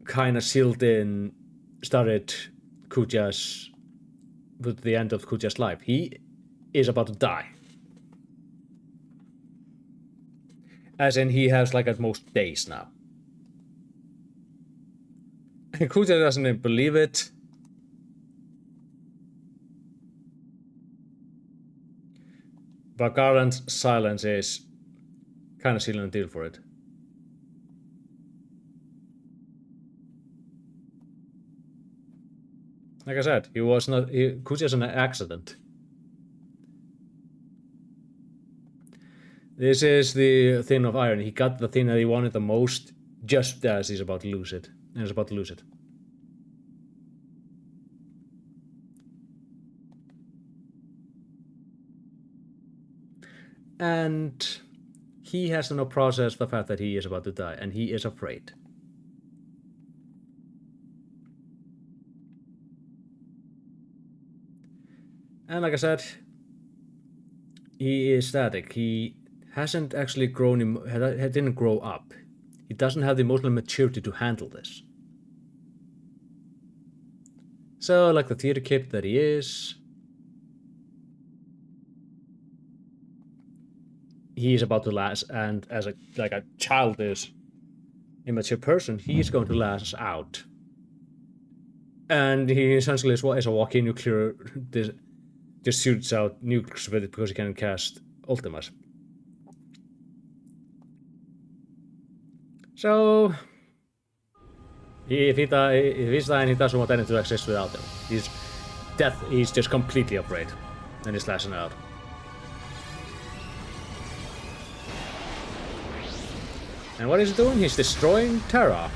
kind of started Kuja's, with the end of Kuja's life. He is about to die. As in, he has like at most days now. And Kuja doesn't believe it. But Garland's silence is kind of sealing the deal for it. Like I said, Kuja's an accident. This is the thing of irony. He got the thing that he wanted the most just as he's about to lose it. And he's about to lose it. And he has to now process the fact that he is about to die, and he is afraid. And like I said, he is static. He hasn't actually grown, he didn't grow up. He doesn't have the emotional maturity to handle this. So, like the theater kid that he is, he is about to lash, and as a childish, immature person, he is going to lash out. And he essentially is a walking nuclear, just shoots out nukes with it because he can cast ultimas. So If he's dying, he doesn't want anything to exist without him. He's just completely afraid. And he's lashing out. And what is he doing? He's destroying Terra.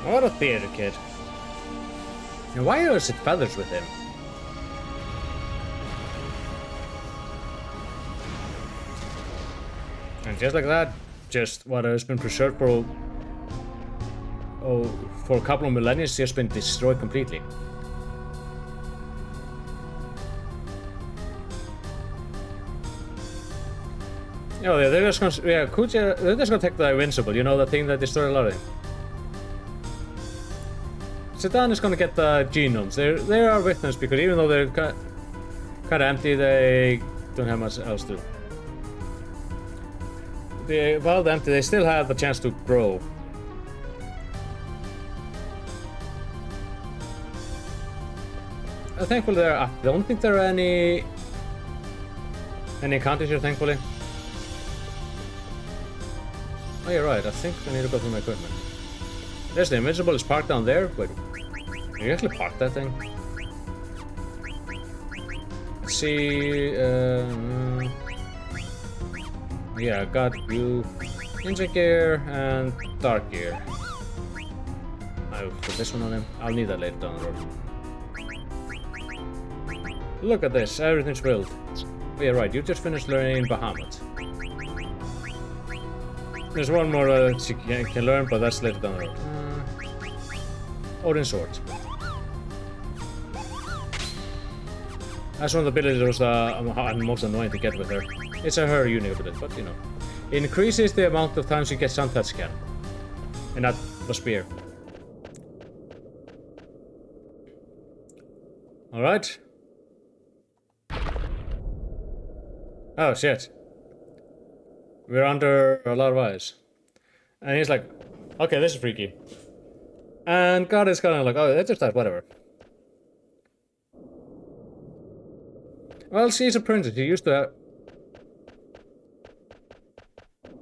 What a theater kid. And why is it feathers with him? And just like that, just what has been preserved for a couple of millennia has just been destroyed completely. Oh yeah, they're just gonna they're just gonna take the invincible, you know, the thing that destroyed a lot of them. Sedan is gonna get the genomes. They are witness because even though they're kind of empty, they don't have much else to. While empty, they still have the chance to grow. Thankfully, I don't think there are any encounters here. Thankfully. Oh, you're right. I think I need to go through my equipment. There's the invincible. It's parked down there. Wait. Can you actually park that thing? Let's see. Yeah, I got blue ninja gear and dark gear. I'll put this one on him. I'll need that later down the road. Look at this. Everything's built. Oh, yeah, right. You just finished learning Bahamut. There's one more that you can learn, but that's later down the road. Odin Sword. That's one of the abilities that I'm most annoying to get with her. It's her unique ability, but you know. It increases the amount of times you get sun touch again. And not the spear. Alright. Oh shit. We're under a lot of ice. And he's like, okay, this is freaky. And God is kind of like, oh, that's just that, whatever. Well, she's a princess. She used to have...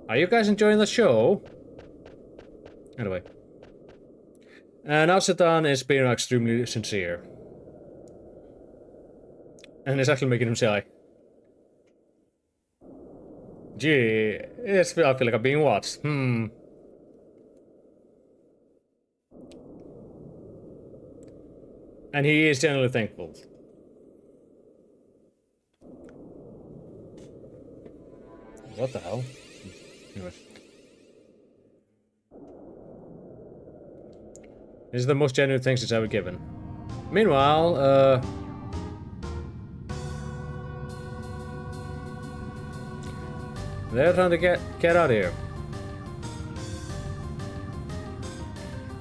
Are you guys enjoying the show? Anyway. And now Sedan is being extremely sincere. And it's actually making him shy. Gee, I feel like I'm being watched. And he is genuinely thankful. What the hell? Anyway. This is the most genuine thanks he's ever given. Meanwhile, they're trying to get out of here.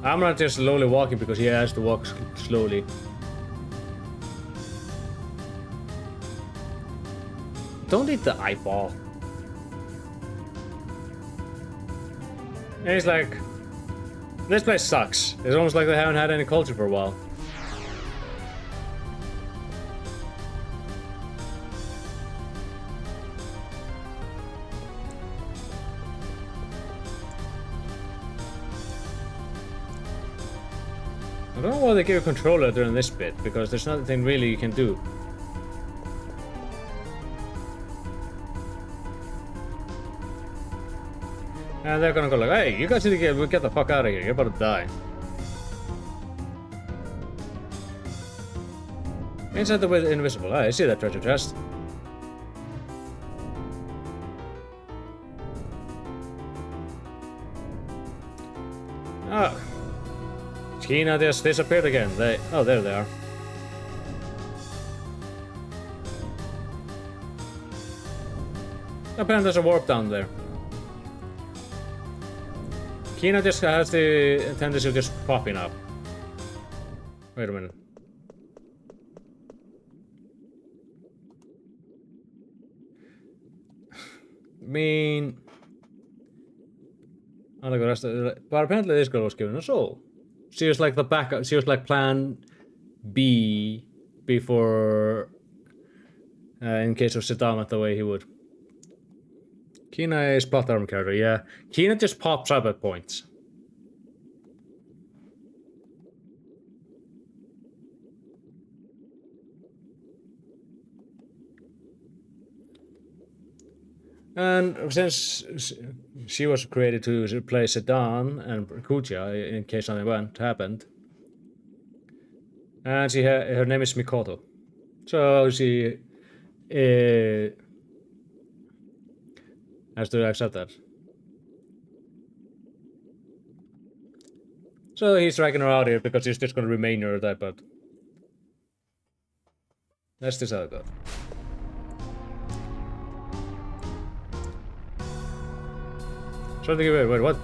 I'm not just slowly walking because he has to walk slowly. Don't eat the eyeball. And he's like, this place sucks. It's almost like they haven't had any culture for a while. I don't know why they give a controller during this bit, because there's nothing really you can do. And they're gonna go like, hey, you guys need to get the fuck out of here, you're about to die. Inside the invisible. I see that treasure chest. Oh. Kina just disappeared again. Oh, there they are. Apparently there's a warp down there. Kina just has the tendency of just popping up. Wait a minute. I mean... I don't know, but apparently this girl was given a soul. She was like the backup, she was like plan B before... in case of Saddam went the way he would. Kina is plot armor character, yeah. Kina just pops up at points. And since she was created to replace Sedan and Kuja in case something happened, and her name is Mikoto, so she has to accept that. So he's dragging her out here because he's just gonna remain her type, but that's just how it goes. Trying to give it. Wait, what?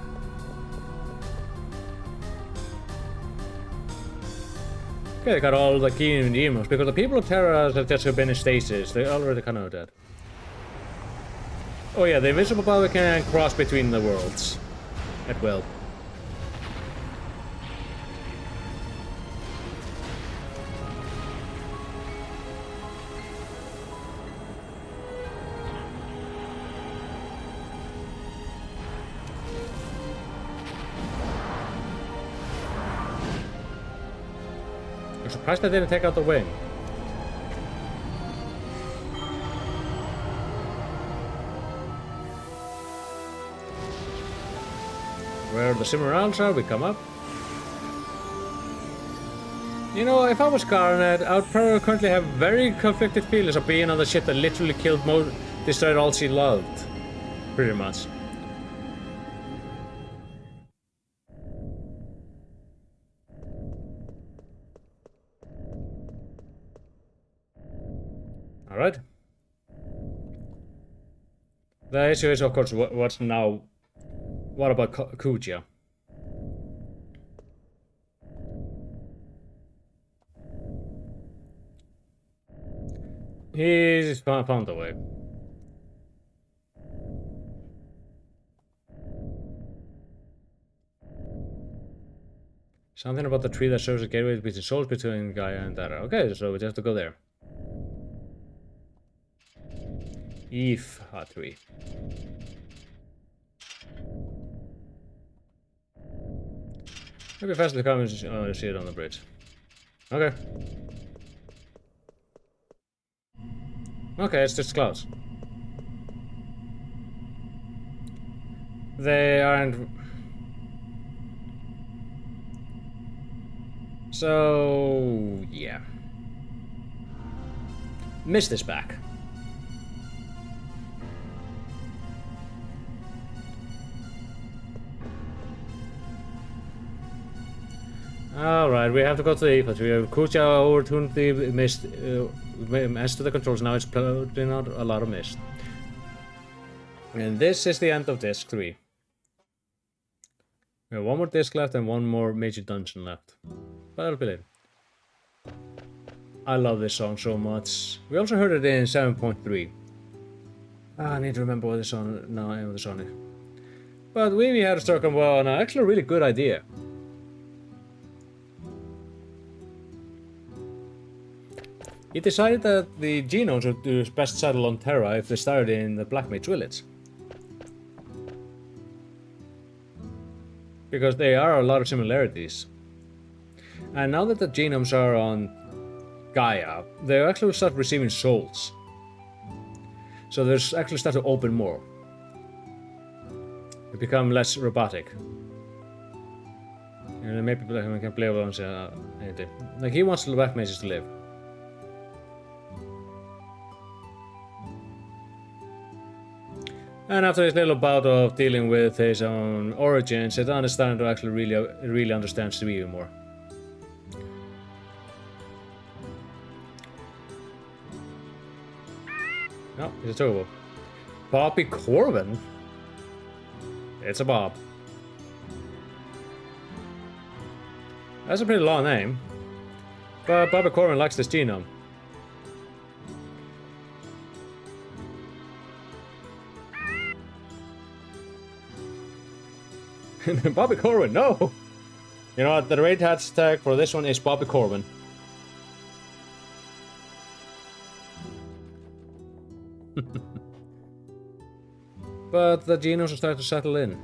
Okay, they got all the key and emos because the people of Terra have just been in stasis. They already kind of dead. Oh yeah, the invisible power can cross between the worlds at will. I'm surprised they didn't take out the wing. Where the Cimarrons are, we come up. You know, if I was Garnet, I would probably currently have very conflicted feelings of being on the ship that literally destroyed all she loved. Pretty much. Alright. The issue is, of course, what's now... What about Kuja? He's found a way. Something about the tree that shows a gateway between souls between Gaia and Terra. Okay, so we just have to go there. If tree. Maybe faster to come and see it on the bridge. Okay. Okay, it's just clouds. They aren't... So... yeah. Mist is back. Alright, we have to go to the airport. We have Kuja overturned the mist, messed to the controls, now it's putting out a lot of mist. And this is the end of disc 3. We have one more disc left and one more major dungeon left. But that'll be later. I love this song so much. We also heard it in 7.3. I need to remember what the song now the song is. But we had a talk about actually a really good idea. He decided that the genomes would do best settle on Terra if they started in the Black Mage village. Because there are a lot of similarities. And now that the genomes are on Gaia, they actually start receiving souls. So there's actually start to open more. They become less robotic. And maybe people can play with anything. Like he wants the Black Mages to live. And after his little bout of dealing with his own origins, Sedan is starting to actually really understand Stevie more. No, it's a Tobo. Bobby Corbin? It's a Bob. That's a pretty long name. But Bobby Corwin likes this genome. Bobby Corwin, no! You know what, the raid hashtag for this one is Bobby Corwin. But the genomes are starting to settle in.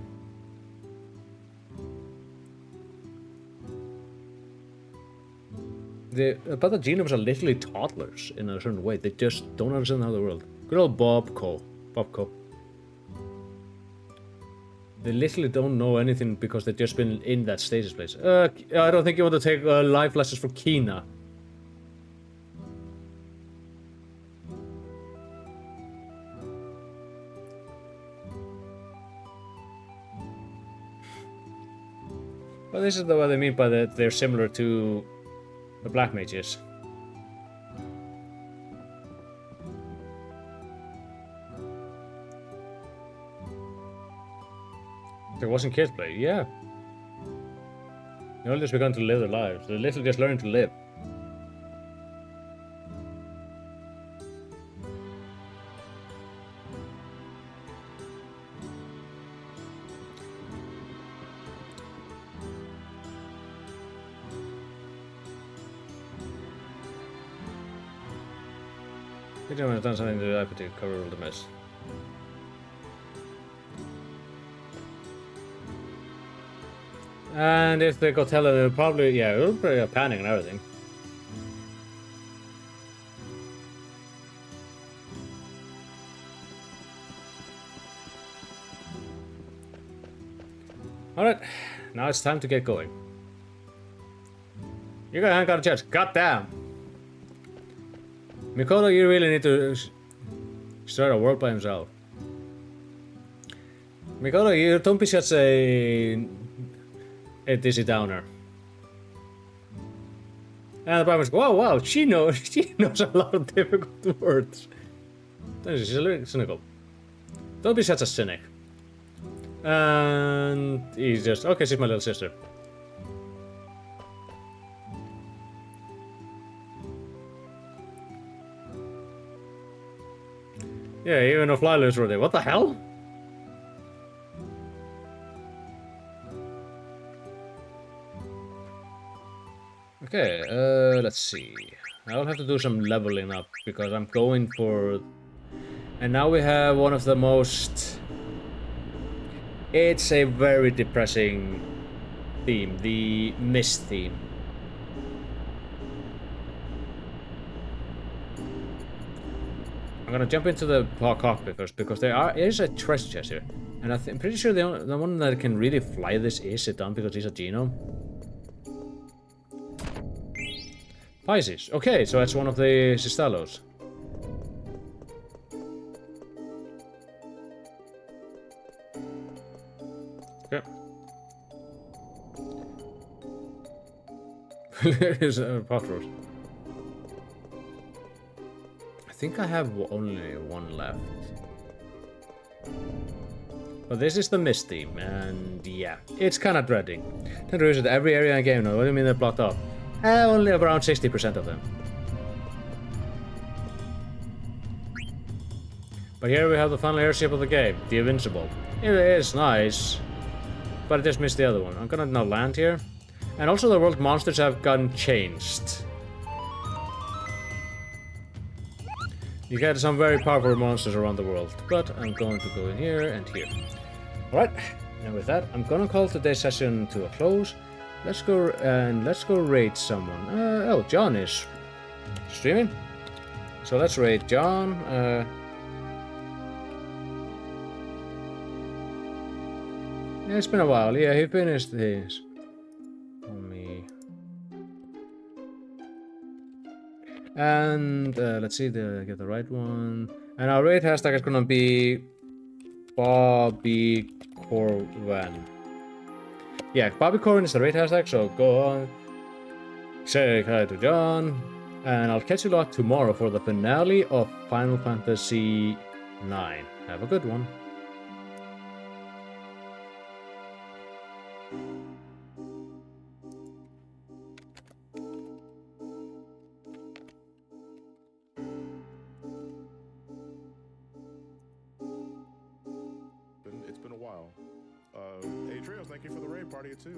But the genomes are literally toddlers in a certain way. They just don't understand how the world. Good old Bobco. They literally don't know anything because they've just been in that stasis place. I don't think you want to take life lessons from Kina. Well, this is what I mean by that they're similar to the Black Mages. There wasn't kids play, yeah. They're all just begun to live their lives. They're literally just learning to live. I don't want to done something to to cover all the mess. And if they go tell her, they'll probably, yeah, it'll probably panic and everything. Alright, now it's time to get going. You guys haven't got a chance. Goddamn! Mikoto, you really need to start a world by himself. Mikoto, you don't be such a dizzy downer. And the Bible wow, she knows a lot of difficult words. She's a little cynical. Don't be such a cynic. And he's just, okay, she's my little sister. Yeah, even a fly loose already. What the hell? Okay, let's see. I'll have to do some leveling up because I'm going for... And now we have one of the most... It's a very depressing theme, the mist theme. I'm gonna jump into the cockpit first because there is a treasure chest here. And I'm pretty sure the one that can really fly this is Sidon because he's a genome. Pisces. Okay, so that's one of the Cistalos. Okay. Here's a Patros. I think I have only one left. But this is the mist theme, and yeah, it's kind of dreading. Tend to use it every area in the game now. What do you mean they're blocked off? Only around 60% of them. But here we have the final airship of the game, the Invincible. It is nice, but I just missed the other one. I'm gonna now land here. And also the world monsters have gotten changed. You get some very powerful monsters around the world, but I'm going to go in here and here. Alright, and with that, I'm gonna call today's session to a close. Let's go raid someone. Oh, John is streaming. So let's raid John. Yeah, it's been a while. Yeah, he finished his. On me. And let's see, get the right one. And our raid hashtag is gonna be Bobby Corwin. Yeah, Bobby Corwin is the raid hashtag, so go on. Say hi to John. And I'll catch you lot tomorrow for the finale of Final Fantasy IX. Have a good one. Thank you for the raid party too.